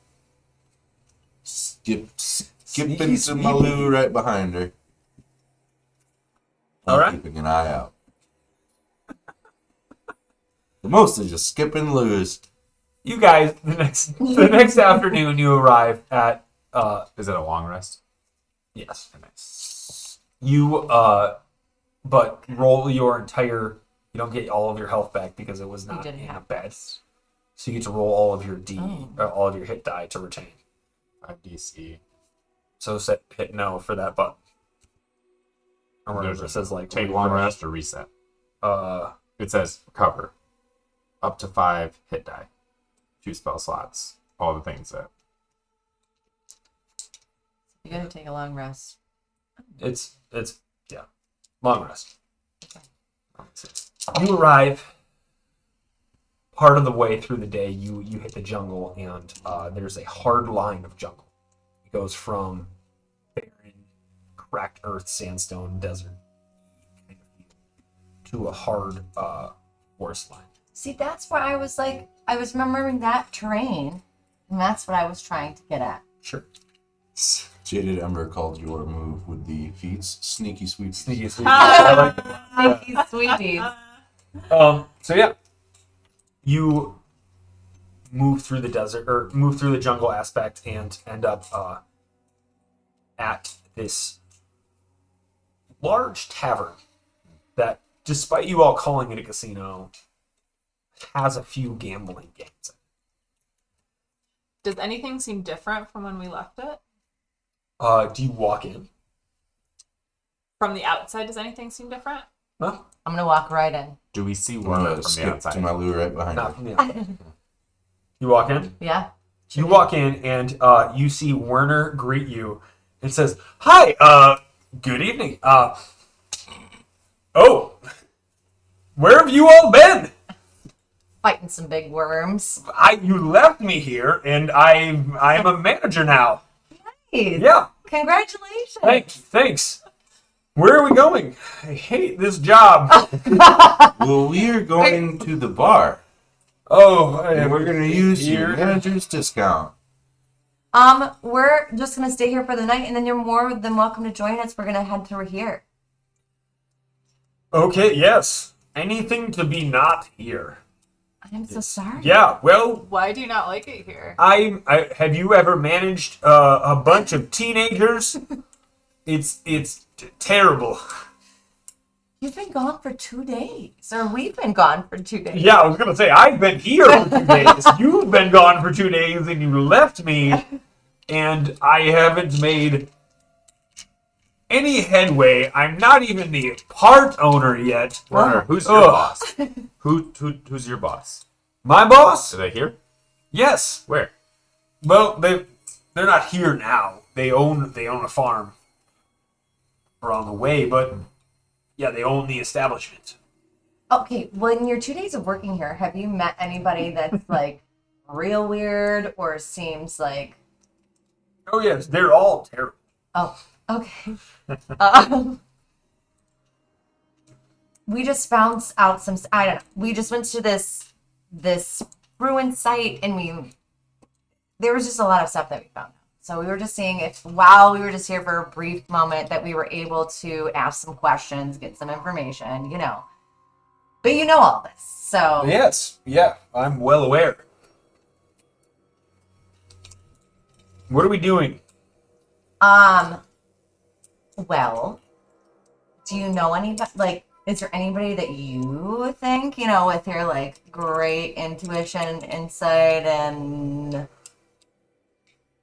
skipping Sneaky, to Malou right behind her. I'm All right. keeping an eye out. But mostly just skipping Lou's. You guys, the next afternoon, you arrive at is it a long rest? yes. You but roll your entire. You don't get all of your health back because it was not didn't in a have bed. So you get to roll all of your Oh. all of your hit die to retain. 5 DC. So hit no for that button. Or whatever There's it says like Take long rest or reset. It says recover. Up to 5 hit die. 2 spell slots. All the things that. You gotta take a long rest. It's yeah. Long rest. You arrive part of the way through the day. You hit the jungle, and there's a hard line of jungle. It goes from barren, cracked earth, sandstone, desert to a hard forest line. See, that's why I was like, I was remembering that terrain, and that's what I was trying to get at. Sure. Jaded Ember called your move with the feats sneaky sweep. Sneaky sweet. I like that. Sneaky sweeties. So yeah, you move through the desert or move through the jungle aspect and end up at this large tavern that, despite you all calling it a casino, has a few gambling games. Does anything seem different from when we left it? Do you walk in? From the outside, does anything seem different? No, I'm gonna walk right in. Do we see I'm Werner gonna from the skip outside? to my loo right behind not you. from the outside. You walk in? Yeah. You walk in and you see Werner greet you and says, "Hi, good evening. Oh, where have you all been? Fighting some big worms. You left me here, and I'm a manager now. Hey, Yeah, congratulations. thanks. Where are we going? I hate this job. Well, we are going to the bar, Oh, and we're gonna use your here. manager's discount. We're just gonna stay here for the night, and then you're more than welcome to join us. We're gonna head through here. Okay, yes. Anything to be not here. I'm so sorry. Yeah, well, Why do you not like it here? I have you ever managed a bunch of teenagers? It's terrible. You've been gone for 2 days, or we've been gone for 2 days. Yeah, I was gonna say I've been here for 2 days. You've been gone for 2 days, and you left me, and I haven't made any headway. I'm not even the part owner yet. Werner, who's your Ugh. boss? Who's your boss? My boss? Are they here? Yes. Where? Well, they're not here now. They own a farm around the way, but yeah, they own the establishment. Okay, well, in your 2 days of working here, have you met anybody that's like real weird or seems like? Oh yes, they're all terrible. Oh, okay. um, we just found out some. I don't know. We just went to this ruined site, and there was just a lot of stuff that we found. So we were just seeing if, while we were just here for a brief moment, that we were able to ask some questions, get some information, But you know all this, so. Yes, yeah, I'm well aware. What are we doing? Well, do you know anybody, like, is there anybody that you think, with your, like, great intuition, insight, and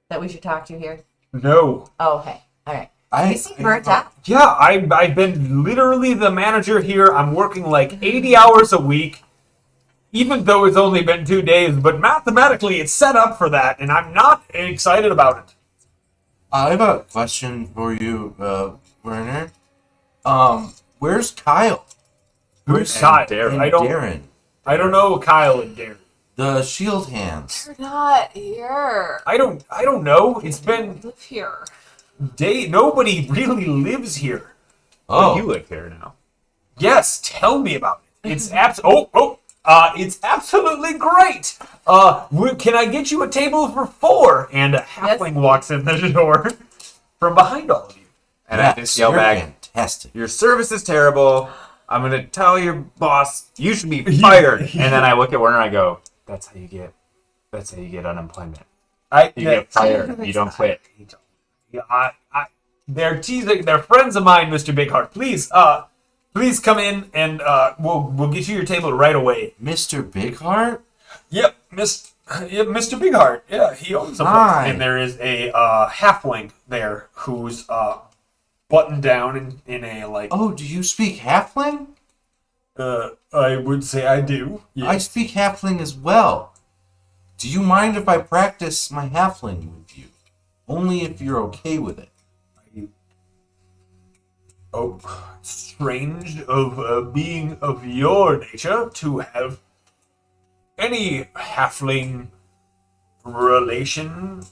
that we should talk to here? No. Oh, okay. All right. I You seem burnt out. Yeah, I've been literally the manager here. I'm working like 80 hours a week, even though it's only been 2 days. But mathematically, it's set up for that, and I'm not excited about it. I have a question for you, Werner. Where's Kyle? Who's And Kyle? Darren. I don't know Kyle and Darren. The shield hands. They're not here. I don't know. It's been Live here. nobody really lives here. Oh, You live here now. Yes, tell me about it. It's it's absolutely great. Can I get you a table for 4? And a halfling walks in the door from behind all of you. And I just yell you're back, fantastic. "Your service is terrible. I'm gonna tell your boss you should be fired." And then I look at Werner and I go, That's how you get unemployment. You get fired. You don't quit." Yeah, they're teasing. They're friends of mine, Mr. Bigheart. Please come in and we'll get you your table right away. Mr. Bigheart? Yep, Mr. Bigheart. Yeah, he owns a place. Hi. And there is a halfling there who's buttoned down in a like. Oh, do you speak halfling? I would say I do. I Yes. speak halfling as well. Do you mind if I practice my halfling with you? Only if you're okay with it. Oh, strange of a being of your nature to have any halfling relation,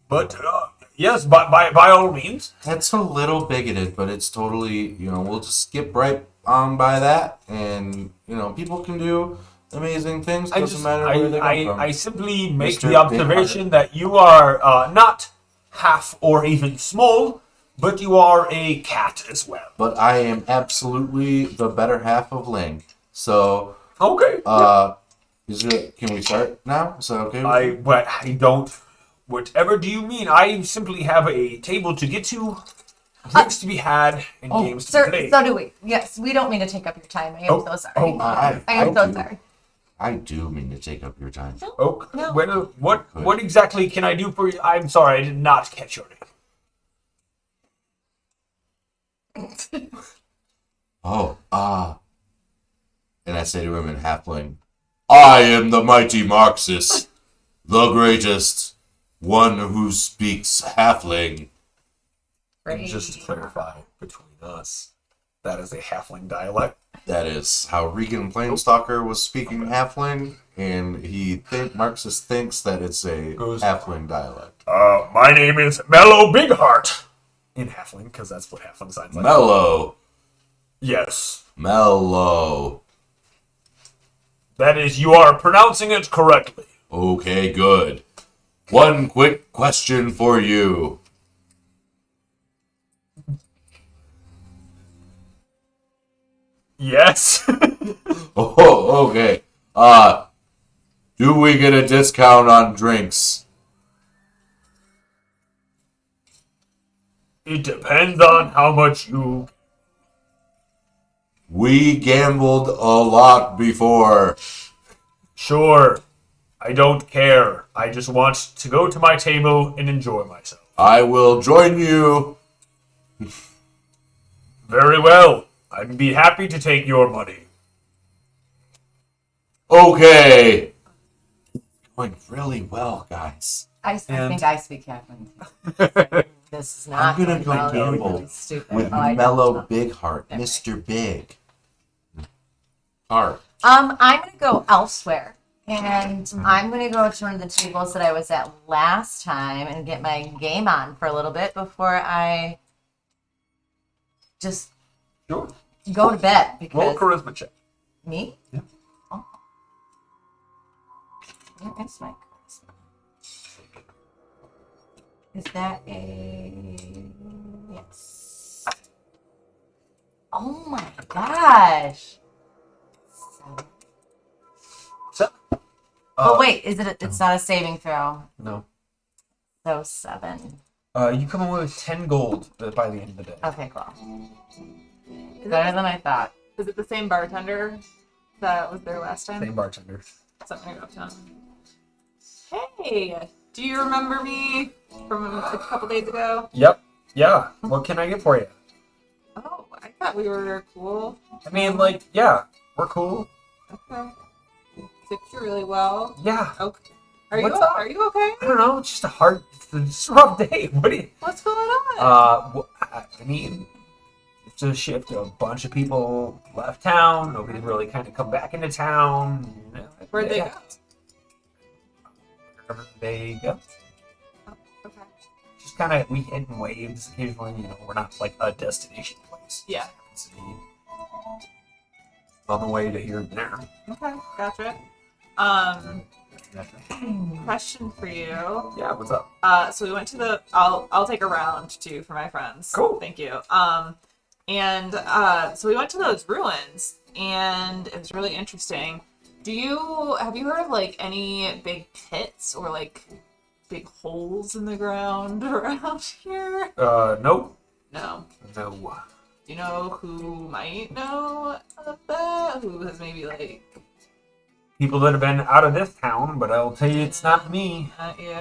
but yes, by all means. That's a little bigoted, but it's totally, we'll just skip right on by that, and, people can do amazing things. Doesn't matter where they come from. I simply make Mr. the observation that you are not half or even small, but you are a cat as well. But I am absolutely the better half of Ling. So, Okay. can we start now? Is that okay? I don't. Whatever do you mean? I simply have a table to get to, drinks to be had, and games to Sir, play. so do we. Yes, we don't mean to take up your time. I am so sorry. I am so sorry. I do mean to take up your time. Oh, No. well, what exactly can I do for you? I'm sorry, I did not catch your name. And I say to him in halfling, I am the mighty Marxist, the greatest, one who speaks halfling. And just to clarify between us, that is a halfling dialect. That is how Regan Planestalker was speaking halfling, and Marxist thinks that it's a halfling dialect. My name is Mellow Bigheart. In halfling, because that's what halfling sounds like. Mellow. Yes. Mellow. That is, you are pronouncing it correctly. Okay, good. One quick question for you. Yes. Oh, okay. Do we get a discount on drinks? It depends on how much you... We gambled a lot before. Sure. I don't care. I just want to go to my table and enjoy myself. I will join you. Very well. I'd be happy to take your money. Okay. Going really well, guys. I think I speak halfling. This is not. I'm gonna go well. gamble It's stupid. with I don't Mellow know. Big Heart, Mr. Big Heart. I'm gonna go elsewhere, and I'm gonna go to one of the tables that I was at last time and get my game on for a little bit before I just Sure. go to bed. Roll a Because charisma check. me? Yeah. Oh. Where is my charisma? Is that a yes? Oh my gosh! 7. So, Oh wait, is it? It's not a saving throw. No. So 7. You come away with 10 gold by the end of the day. Okay, cool. Better than I thought. Is it the same bartender that was there last time? Same bartender. So I'm gonna go up to him. Hey, do you remember me from a couple days ago? Yep. Yeah. What can I get for you? Oh, I thought we were cool. I mean, like, yeah, we're cool. Okay. Tipped you really well. Yeah. Okay. What's up? Are you okay? I don't know. It's just it's a rough day. What do you? What's going on? I mean, it's a shift. A bunch of people left town. Nobody really kind of come back into town. You know, Where'd they go? Wherever they go. Oh, okay. Just kind of we hit in waves occasionally. You know, we're not like a destination place. Yeah. It's on the way to here and there. Okay, gotcha. Question for you. Yeah, what's up? So we went to the. I'll take a round too for my friends. Cool. Thank you. So we went to those ruins, and it was really interesting. Have you heard of like any big pits or like big holes in the ground around here? Nope. No. No. Do you know who might know of that? Who has maybe like People that have been out of this town, but I'll tell you, it's not me. not you?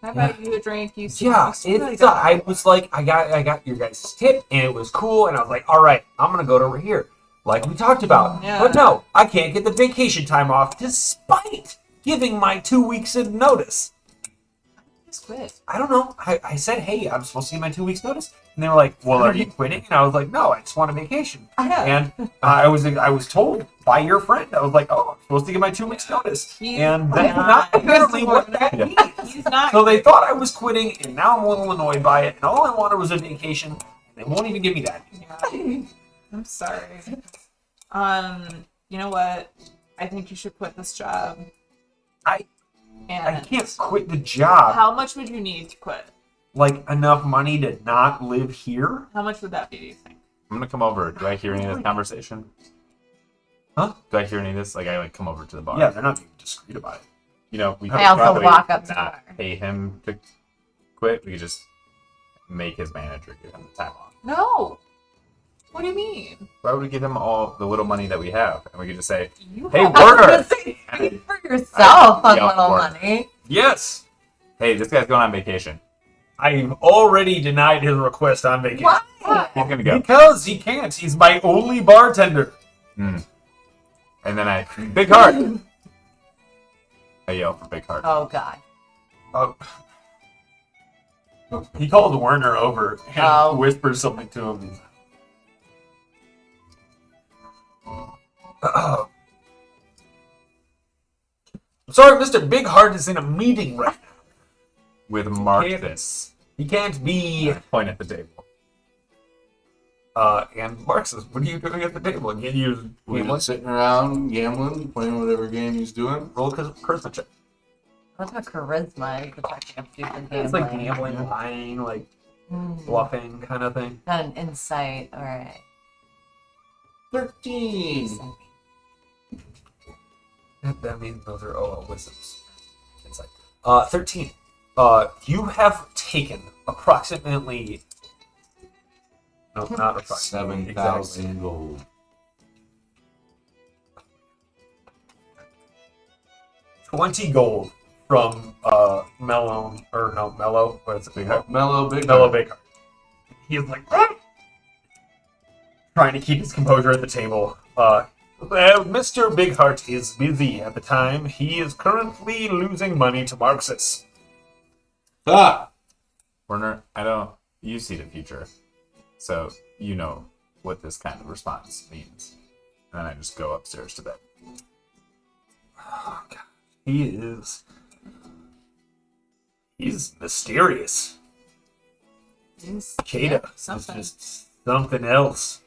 How about you a drink? You Yeah, really it's. good. I was like, I got your guys' tip, and it was cool, and I was like, all right, I'm gonna go over here, like we talked about. Yeah. But no, I can't get the vacation time off, despite giving my 2 weeks of notice. Just quit. I don't know. I said, hey, I'm supposed to give my 2 weeks notice, and they were like, well, are you quitting? And I was like, no, I just want a vacation. Yeah. And I was told by your friend, I was like, oh, I'm supposed to give my 2 weeks notice, and that's not apparently what that means. He's not. So they thought I was quitting, and now I'm a little annoyed by it. And all I wanted was a vacation. And they won't even give me that. I'm sorry. You know what? I think you should quit this job. I And can't quit the job. how much would you need to quit? like enough money to not live here? How much would that be, do you think? I'm gonna come over. Do I hear any of this conversation? Huh? Do I hear any of this? Like, I like come over to the bar. Yeah, they're not being discreet about it. You know, we could I also probably walk up to the not bar. pay him to quit. We could just make his manager give him the time off. No. What do you mean? Why would we give him all the little money that we have? And we could just say, You hey, have- I was Werner! gonna say, pay for yourself on Yeah, little Werner. money. Yes, Hey, this guy's going on vacation. I've already denied his request on vacation. Why? He's gonna go. Because he can't. He's my only bartender. And then Big Heart! I yell for Big Heart. Oh God. He called Werner over and Oh. whispers something to him. Sorry, Mr. Big Heart is in a meeting right now. With Marcus. He can't be. Point at the table. And Mark says, "What are you doing at the table?" And you We're just sitting around gambling, playing whatever game he's doing. roll a charisma check. What's my charisma? Is the check I have to do for It's like gambling. gambling, lying, like Hmm. bluffing kind of thing. Not an insight. All right. 13. That means those are wisdoms. Insight. 13. You have taken approximately. No, not approximately. 7,000 gold. Exactly. 20 gold from Mellow. What is it? Big Heart? Mellow Big Mellow Heart. Baker. He is like trying to keep his composure at the table. Mr. Big Heart is busy at the time. He is currently losing money to Marxus. Ah! Werner, you see the future. So you know what this kind of response means. And then I just go upstairs to bed. Oh, God. He's mysterious. Kata is something. just something else.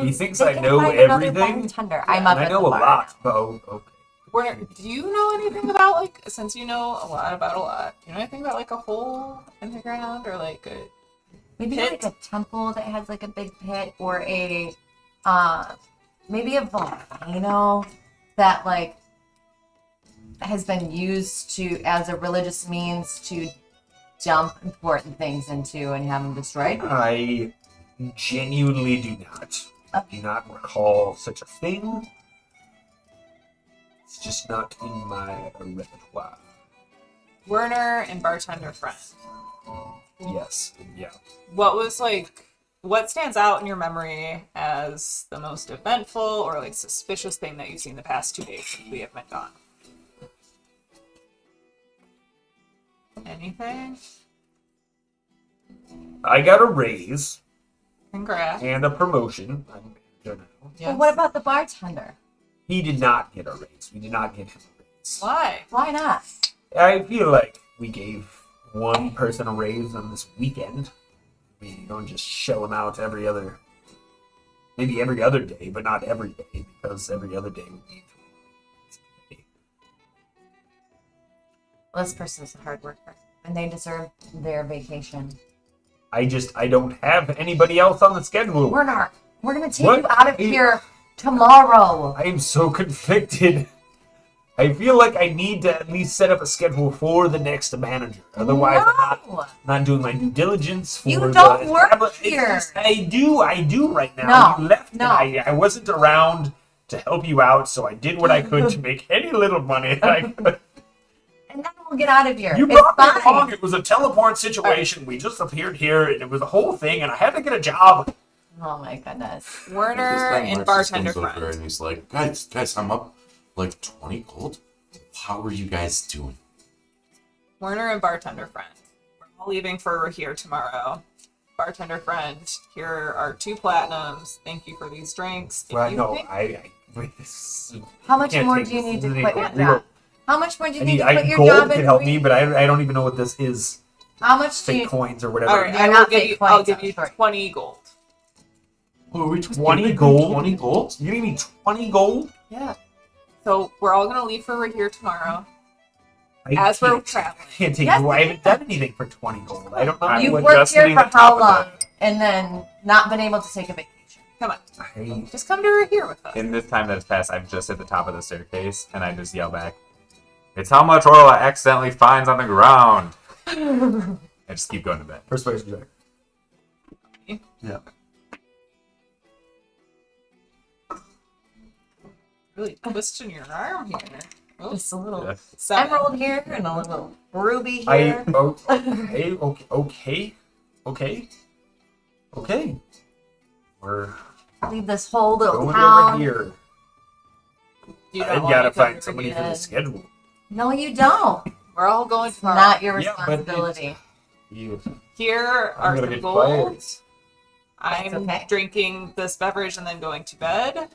He thinks They I can know find another everything. bartender. I'm up I at know the a bar. lot. Oh, okay. Werner, do you know anything about, like, since you know a lot about a lot, do you know anything about, like, a hole in the ground or, like, a Maybe pit? like a temple that has like a big pit, or a maybe a volcano that like has been used to as a religious means to dump important things into and have them destroyed. I genuinely do not. I do not recall such a thing. It's just not in my repertoire. Werner and bartender friend? Yes. Yeah. What stands out in your memory as the most eventful or, like, suspicious thing that you've seen the past 2 days since we have been gone? Anything? I got a raise Congrats. and a promotion. I'm manager now. But what about the bartender? He did not get a raise. We did not give him a raise. Why? Why not? I feel like we gave one person a raise on this weekend. I mean, you don't just shell them out maybe every other day, but not every day, because every other day would be Well, this person's a hard worker, and they deserve their vacation. I don't have anybody else on the schedule. Werner, we're gonna take What? you out of here tomorrow. I am so conflicted. I feel like I need to at least set up a schedule for the next manager. Otherwise, No. I'm not doing my due diligence for You the don't work it's here. just- I do right now. No, You left, no. and I wasn't around to help you out, so I did what I could to make any little money that I could. And then we'll get out of here. You It's brought me fine. along. It was a teleport situation. We just appeared here, and it was a whole thing, and I had to get a job. Oh my goodness. Werner and Marcus bartender comes over friend. and he's like, guys, I'm up like 20 gold. How are you guys doing? Werner and bartender friend. We're all leaving for here tomorrow. Bartender friend, here are 2 platinums. Thank you for these drinks. If Well, you no, think- How much Can't more take do you this. need This to is quit a your real- job? How much more do you I need need, to quit your gold job? could in help three- me, but I don't even know what this is. How much do Fake you? coins or whatever. All right, They're I will not give fake you. coins, I'll give I'm you sorry. 20 gold. Oh, are we just 20 giving gold? 20 gold? You giving me 20 gold? Yeah. So we're all gonna leave for here tomorrow. as we're can't- traveling. I can't take Yes, you. I you haven't can. done anything for 20 gold. I don't know. I'm You've just worked here sitting for at the top how of long? And then not been able to take a vacation. Come on, I, just come to here with us. In this time that has passed, I'm just at the top of the staircase, and I just yell back, "It's how much Orla accidentally finds on the ground." I just keep going to bed. persuasion check. Yeah. Really twisting your arm here. Oh, Just a little Yeah. 7. emerald here and a little ruby I here. okay. We're Leave this whole little going town. over here. You I don't want gotta to come find over somebody here. for the schedule. No, you don't. We're all going It's to our not your Yeah, but responsibility. You. Here I'm are gonna some get golds. That's I'm okay. drinking this beverage and then going to bed.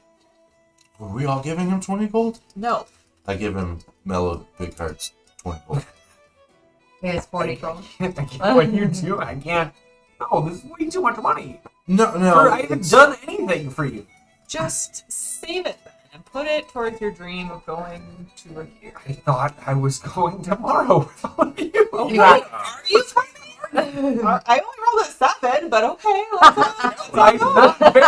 Were we all giving him 20 gold? No. I give him Mellow Big Hearts 20 gold. Here's 40 gold. I can't what you do. I can't. No, this is way too much money. No, I haven't done anything for you. Just save it then and put it towards your dream of going to here. I thought I was going tomorrow with all of you. You are. Are you I only rolled a 7, but okay. Let's I'm go. not very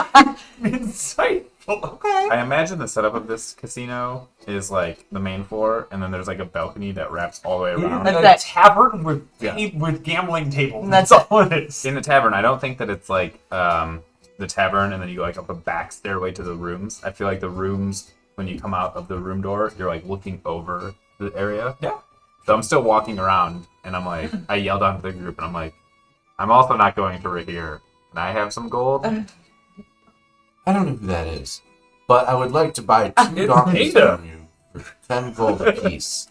insightful. Okay. I imagine the setup of this casino is like the main floor, and then there's like a balcony that wraps all the way around. That's A it. tavern with Yeah. with gambling tables. That's That's all it is. In the tavern, I don't think that it's like the tavern, and then you go like up a back stairway to the rooms. I feel like the rooms, when you come out of the room door, you're like looking over the area. Yeah. So I'm still walking around, and I'm like, I yelled out to the group, and I'm like, I'm also not going to here. Can I have some gold? I don't know who that is, but I would like to buy 2 It's donkeys Ada. from you for 10 gold apiece.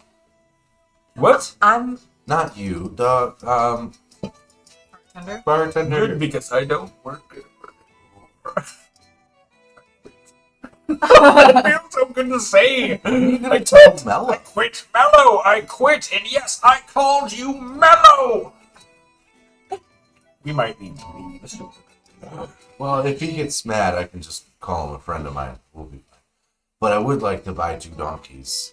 What? I'm Not you, the Bartender. bartender. Good, because I don't work it. It feels so good to say. I told Mellow. I quit Mellow. I quit, and yes, I called you Mellow. We might need to leave. Well, if he gets mad, I can just call him a friend of mine. We'll be fine. But I would like to buy 2 donkeys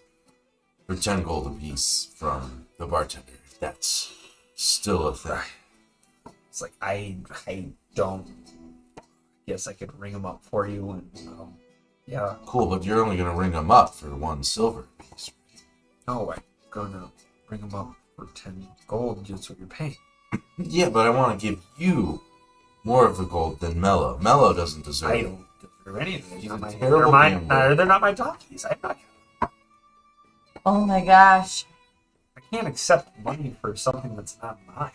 for 10 gold apiece from the bartender, if that's still a thing. It's like I don't. Guess I could ring them up for you, and yeah. Cool, but you're only going to ring them up for 1 silver piece. No, I'm gonna ring them up for 10 gold just what you're paying. Yeah, but I want to give you more of the gold than Mellow. Mellow doesn't deserve I it. don't deserve any of it. He's a They're terrible gambler. they're not my donkeys. I'm not. oh my gosh. I can't accept money for something that's not mine.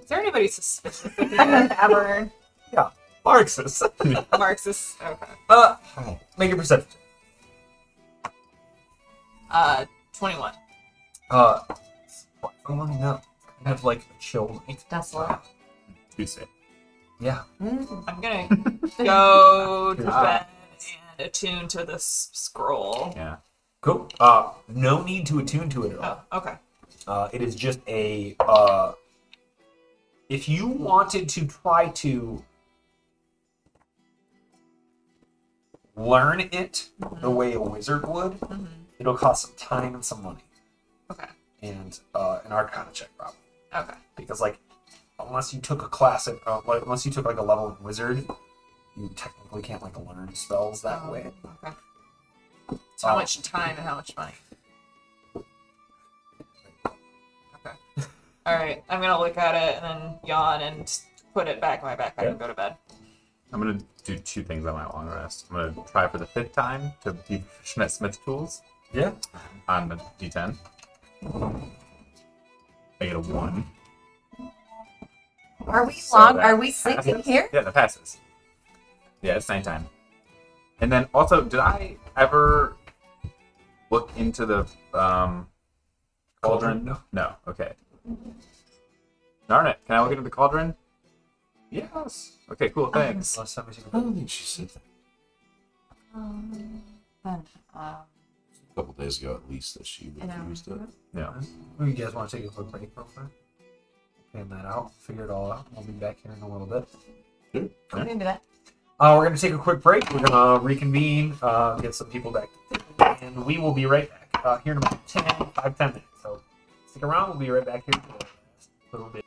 Is there anybody suspicious in the tavern? Yeah, Marxist. Marxist. Okay. Hi. Make a perception. 21. Surprisingly, no. Kind of like a chill night. Desolate. Tuesday. Yeah. I'm gonna go to bed and attune to this scroll. Yeah. Cool. No need to attune to it at all. Oh, okay. It is just a if you wanted to try to learn it the way a wizard would, it'll cost some time and some money. Okay. And an arcana check probably. Okay. Because like unless you took a class at unless you took like a level in wizard, you technically can't like learn spells that Oh, way. Okay. So how much time and how much money? Okay. All right. I'm gonna look at it and then yawn and put it back in my backpack and go to bed. I'm gonna do 2 things on my long rest. I'm gonna try for the 5th time to be proficient at Smith tools Yeah. on the D10. I get a 1. Are we So long? that Are we sleeping passes. here? Yeah, that passes. Yeah, it's nighttime. And then also, did I ever look into the cauldron? No. No. Okay. Darn it! Can I look into the cauldron? Yes. Okay, cool. Thanks. Last time we took I don't think she said that Then, a couple days ago at least that she I know. refused it. Yeah. You guys want to take a quick break real quick? Plan that out. Figure it all out. We'll be back here in a little bit. we can do that. We're going to take a quick break. We're going to reconvene, get some people back, and we will be right back. here in about 10 minutes. So stick around. We'll be right back here for the last little bit.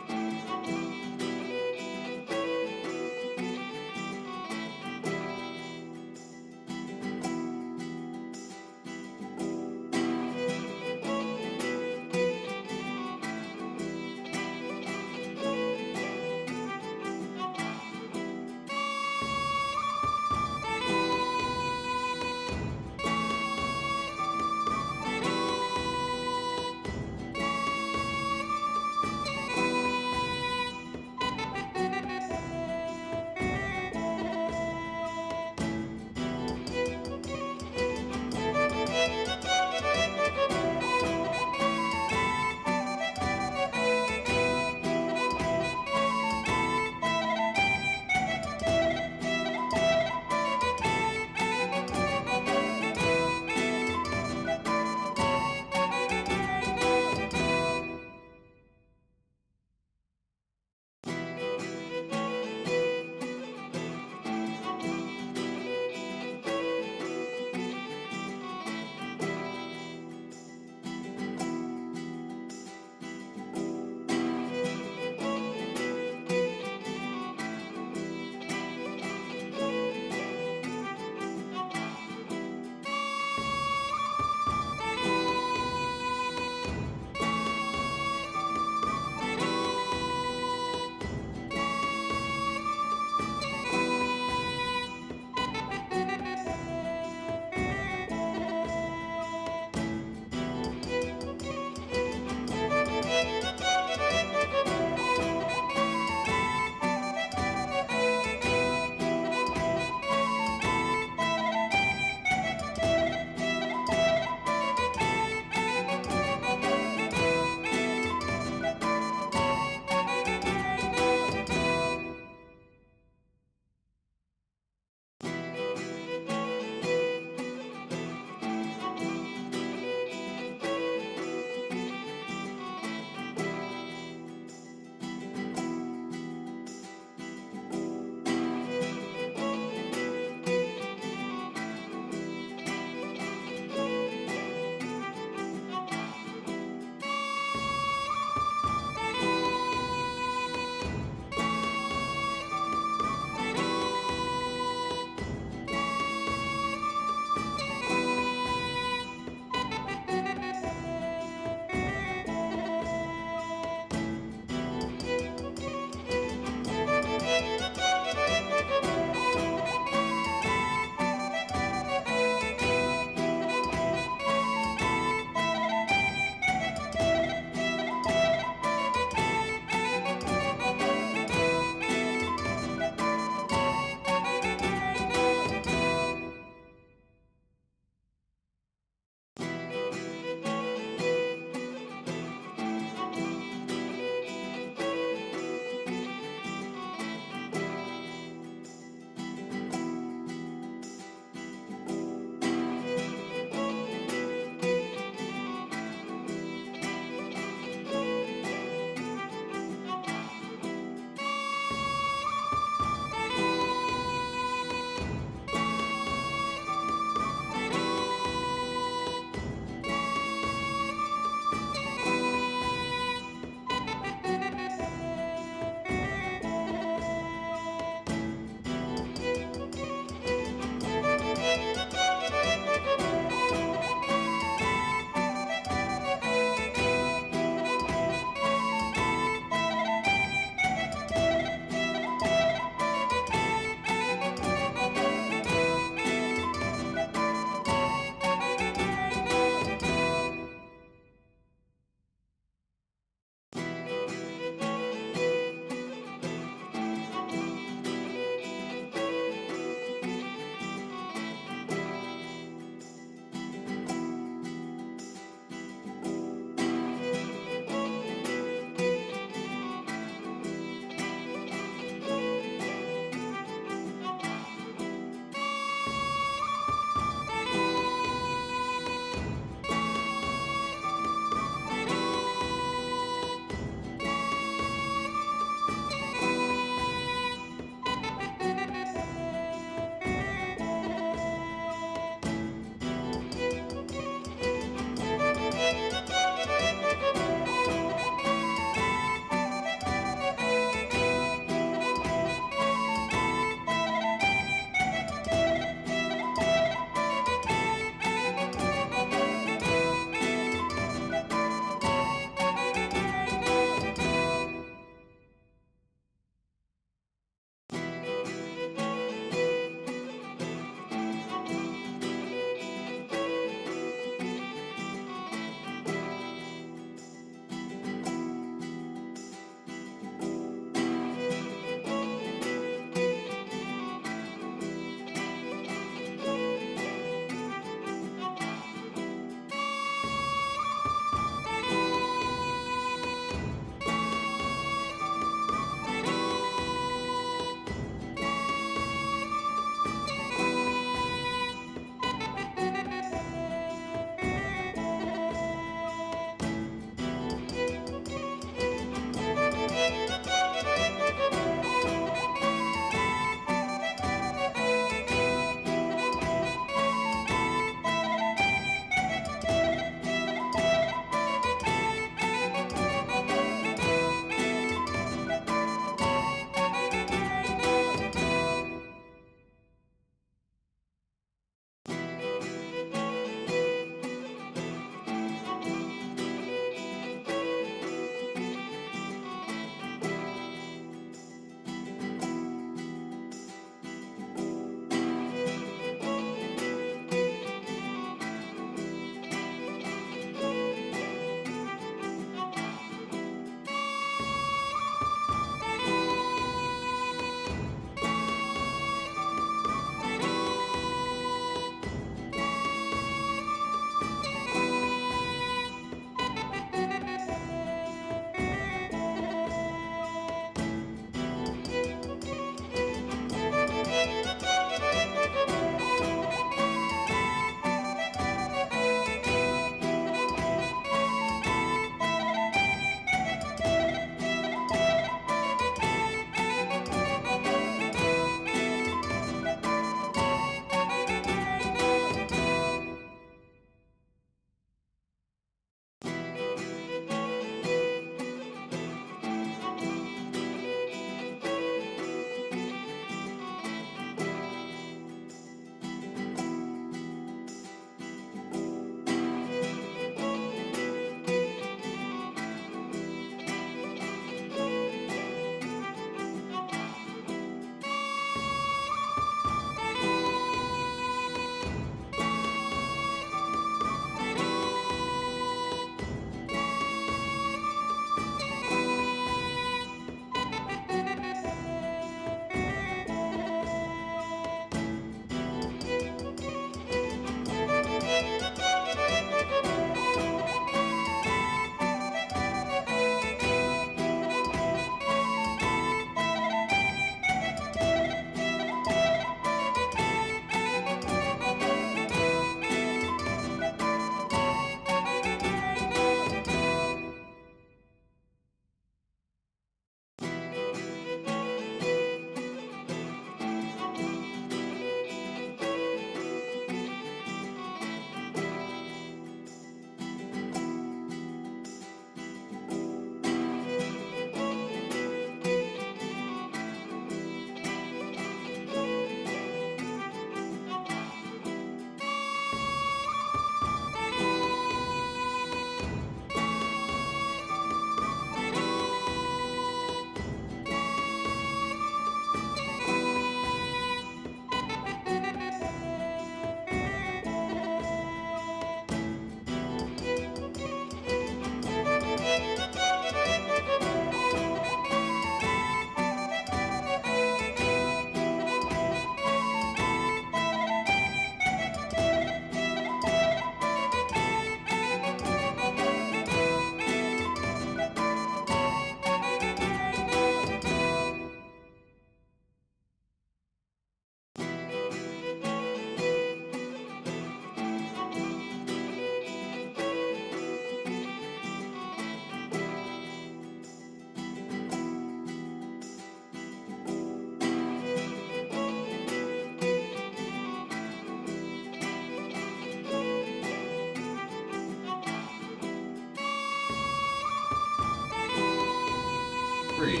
3.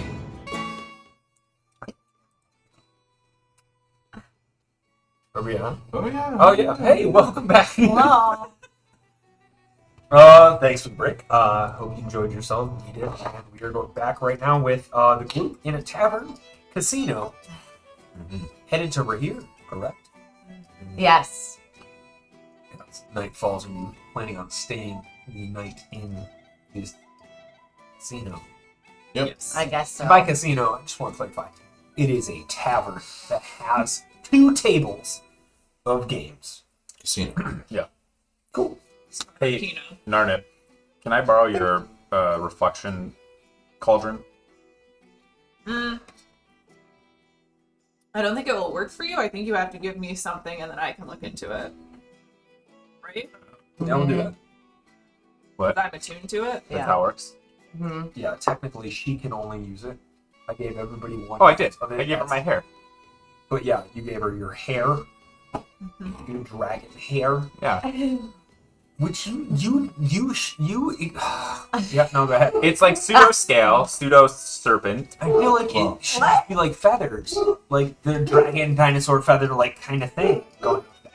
Are we on? Oh yeah. Oh yeah. Hey, welcome back. Hello. Thanks for the break. Hope you enjoyed yourself. We did, and we are going back right now with the group in a tavern casino, headed to Rahir, correct? Yes. Yes. Night falls, and you planning on staying the night in this casino. Yep. Yes. I guess so. And by casino, I just want to clarify, it is a tavern that has 2 tables of games. Casino. Cool. Hey, Pino. Narnit, can I borrow your reflection cauldron? I don't think it will work for you. I think you have to give me something and then I can look into it. Right? Yeah, we'll do that. What? I'm attuned to it. That's how it works? Mhm. Yeah, technically, she can only use it. I gave everybody one. Oh, I did. of it. I gave her my hair. But yeah, you gave her your hair, your dragon hair, Yeah. which yeah, no, go ahead. It's like pseudo scale, pseudo serpent. I feel like it should be like feathers, like the dragon dinosaur feather, like kind of thing going on there,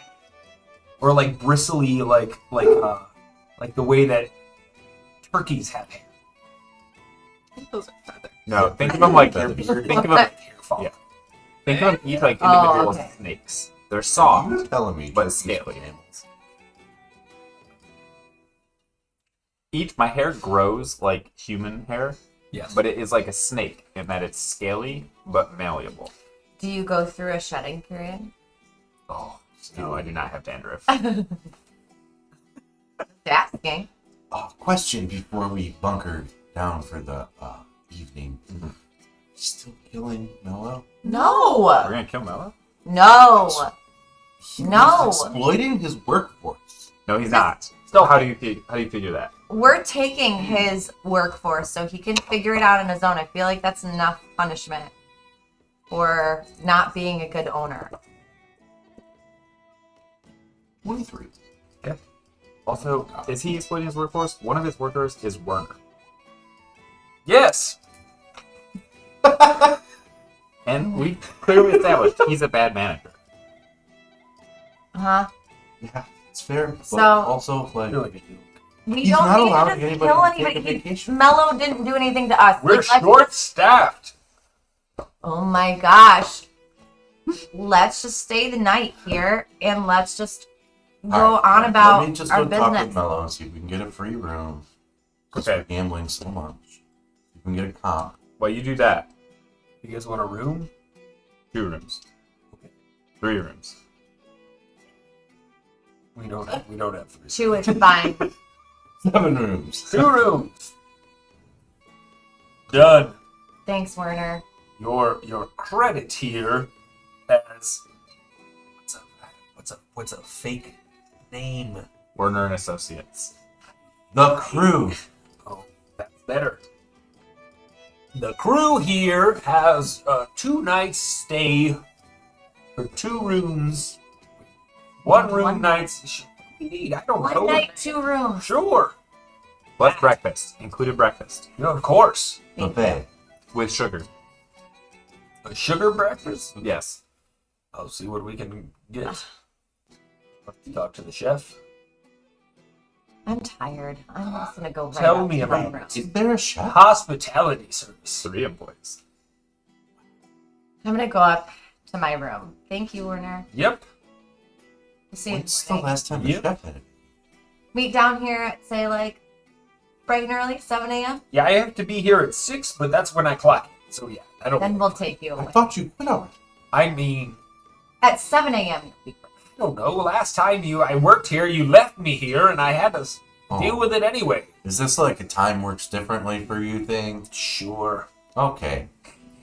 or like bristly, like the way that turkeys have hair. I think those are feathers. No, think of them like your Feathers. beard. Think of Like them. hair fall. Yeah. Think of them each like Oh, individual okay. snakes. They're soft. You're telling me, But turkeys scaly. are animals. My hair grows like human hair, Yes, but it is like a snake in that it's scaly but malleable. Do you go through a shedding period? Oh, no, I do not have dandruff. Just asking. Question before we bunker down for the evening. Still killing Mello? No. We're gonna kill Mello? No. He No. was exploiting his workforce. No, he's not. Still, How do you figure that? We're taking his workforce so he can figure it out on his own. I feel like that's enough punishment for not being a good owner. 23. Also, is he exploiting his workforce? One of his workers is Werner. yes. And we clearly established he's a bad manager. Huh? Yeah, it's fair. But So- also, like, You're like a joke. We He's don't not need allowed to to just get kill anybody to take anybody. a vacation? Mello didn't do anything to us. We're Like, let's short-staffed. Oh my gosh. Let's just stay the night here and let's just go Alright, on let about me just our go talk with business. Mello and see if we can get a free room. Okay. We're gambling so much. We can get a comp. Well, you do that. You guys want a room? 2 rooms. Okay. 3 rooms. We don't have 3. 2 is fine. 7 rooms. 2 rooms. Done. Thanks, Werner. Your credit here as what's a fake name? Werner and Associates. The crew. Oh, that's better. The crew here has a 2 nights stay for 2 rooms. 1 room One nights. What do we need? I don't know. One night, 2 rooms. Sure. Plus breakfast. Included breakfast. Yeah, of course. Buffet. With sugar. A sugar breakfast. Yes. I'll see what we can get. Let's talk to the chef. I'm tired. I'm just gonna go right Tell up me to my about room. it. Is there a chef? Hospitality service. 3 employees. I'm gonna go up to my room. Thank you, Werner. Yep. We'll see you in When's the the morning. last time the Yep. chef had it? Meet down here at, say, like, bright and early, 7 a.m. Yeah, I have to be here at 6, but that's when I clock in. So yeah, I don't. Then we'll take you I away. thought you quit already. I mean, At 7 a.m. you'll be free. I don't know. Last time I worked here, you left me here, and I had to deal with it anyway. Is this like a time works differently for you thing? Sure. Okay.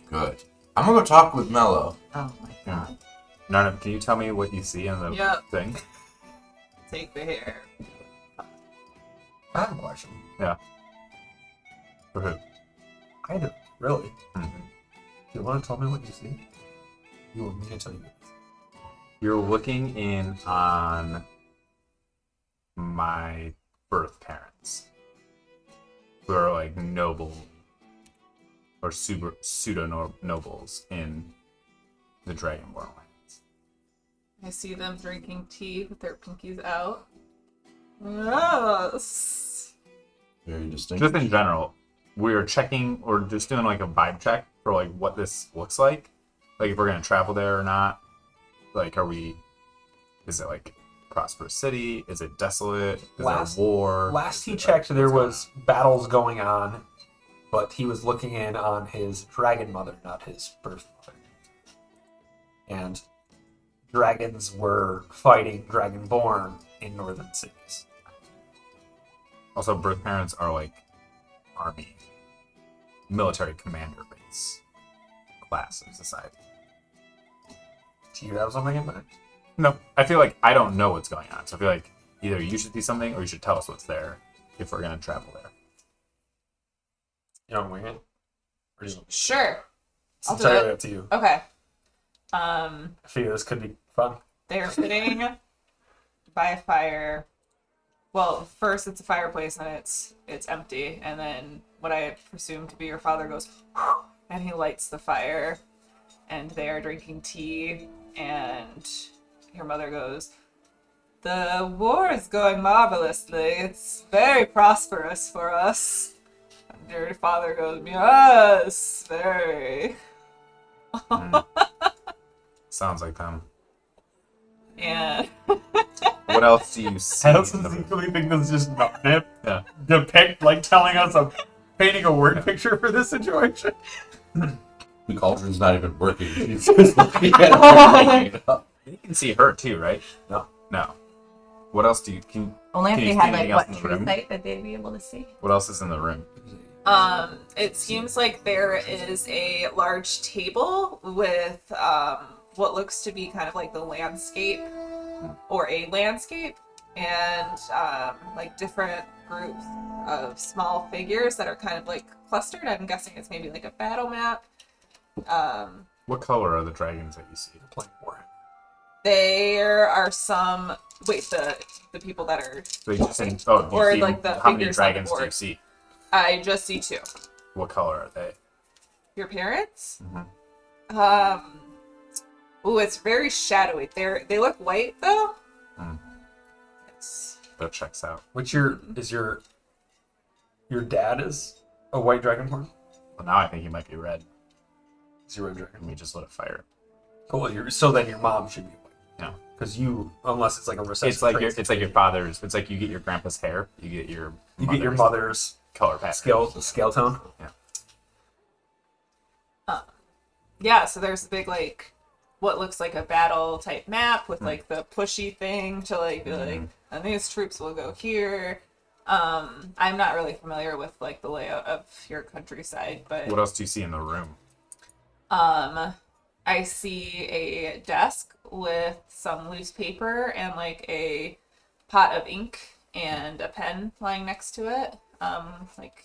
Good. I'm gonna go talk with Mello. Oh my god. Narnum, can you tell me what you see in the Yep. thing? Take the hair. I have a question. For who? I don't really. Mhm. Do you want to tell me what you see? You want me to tell you? You're looking in on my birth parents, who are like noble or pseudo nobles in the Dragonborn lands. I see them drinking tea with their pinkies out. Yes. Very distinct. Just in general, we're checking or just doing like a vibe check for like what this looks like if we're gonna travel there or not. Like, is it like prosperous city? Is it desolate? Is there war? Last he checked, there was battles going on, but he was looking in on his dragon mother, not his birth mother. And dragons were fighting dragonborn in northern cities. Also, birth parents are like army, military commander base class of society. Do you have something in mind? No, I feel like I don't know what's going on. So I feel like either you should see something or you should tell us what's there if we're going to travel there. You want to wing it? Or just, Sure. it's I'll do entirely it. up to you. Okay. I figure this could be fun. They're sitting by a fire. Well, first it's a fireplace and it's empty, and then what I presume to be your father goes, and he lights the fire, and they are drinking tea, and your mother goes, "The war is going marvelously. It's very prosperous for us." And your father goes, "Yes, very." Sounds like them. And What else do you see? I also in the room? secretly think this is just not Yeah. depict, like telling us painting a word picture for this situation. The cauldron's not even working. She's just looking at it. You can see her too, right? No. No. What else do you can? Only if Can they you had see like anything what else in the true room? sight that they'd be able to see. What else is in the room? It seems like there is a large table with what looks to be kind of like the landscape or a landscape, and like different groups of small figures that are kind of like clustered. I'm guessing it's maybe like a battle map. What color are the dragons that you see? Playing Warhammer. There are some. Wait, the people that are. They just do Or, you see, like, the how many figures on the dragons do you board. see? I just see two. What color are they? Your parents? Mhm. Ooh, it's very shadowy. They look white though. Mm. Yes. That checks out. Which your dad is a white dragonborn? Well, now I think he might be red. Is your red dragon? Let me just lit a fire. Cool. So then your mom should be white. No. Because unless it's like a recessive It's like trait, your father's. It's like you get your grandpa's hair. You get your mother's color pattern. scale tone. Yeah, so there's a big like what looks like a battle type map with like the pushy thing to like be like, and these troops will go here. I'm not really familiar with like the layout of your countryside, but What else do you see in the room? I see a desk with some loose paper and like a pot of ink and a pen lying next to it. Like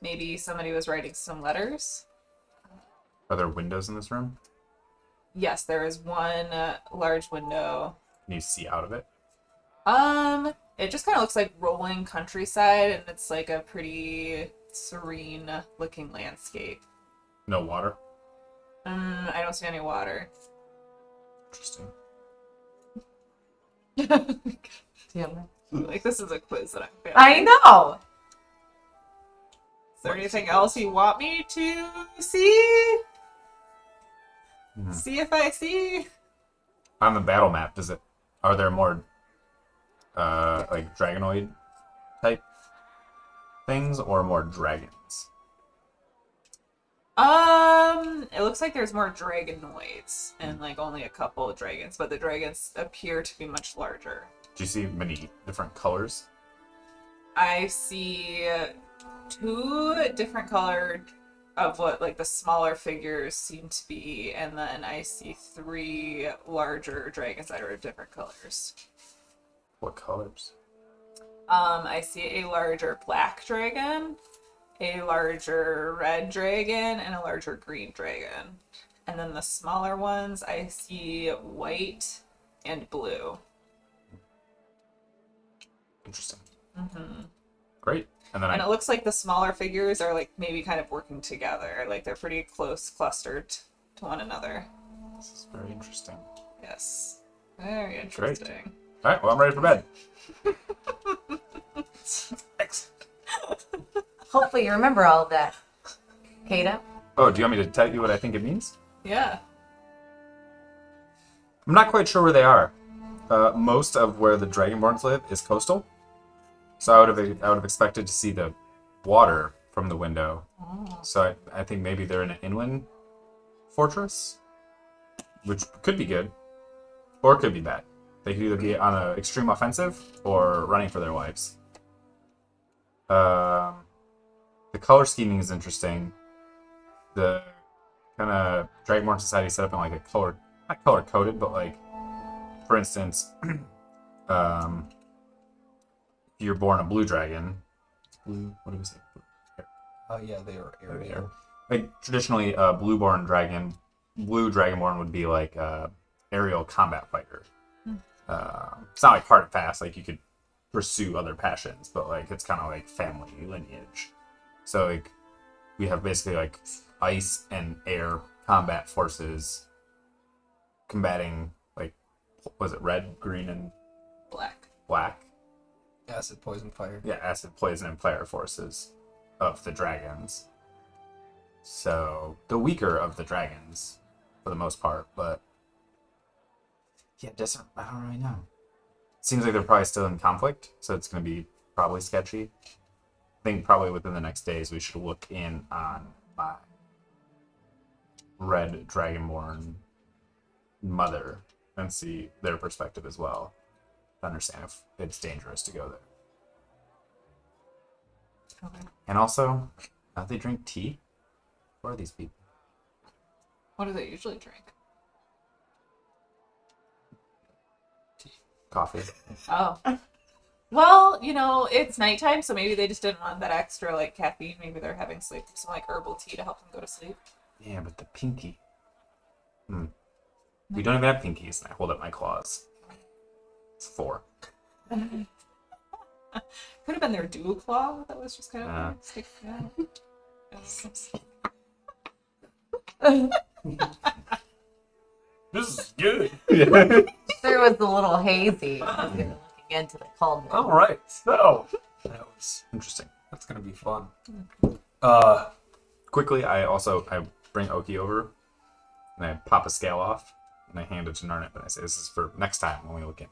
maybe somebody was writing some letters. Are there windows in this room? Yes, there is one large window. Can you see out of it? It just kind of looks like rolling countryside, and it's like a pretty serene looking landscape. No water. I don't see any water. Interesting. Damn. Like this is a quiz that I'm failing. I know. Is there anything else you want me to see? Mhm. See if I see. On the battle map, are there more like dragonoid type things or more dragons? It looks like there's more dragonoids and like only a couple of dragons, but the dragons appear to be much larger. Do you see many different colors? I see two different colored of what like the smaller figures seem to be, and then I see three larger dragons that are of different colors. What colors? I see a larger black dragon, a larger red dragon, and a larger green dragon. And then the smaller ones, I see white and blue. Interesting. Mm-hmm. Great. And then And it looks like the smaller figures are like maybe kind of working together. Like they're pretty close clustered to one another. This is very interesting. Yes. Very interesting. All right, well, I'm ready for bed. Excellent. Hopefully you remember all of that. Kata? Oh, do you want me to tell you what I think it means? Yeah. I'm not quite sure where they are. Most of where the Dragonborns live is coastal, so I would have expected to see the water from the window. So I think maybe they're in an inland fortress, which could be good, or it could be bad. They could either be on an extreme offensive or running for their lives. The color scheming is interesting. The kind of Dragonborn society set up in like a color, not color coded, but like, for instance, if you're born a blue dragon, blue, what do we say? Yeah, they are area. Like traditionally, a blue dragonborn would be like a aerial combat fighter. It's not like hard and fast, like you could pursue other passions, but like it's kind of like family lineage. So like we have basically like ice and air combat forces combating, like, was it red, green, and black? Acid, poison, fire. Yeah, acid, poison, and fire forces of the dragons. So the weaker of the dragons for the most part, but yeah, I don't really know. Seems like they're probably still in conflict, so it's going to be probably sketchy. I think probably within the next days we should look in on my red dragonborn mother and see their perspective as well to understand if it's dangerous to go there. Okay. And also, how do they drink tea? What are these people? What do they usually drink? Coffee. Oh. Well, you know, it's nighttime, so maybe they just didn't want that extra like caffeine. Maybe they're having some like herbal tea to help them go to sleep. Yeah, but the pinky. We don't even have pinkies, and I hold up my claws. It's 4. Could have been their dual claw. That was just kind of Yeah. sticking out. This is good. There was a little hazy as we were looking into the cauldron. All right, so that was Interesting. that's gonna be fun. Quickly, I bring Oki over, and I pop a scale off, and I hand it to Narnit, and I say, this is for next time when we look in.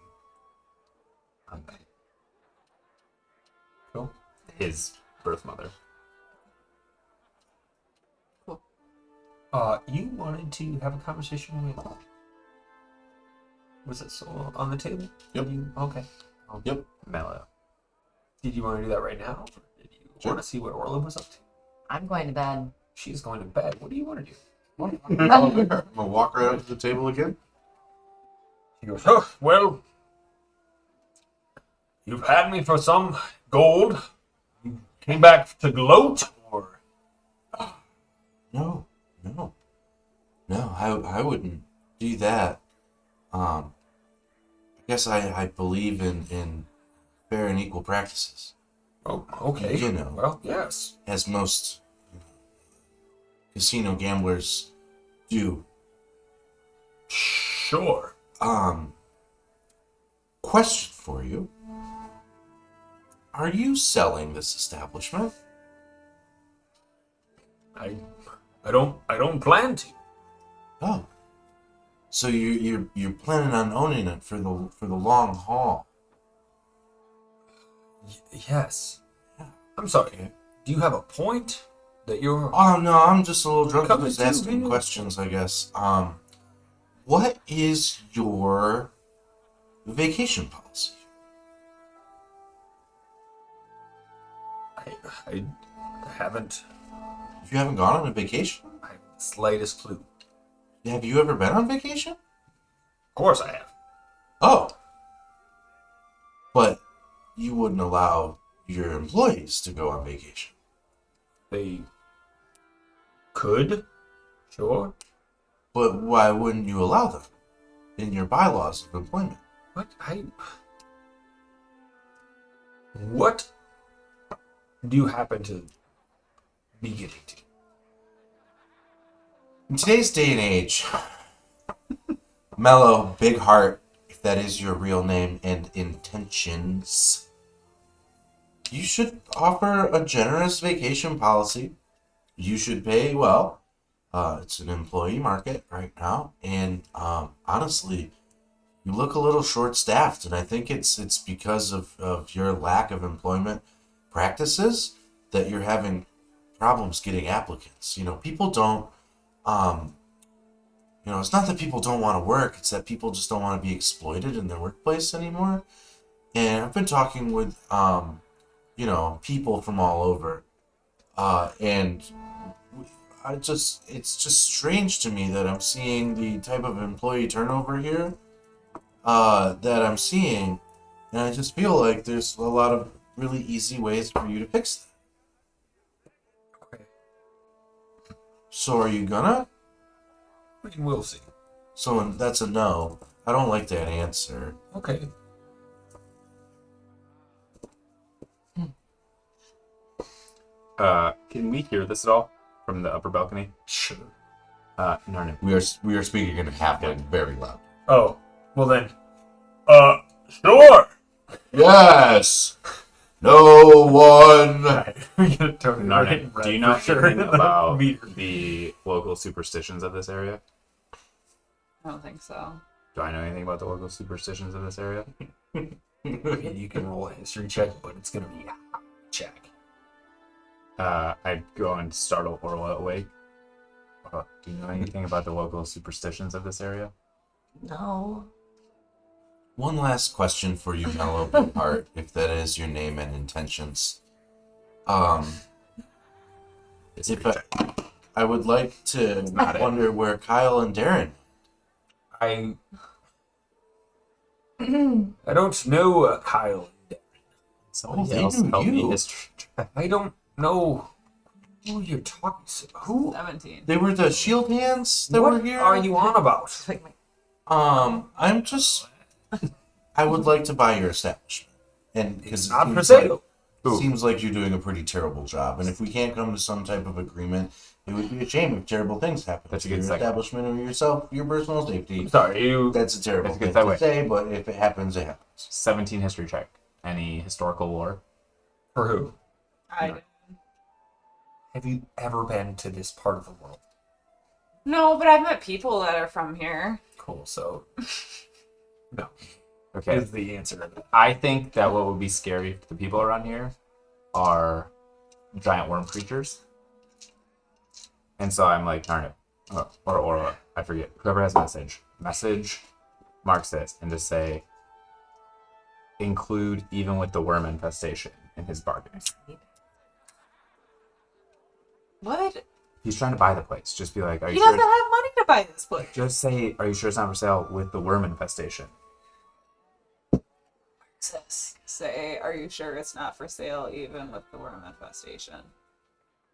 Cool. His birth mother. Cool. You wanted to have a conversation with. Was it so on the table? Yep. Okay. Yep. Mellow. Did you want to do that right now? Or did you Sure. want to see what Orla was up to? I'm going to bed. She's going to bed. What do you want to do? I'm gonna walk right up to the table again. He goes, oh, well, you've had me for some gold. You came back to gloat, or No, I wouldn't do that. I guess I believe in fair and equal practices, oh, okay. You know. Well, yes. as most casino gamblers do. Sure. Question for you. Are you selling this establishment? I don't plan to. Oh. So you're planning on owning it for the long haul. Yes. I'm sorry. Do you have a point that you're? Oh no, I'm just a little drunk Coming just to asking you. questions, I guess. What is your vacation policy? I haven't. You haven't gone on a vacation? I have the slightest clue. Have you ever been on vacation? Of course, I have. Oh. But you wouldn't allow your employees to go on vacation. They could. Sure. But why wouldn't you allow them in your bylaws of employment? What? do you happen to be getting to? In today's day and age, Mellow, Big Heart, if that is your real name and intentions, you should offer a generous vacation policy. You should pay well. It's an employee market right now, and honestly, you look a little short-staffed, and I think it's because of your lack of employment practices that you're having problems getting applicants. People don't. It's not that people don't want to work; it's that people just don't want to be exploited in their workplace anymore. And I've been talking with people from all over, and it's just strange to me that I'm seeing the type of employee turnover here that I'm seeing, and I just feel like there's a lot of really easy ways for you to fix that. Okay. So are you gonna? We'll see. So that's a no. I don't like that answer. Okay. Can we hear this at all from the upper balcony? Sure. Narnan. We are speaking in halfling very loud. Oh, well then. Sure. Yes. No one. We're gonna tone it Narnan, right do you know for sure. anything about Meter. the local superstitions of this area? I don't think so. Do I know anything about the local superstitions of this area? I mean, you can roll a history check, but it's gonna be a check. I'd go and startle Orla awake. Do you know anything about the local superstitions of this area? No. One last question for you, Mellow Big Heart, if that is your name and intentions. If I would like to not it. wonder where Kyle and Darren. I don't know Kyle. Somebody they else knew help me you. history. I don't know who you're talking to. Who 17. They were the shield hands that what were here. are you on about? I'm just. I would like to buy your establishment, and because It's not for sale. seems like you're doing a pretty terrible job, and if we can't come to some type of agreement, it would be a shame if terrible things happen That's a to good your segue. establishment or yourself, your personal safety. Sorry, you. That's a terrible That's a good thing to segue. say, but if it happens, it happens. 17 history check. Any historical lore? For who? I Have you ever been to this part of the world? No, but I've met people that are from here. Cool. So, no, Okay. is the answer. I think that what would be scary to the people around here are giant worm creatures. And so I'm like, darn it. Or Aura, I forget. Whoever has message marks this and just say, include even with the worm infestation in his bargain. What? He's trying to buy the place. Just be like, are He you doesn't sure? have money to buy this place. Just say, are you sure it's not for sale with the worm infestation? Say, are you sure it's not for sale even with the worm infestation?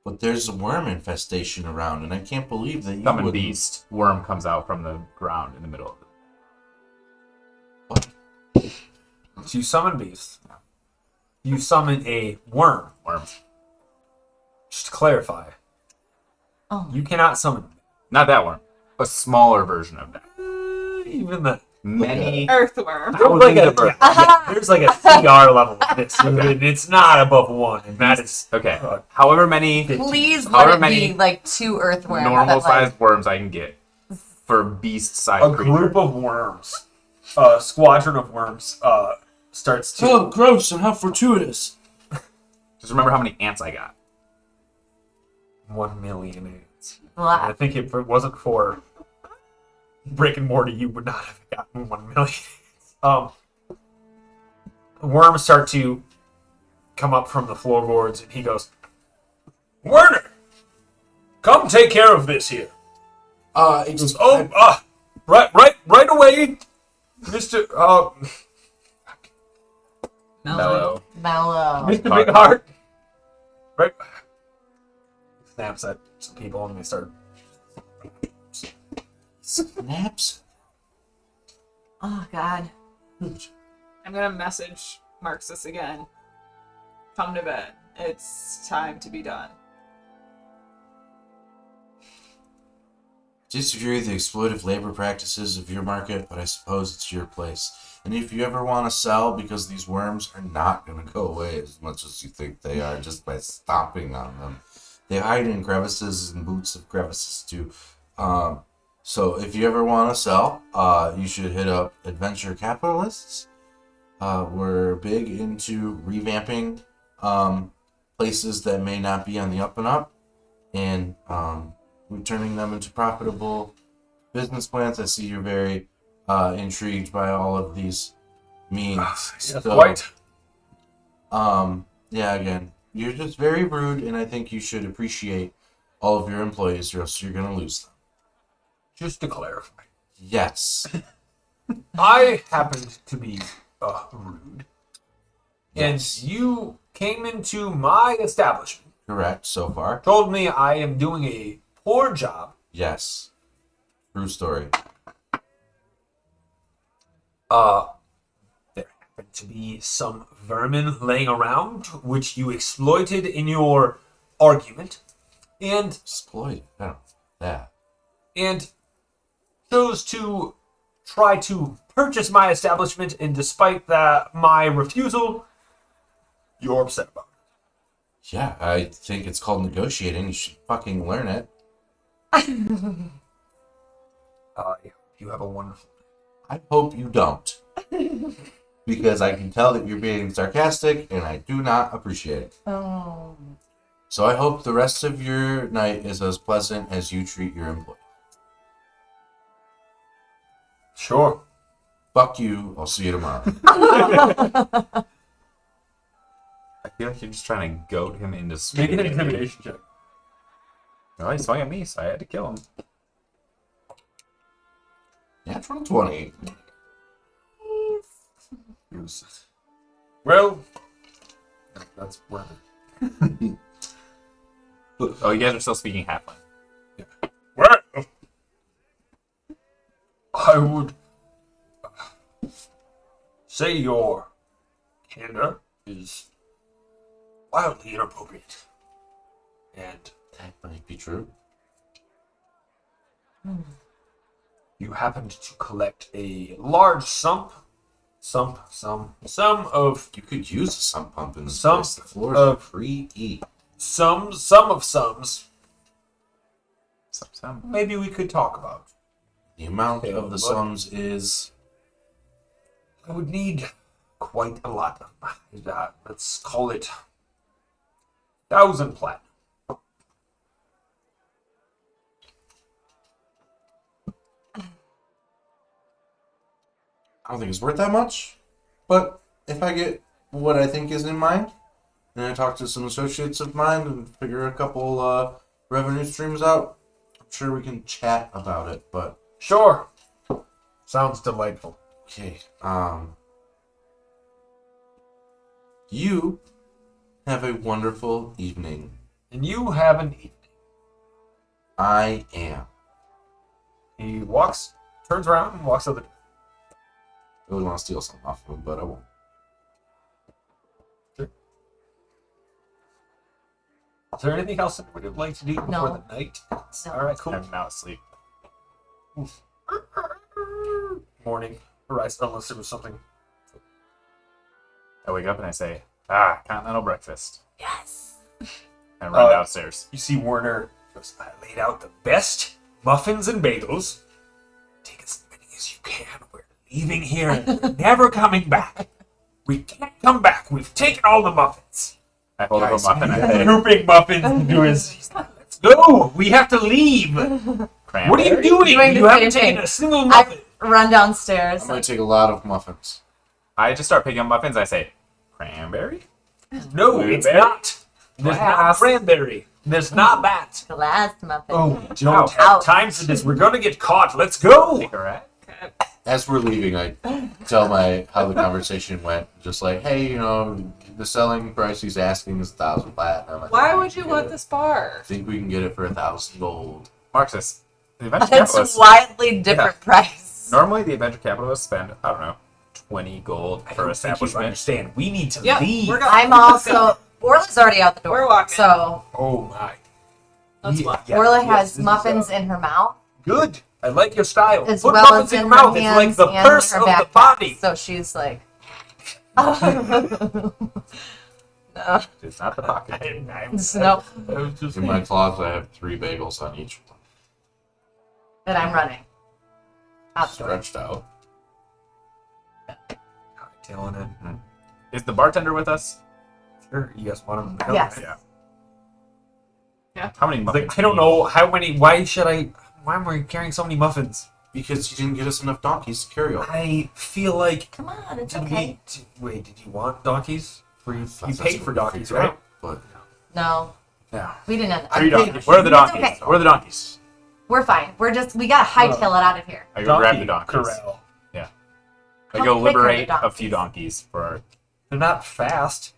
But there's a worm infestation around, and I can't believe that you Summon wouldn't. beast. Worm comes out from the ground in the middle of it. What? So you summon beasts. You summon a worm. Worm. Just to clarify, Oh. you cannot summon Not that worm. A smaller version of that. even the. Many. Earthworm. There's like a, Thousands of yeah, there's like a CR level of this. It's not above one, and that is Okay. However many Please However let it many be like 2 earthworms. normal that, like, sized worms I can get for beast sized a group of worms, a squadron of worms, starts to. Oh, gross, and how fortuitous. Just remember how many ants I got. 1 million ants. blah. I think if it wasn't for Rick and Morty, you would not have gotten 1 million. Worms start to come up from the floorboards, and he goes, "Werner, come take care of this here." He goes, right away, Mister Mellow. Mellow. Mr. Big Heart. Right. Snaps at some people, and they start. Snaps. Oh, God. I'm gonna message Marxus again. Come to bed. it's time to be done. Disagree with the exploitative labor practices of your market, but I suppose it's your place. And if you ever want to sell, because these worms are not going to go away as much as you think they are just by stomping on them. They hide in crevices and boots of crevices too. So if you ever want to sell, you should hit up Adventure Capitalists. We're big into revamping places that may not be on the up and up, and we're turning them into profitable business plans. I see you're very intrigued by all of these means. Yes, quite. Yeah, again, you're just very rude, and I think you should appreciate all of your employees, or else you're going to lose them. Just to clarify, Yes. I happened to be rude, Yes. and you came into my establishment, Correct, so far. told me I am doing a poor job. Yes. True story. There happened to be some vermin laying around, which you exploited in your argument, and Exploit. I don't that. and chose to try to purchase my establishment, and despite that, my refusal, you're upset about it. Yeah, I think it's called negotiating. You should fucking learn it. You have a wonderful. I hope you don't. Because I can tell that you're being sarcastic, and I do not appreciate it. Oh. So I hope the rest of your night is as pleasant as you treat your employee. Sure. Fuck you. I'll see you tomorrow. I feel like you're just trying to goad him into Make speaking. an intimidation check. Well, he swung at me, so I had to kill him. Natural 20. Well, that's worth it. Oh, you guys are still speaking halfling. Well, I would say your candor is wildly inappropriate. And That might be true. you happened to collect a large sum of You could use a sump pump in this Sump place. The floors of- are free. sum of sums. Some. Maybe we could talk about. The amount Okay, of the but- sums is... I would need quite a lot of that. Let's call it 1,000 platinum. I don't think it's worth that much. But if I get what I think is in mind, and I talk to some associates of mine and figure a couple revenue streams out, I'm sure we can chat about it. But Sure. Sounds delightful. okay, you have a wonderful evening. And you have an evening. I am. He turns around and walks out the door. I really want to steal something off of him, but I won't. Is there anything else that we would like to do before No. the night? No. All right, cool. I'm now asleep. Morning. Horizon, unless there was something. I wake up and I say, continental breakfast. Yes. And run downstairs. You see Werner goes, I laid out the best muffins and bagels. Take as many as you can. We're leaving here and we're never coming back. We can't come back. We've taken all the muffins. I hold up a Guys, muffin and I say, Grouping muffins into his. He's like, let's go. We have to leave. cranberry? What are you doing? Doing the You haven't same taken thing. a single muffin. I run downstairs. I'm going to take a lot of muffins. I just start picking up muffins. I say, cranberry? No, it's Blueberry? not. There's not Glass. cranberry. There's not that. The last muffin. Oh, don't have Ouch. time for this. We're gonna get caught. Let's go. Cigarette? As we're leaving, I tell how the conversation went. Just like, hey, the selling price he's asking is 1,000 platinum. I Why think we would can you get want it. this bar? I think we can get it for 1,000 gold. Marxist. The Adventure That's a Capitalists. widely different price. Normally, the Adventure Capitalists spend, I don't know, 20 gold I per don't think you establishment. understand. We need to Yep, leave. we're going. I'm also Orla's already out the door. We're walking. So Oh my. Let's walk. Orla yes, has this is, muffins in her mouth, good. I like your style. as Put well muffins as in in your her mouth. It's like hands the and purse her of backpack. the body. So she's like, no, It's not the pocket. nope. I was just In my closet, I have 3 bagels on each one. And I'm running out the door. Stretched out. tailing it. Is the bartender with us? Sure, you guys want him to come? Yes. Yeah. How many He's muffins? like, I don't know how many. Why am I carrying so many muffins? Because you didn't get us enough donkeys to carry over. I feel like. Come on, it's Did okay. wait, did you want donkeys? You That's paid for what we donkeys, figured right? out, But No, Yeah. we didn't end up. 3 I donkeys. Where are the It's donkeys? okay. Where are the donkeys? We're fine. We gotta hightail it out of here. I go grab the Donkey donkeys. corral. I How go quick are the liberate a donkeys? few donkeys for our They're not fast.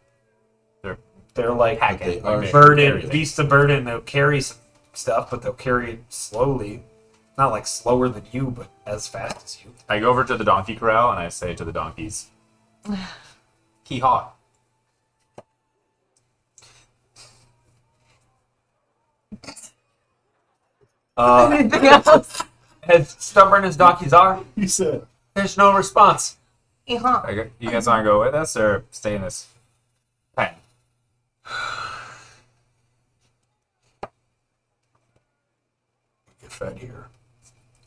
They're like hack they it. are Like, burden, everything. beasts of burden. They'll carry some stuff, but they'll carry it slowly. Not like slower than you, but as fast as you. I go over to the donkey corral and I say to the donkeys, "Hee haw." Anything else? As stubborn as donkeys are, you said. there's no response. Uh-huh. You guys want to go with us or stay in this pen? Get fed here.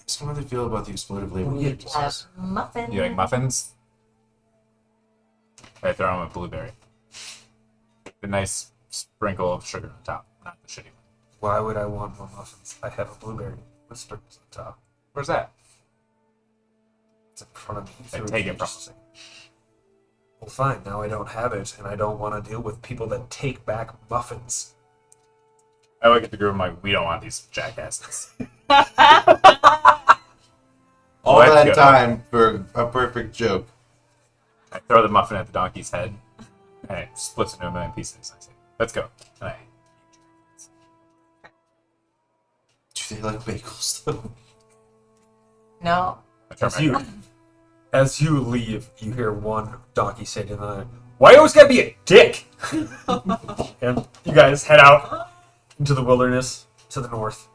So how do they feel about the exploitive label? Yeah. Muffin. You like muffins? I throw them a blueberry. The nice sprinkle of sugar on top, not the shitty one. Why would I want more muffins? I have a blueberry with sprinkles on top. Where's that? It's in front of me. I Threw it take to it from you. Well, fine. Now I don't have it, and I don't want to deal with people that take back muffins. I look at the group. I'm like, we don't want these jackasses. All Let's that go. time for a perfect joke. I throw the muffin at the donkey's head, and it splits into a million pieces. I say, "Let's go." And I Do they like bagels though? No. turn As my you, back. as you leave, you hear one donkey say to another, "Why you always gotta be a dick?" And you guys head out into the wilderness to the north.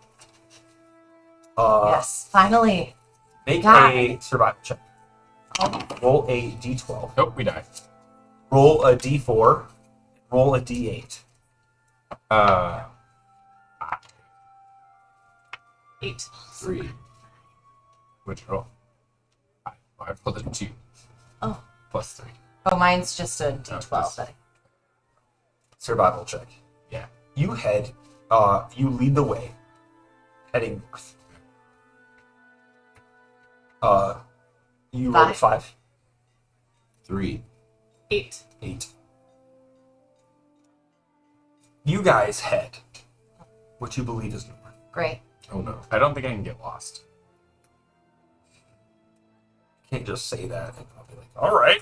Yes. Finally. Make God. a survival check. Roll a d12. Nope, we die. Roll a d4. Roll a d8. 8. 3. Which roll? I rolled a 2. Oh. Plus 3. Oh, mine's just a just- D12. But Survival check. Yeah. You head, you lead the way, heading north. You rolled a 5. 3. 8. 8. You guys head what you believe is north. great. Oh no. I don't think I can get lost. Can't just say that and I'll be like, all right.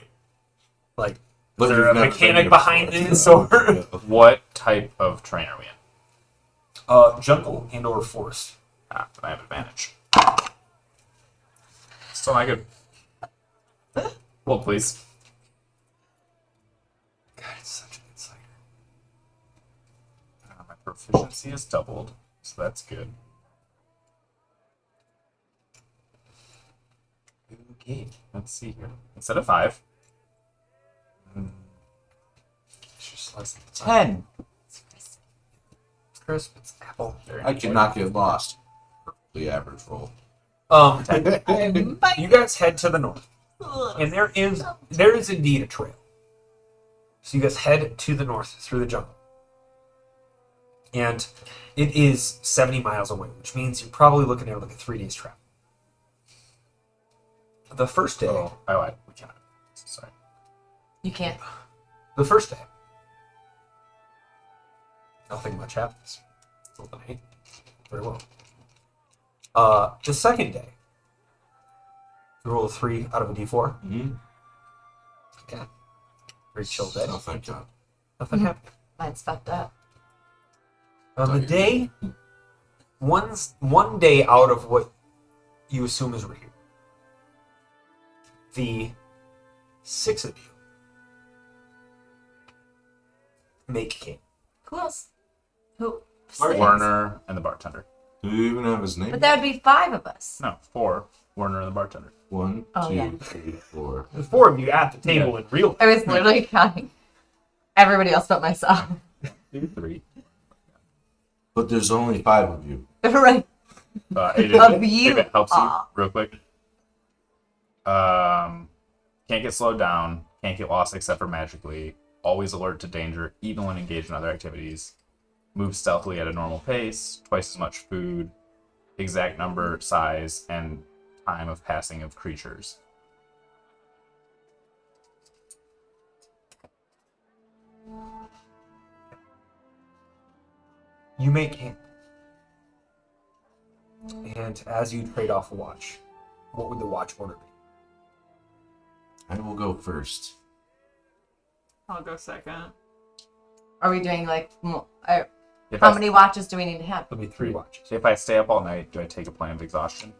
Like, But is there you've a never mechanic been here behind before. this or What type of train are we in? jungle and or forest? I have advantage. So I could. Hold, please. God, it's such an insider. My proficiency is doubled, so that's good. Okay, let's see here. Instead of 5, It's just less than 10. It's crisp. It's apple. I cannot get lost. Perfectly average roll. You guys head to the north, and there is indeed a trail. So you guys head to the north through the jungle, and it is 70 miles away, which means you're probably looking at like a 3 days travel. The first day, Oh, I lied. We cannot. Sorry. You can't. the first day, nothing much happens. Roll an 8. Very well. The second day, you roll a 3 out of a d4. Mm-hmm. Okay. Very chill day. Oh, thank God. Nothing happened. Mine's fucked up. On the day, one day out of what you assume is real, the 6 of you make king. Who else? Who? Werner and the bartender. Do you even have his name? But that would be 5 of us. No, 4. Werner and the bartender. 1, Oh, 2, yeah. 3, 4. There's 4 of you at the table in real. I was literally counting everybody else but myself. 2, 3. But there's only 5 of you. Right. AJ, Of you. if it helps you, Aw. real quick. Can't get slowed down. Can't get lost except for magically. Always alert to danger, even when engaged in other activities. Move stealthily at a normal pace. Twice as much food. Exact number, size, and time of passing of creatures. You make camp. And as you trade off a watch, what would the watch order be? I will go first. I'll go second. Are we doing like, If how I, many watches do we need to have? It'll be 3 watches. if I stay up all night, do I take a plan of exhaustion?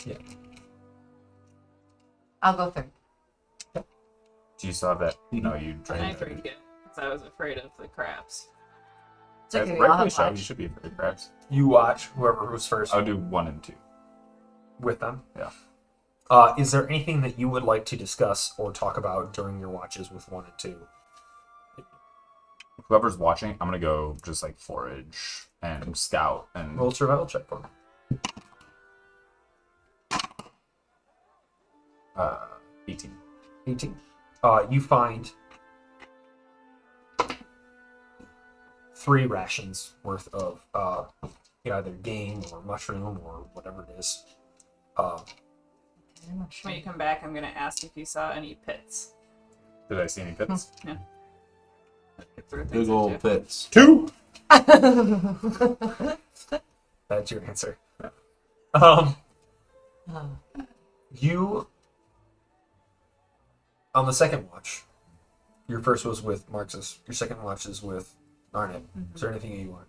Yeah. I'll go 3rd. Do you still have that? No, you And I drained drank it because I was afraid of the crabs. It's okay, we all Rightfully have so, you watch. should be afraid of crabs. You watch whoever was first I'll do 1 and 2. with them. Yeah. Is there anything that you would like to discuss or talk about during your watches with 1 and 2? Whoever's watching, I'm gonna go just like forage and scout and Roll a survival check for me. 18. 18. You find 3 rations worth of either game or mushroom or whatever it is. When you come back, I'm going to ask if you saw any pits. Did I see any pits? Yeah. Throw things Big at old you. pits. 2. That's your answer. You on the second watch. Your first was with Marxus. Your second watch is with Arnett. Is there anything you want?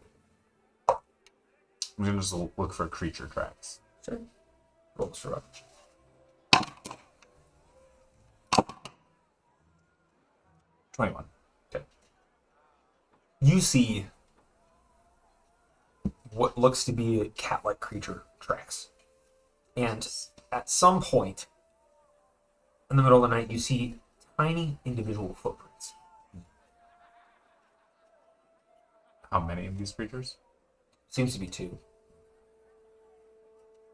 I'm gonna just look for creature tracks. Sure. Roll this for 21. You see what looks to be a cat-like creature tracks. And at some point in the middle of the night, you see tiny individual footprints. How many of these creatures? Seems to be 2.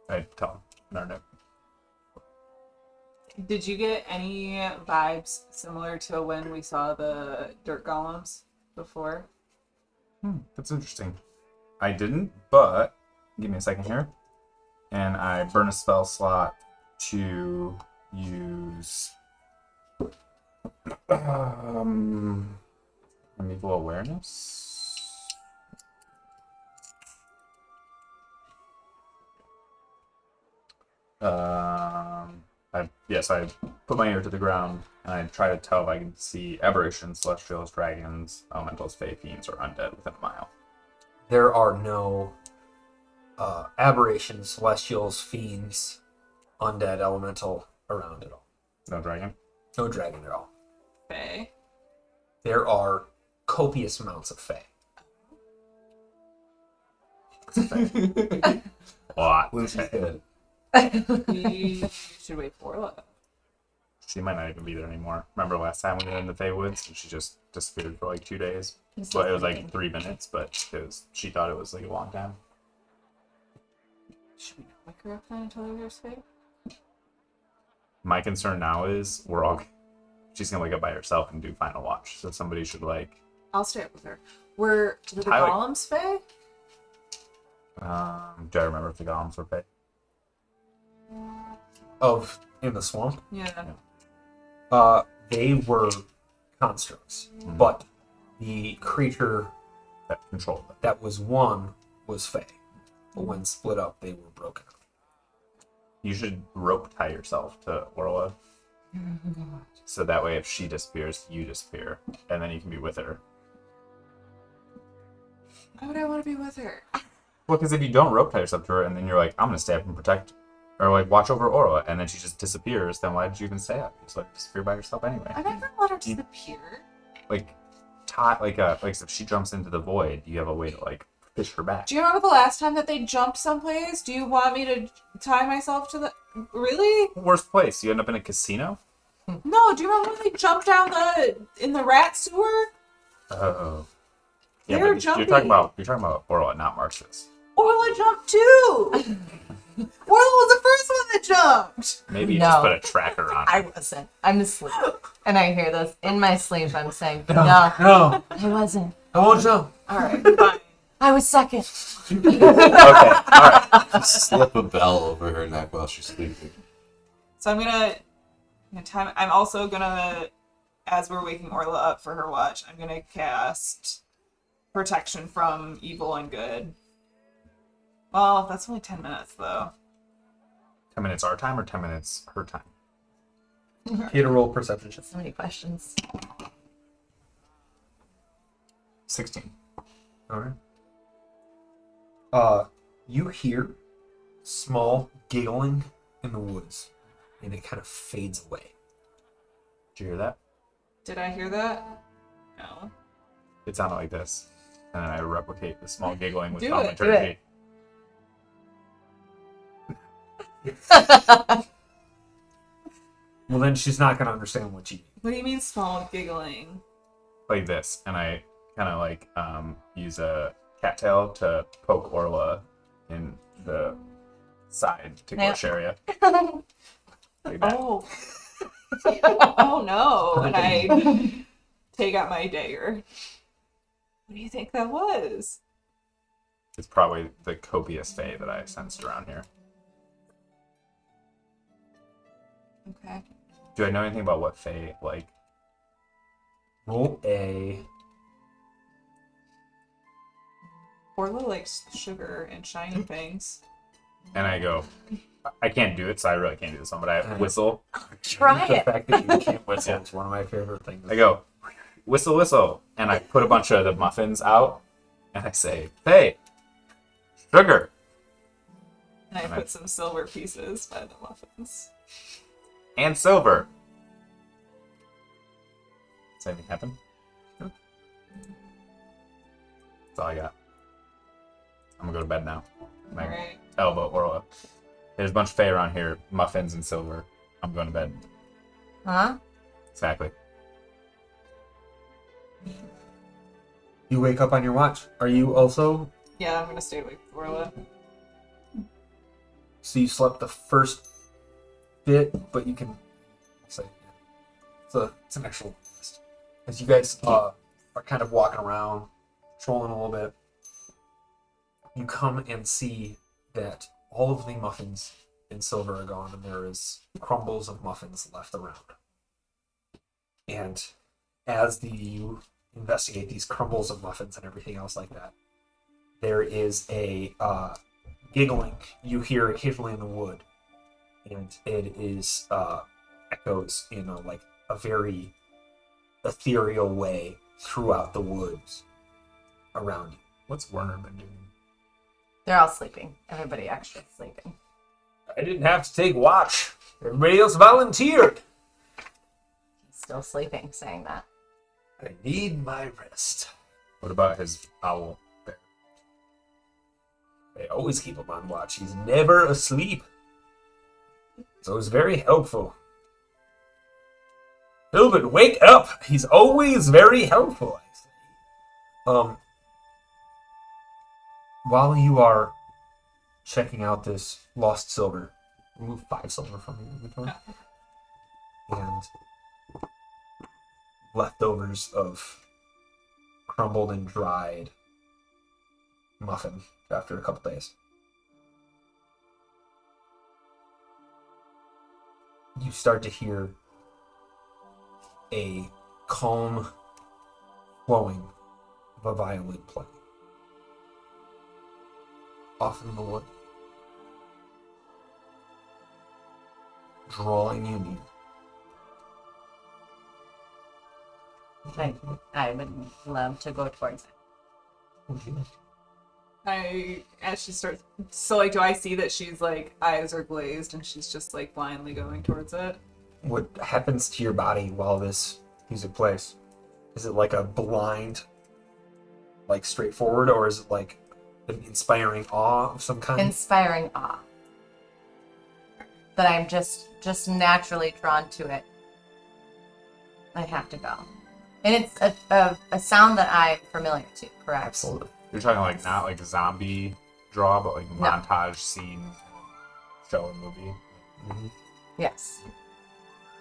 I tell Narnet. Did you get any vibes similar to when we saw the dirt golems before? That's interesting. I didn't, but give me a second here. And I burn a spell slot to use Medieval Awareness. I put my ear to the ground and I try to tell if I can see aberrations, celestials, dragons, elementals, fae, fiends, or undead within a mile. There are no aberrations, celestials, fiends, undead, elemental around at all. No dragon? No dragon at all. Faye. There are copious amounts of fae. Lot. Lucy's dead. We should wait for Orla. She might not even be there anymore. Remember last time we went in the Fey Woods and she just disappeared for like 2 days? Well, it was like 3 minutes, but she thought it was like a long time. Should we not wake her up then until there's Faye? My concern now is she's gonna wake up by herself and do final watch. So somebody should like I'll stay up with her. Were the Tyler- golems Faye? do I remember if the golems were Fey? Of in the swamp. Yeah. They were constructs, but the creature That control them. that was one was fae. But when split up, they were broken up. You should rope tie yourself to Orla. So that way if she disappears, you disappear. And then you can be with her. Why would I want to be with her? Well, because if you don't rope tie yourself to her and then you're like, I'm gonna stay up and protect or like watch over Orla and then she just disappears, then why did you even stay up? You just like disappear by yourself anyway. I'm not gonna let her disappear. Like tie like if she jumps into the void, you have a way to like fish her back. Do you remember the last time that they jumped someplace? Do you want me to tie myself to the... Really? Worst place, you end up in a casino. No, do you remember when they jumped down in the rat sewer? Oh. Yeah, They're but jumping. you're talking about Orla, not Marcius. Orla jumped too! Orla was the first one that jumped! Maybe you No. just put a tracker on. I wasn't. I'm asleep. And I hear this in my sleep. I'm saying, no, No, I wasn't. I won't jump. Alright, fine. I was second. Okay, all right. Just slip a bell over her neck while she's sleeping. So I'm gonna time. I'm also gonna, as we're waking Orla up for her watch, I'm gonna cast protection from evil and good. Well, that's only 10 minutes though. 10 minutes our time or 10 minutes her time? Get a roll perception check. So many questions. 16. All right. You hear small giggling in the woods, and it kind of fades away. Did you hear that? Did I hear that? No. It sounded like this. And then I replicate the small giggling with Do it, thaumaturgy. Well, then she's not going to understand what you mean. What do you mean small giggling? Like this. And I kind of like use a cattail to poke Orla in the side ticklish area. Like that. Oh. Oh no. And I take out my dagger. What do you think that was? It's probably the copious fae that I sensed around here. Okay. Do I know anything about what fae like? Roll a... Orla likes sugar and shiny things. And I go, I can't do it, so I really can't do this one, but I whistle. Try The it. fact that you can't whistle is one of my favorite things. I go, whistle, whistle. And I put a bunch of the muffins out, and I say, hey, sugar. And I put some silver pieces by the muffins. And silver. Does anything happen? That's all I got. I'm gonna go to bed now. My Alright. elbow, Orla. There's a bunch of fae around here, muffins and silver. I'm going to bed. Huh? Exactly. You wake up on your watch. Are you also... Yeah, I'm gonna stay awake with Orla. So you slept the first bit, but you can... Say, it's an actual list. As you guys are kind of walking around, trolling a little bit, you come and see that all of the muffins and silver are gone, and there is crumbles of muffins left around. And as you investigate these crumbles of muffins and everything else like that, there is a giggling you hear occasionally in the wood, and it is echoes in a very ethereal way throughout the woods around you. What's Werner been doing? They're all sleeping. Everybody extra sleeping. I didn't have to take watch. Everybody else volunteered. He's still sleeping, saying that. I need my rest. What about his owl bear? They always keep him on watch. He's never asleep. So it's very helpful. Hilbert, wake up! He's always very helpful, I say. While you are checking out this lost silver, remove 5 silver from your inventory. And leftovers of crumbled and dried muffin after a couple days. You start to hear a calm flowing of a violin playing off in the wood, drawing you near. I would love to go towards it. As she starts, so like, do I see that she's like, eyes are glazed and she's just like blindly going towards it? What happens to your body while this music plays? Is it like a blind, like straightforward, or is it like an inspiring awe of some kind? Inspiring awe. That I'm just naturally drawn to it. I have to go. And it's a sound that I'm familiar to, correct? Absolutely. You're talking like not like a zombie draw, but like No. montage scene, show and movie. Yes.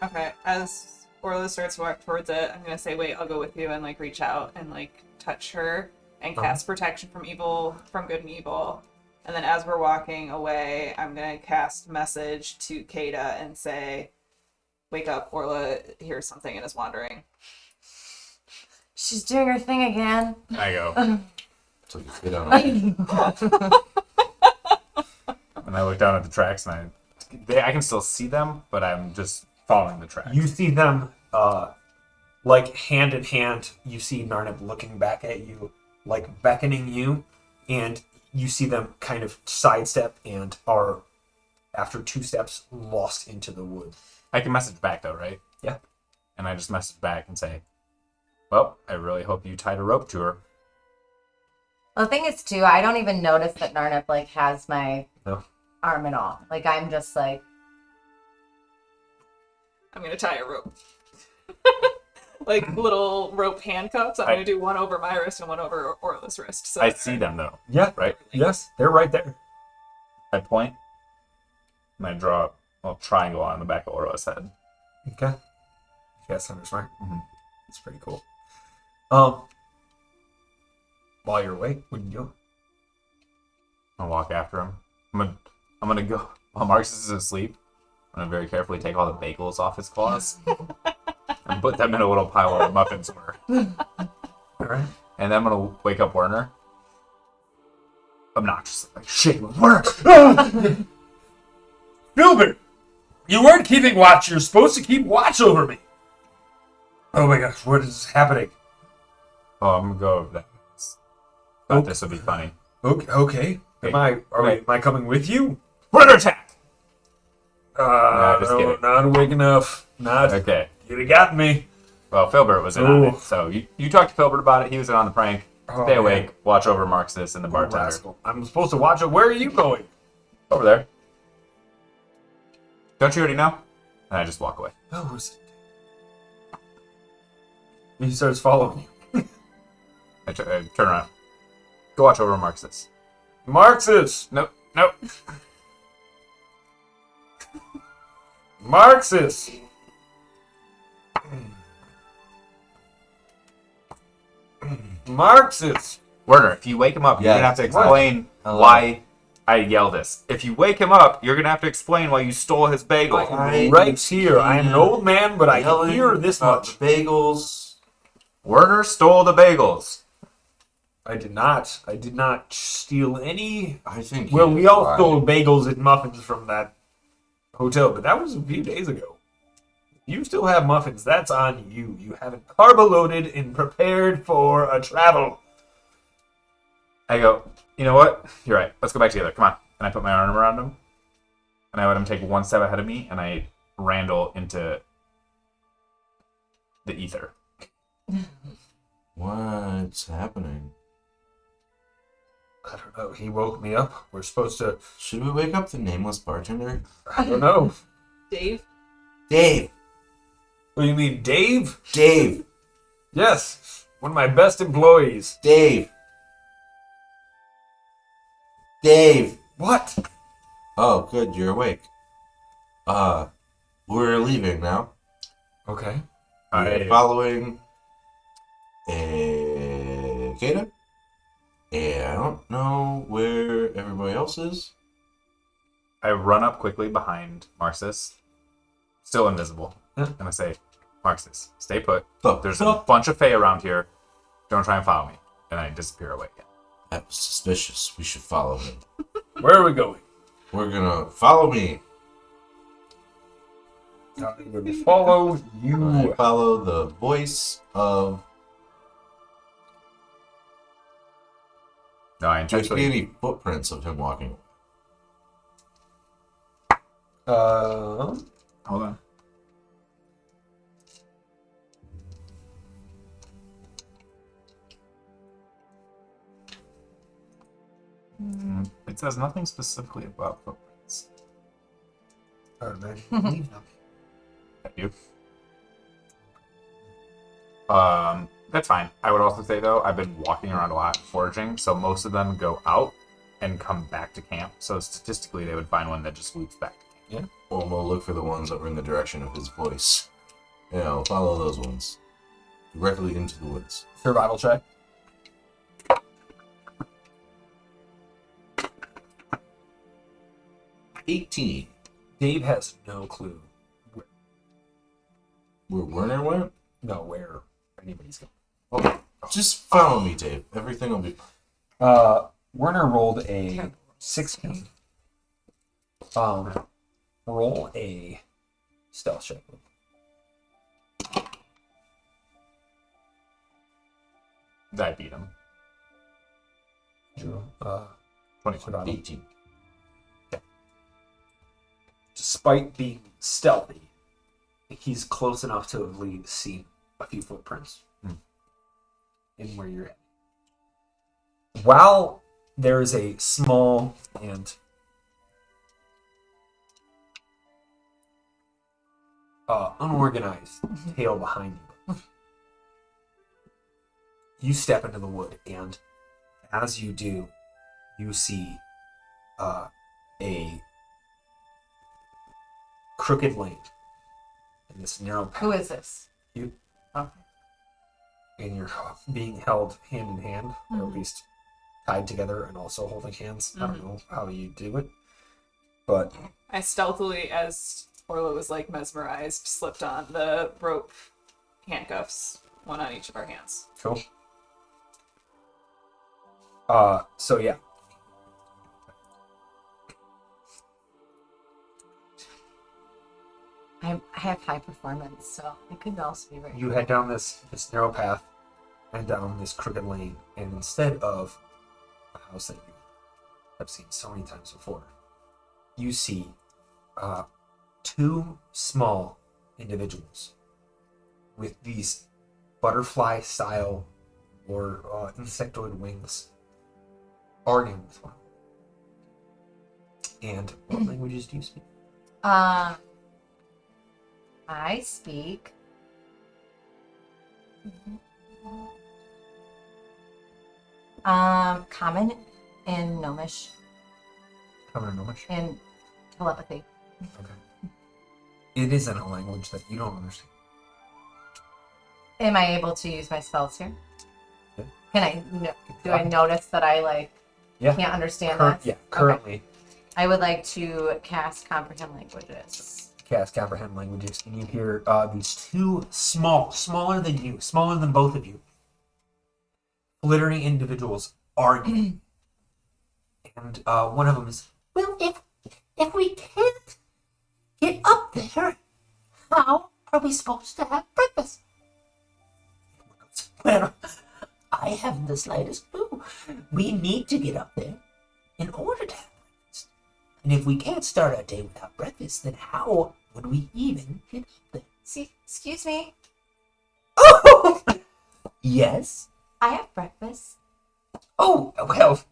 Okay, as Orla starts to walk towards it, I'm gonna say, "Wait, I'll go with you," and like reach out and like touch her and cast protection from evil, from good and evil. And then as we're walking away, I'm gonna cast message to Kada and say, "Wake up, Orla hears something and is wandering." She's doing her thing again. I go. So you get on a And I look down at the tracks, and I can still see them, but I'm just following the tracks. You see them, like hand in hand. You see Narnib looking back at you, like beckoning you, and you see them kind of sidestep and are, after 2 steps, lost into the wood. I can message back though, right? Yeah. And I just message back and say, "Well, I really hope you tied a rope to her." Well, the thing is, too, I don't even notice that Narnip, like, has my No. arm at all. Like, I'm just like, I'm gonna tie a rope. Like little rope handcuffs. I'm gonna do one over my wrist and one over Orla's wrist. So I see them though, Yeah. right? Yes, they're right there. I point, and I draw a triangle on the back of Orla's head. Okay. Yes, Hunter's right. Mhm. It's pretty cool. While you're awake, what are you doing? I'll walk after him. I'm gonna go while Marcus is asleep. I'm gonna very carefully take all the bagels off his claws and put them in a little pile where the muffins were. All right. And then I'm gonna wake up Werner. Obnoxiously, like shake him. Werner! Filbert, you weren't keeping watch. You're supposed to keep watch over me. Oh my gosh, what is happening? Oh, I'm gonna go over that. Thought this would be funny. Okay. Am I coming with you? Werner attack! Just No, kidding. not awake enough. Not. Okay. You'd have got me. Well, Filbert was in on Ooh. it, so you talked to Filbert about it. He was in on the prank. Oh, Stay man. awake. Watch over Marxus and the bartender. Rascal. I'm supposed to watch it. Where are you going? Over there. Don't you already know? And I just walk away. Oh, is it? He starts following you. I turn around. Go watch over Marxus. Marxist! Nope. Marxist! Marxist! Werner, if you wake him up, you're Yeah. gonna have to explain Hello. why I yell this. If you wake him up, you're gonna have to explain why you stole his bagel. Right here. I am an old man, but I can hear this about much. the bagels. Werner stole the bagels. I did not. I did not steal any. I think. Well, you we all lied. stole bagels and muffins from that hotel, but that was a few days ago. You still have muffins. That's on you. You haven't carbo-loaded and prepared for a travel. I go, you know what? You're right. Let's go back together. Come on. And I put my arm around him. And I let him take one step ahead of me, and I Randall into the ether. What's happening? I don't know. He woke me up. We're supposed to. Should we wake up the nameless bartender? I don't know. Dave? Dave! What do you mean, Dave? Dave! Yes. One of my best employees. Dave! Dave! What? Oh, good, you're awake. We're leaving now. Okay. We're following Kata. And I don't know where everybody else is. I run up quickly behind Marxus, still invisible, Yeah. and I say, Marxus, stay put. Oh, There's a bunch of Fae around here. Don't try and follow me. And I disappear away again. that was suspicious. We should follow him. Where are we going? We're gonna follow me. I'm going to follow I you. follow the voice of. No, I Do you see intentionally. any footprints of him walking? Hold on. says nothing specifically about footprints. I would imagine you leave them. I do. That's fine. I would also say though, I've been walking around a lot foraging, so most of them go out and come back to camp. So statistically, they would find one that just loops back to camp. Well, we'll look for the ones that were in the direction of his voice. Follow those ones. Directly into the woods. Survival check. 18. Dave has no clue Where Werner went? where anybody's going. Okay. Just follow me, Dave. Everything will be fine. Werner rolled a 16. Roll a stealth check. I beat him. 21. 18. Despite being stealthy, he's close enough to at least see a few footprints in where you're at. While there is a small and unorganized tail behind you, you step into the wood, and as you do, you see a crooked lane in this narrow path. Who is this? You. Okay. And you're being held hand in hand, or at least tied together and also holding hands. I don't know how you do it, but I stealthily, as Orla was like mesmerized, slipped on the rope handcuffs, one on each of our hands. cool. So yeah. I have high performance, so it could also be very. You head down this narrow path and down this crooked lane, and instead of a house that you have seen so many times before, you see two small individuals with these butterfly style or insectoid wings arguing with one. And what languages do you speak? I speak. Common and Gnomish Common or Gnomish? and telepathy. Okay. It isn't a language that you don't understand. Am I able to use my spells here? Yeah. Can I? Do I notice that I Yeah. can't understand that? Yeah. Currently, I would like to cast comprehend languages. cast comprehend languages, and you hear these two smaller than you, smaller than both of you, glittering individuals arguing. And one of them is, well, if we can't get up there, how are we supposed to have breakfast? Well, I haven't the slightest clue. We need to get up there in order to have breakfast. And if we can't start our day without breakfast, then how would we even get up there? See, excuse me. Oh! Yes? I have breakfast. Oh, well,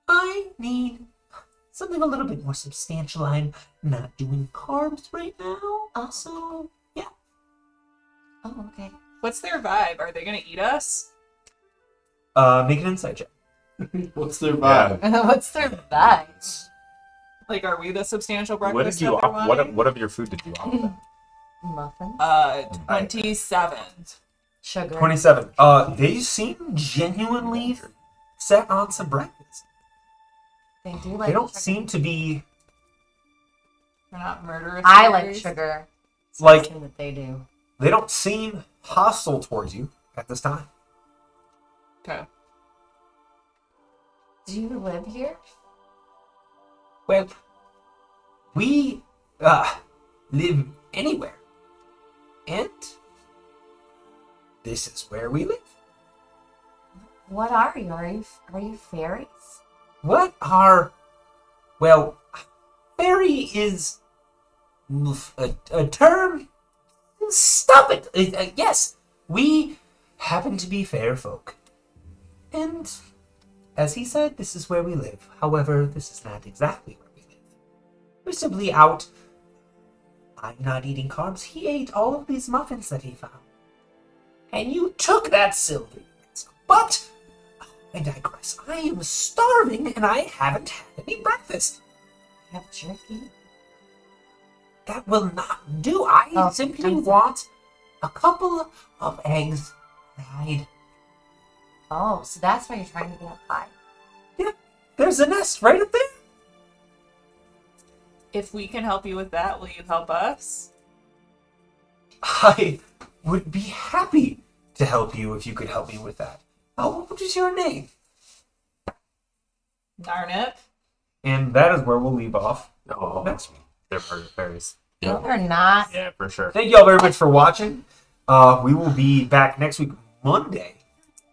I need something a little bit more substantial. I'm not doing carbs right now. So, yeah. Oh, okay. What's their vibe? Are they gonna eat us? Make an insight check. What's their vibe? What's their vibe? Like, are we the substantial What breakfast did you that they're off? wanting? What of your food did you offer them? Muffins. 27. Sugar. 27. They seem genuinely set on some breakfast. They do like They don't sugar. seem to be We're not murderous. I like fairies. sugar. It's Like- something that they do. they don't seem hostile towards you at this time. Okay. Do you live here? Well, we live anywhere. And this is where we live. What are you? Are you fairies? What are... Well, fairy is a term... Stop it! Yes, we happen to be fair folk. And As he said, this is where we live. However, this is not exactly where we live. We're simply out. I'm not eating carbs. He ate all of these muffins that he found. And you took that silver. But I digress. I am starving and I haven't had any breakfast. Have jerky? That will not do. I simply want a couple of eggs fried. Oh, so that's why you're trying to be up high. Yeah, there's a nest right up there. If we can help you with that, will you help us? I would be happy to help you if you could help me with that. What is your name? Darn it. And that is where we'll leave off Oh, next week. they're murder fairies. No, they're not. Yeah, for sure. Thank you all very much for watching. We will be back next week, Monday.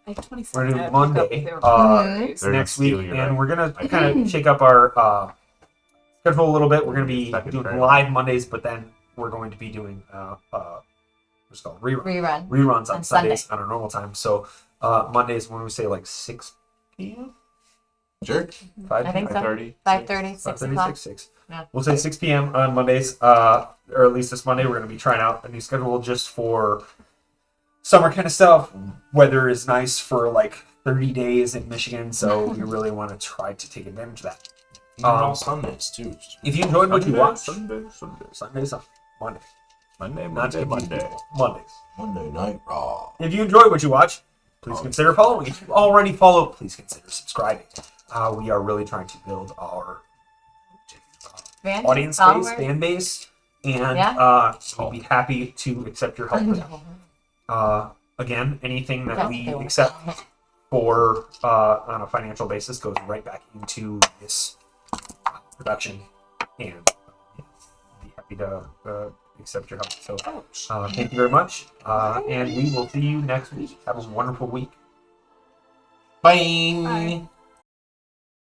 I have 27. We're I doing have to look up Monday. if they were Mhm. They're Next gonna week, steal you, and right? we're gonna kind of shake up our schedule a little bit. We're gonna be Second doing trailer. live Mondays, but then we're going to be doing what's it called Rerun. reruns on On Sundays on our normal time. So Mondays, when we say like 6 p.m., Sure. 5 I think p.m. so. 5:30. 5:30, 6 o'clock. 6. Yeah. We'll say 6 p.m. on Mondays, or at least this Monday. We're going to be trying out a new schedule just for summer kind of stuff. Weather is nice for like 30 days in Michigan, so we really want to try to take advantage of that. Even on Sundays too. If you enjoyed what you watched, Sunday. Sundays, Monday, Monday, not to Monday, confuse Monday. people. Mondays. Monday Night Raw. If you enjoyed what you watched, please consider following. If you already follow, please consider subscribing. We are really trying to build our Fan- audience base, followers? fan base, and Yeah. we'll be happy to accept your help. with that. Again, anything that That's we what they want. accept for on a financial basis goes right back into this production, and be happy to accept your help. So thank you very much, and we will see you next week. Have a wonderful week. Bye. Bye.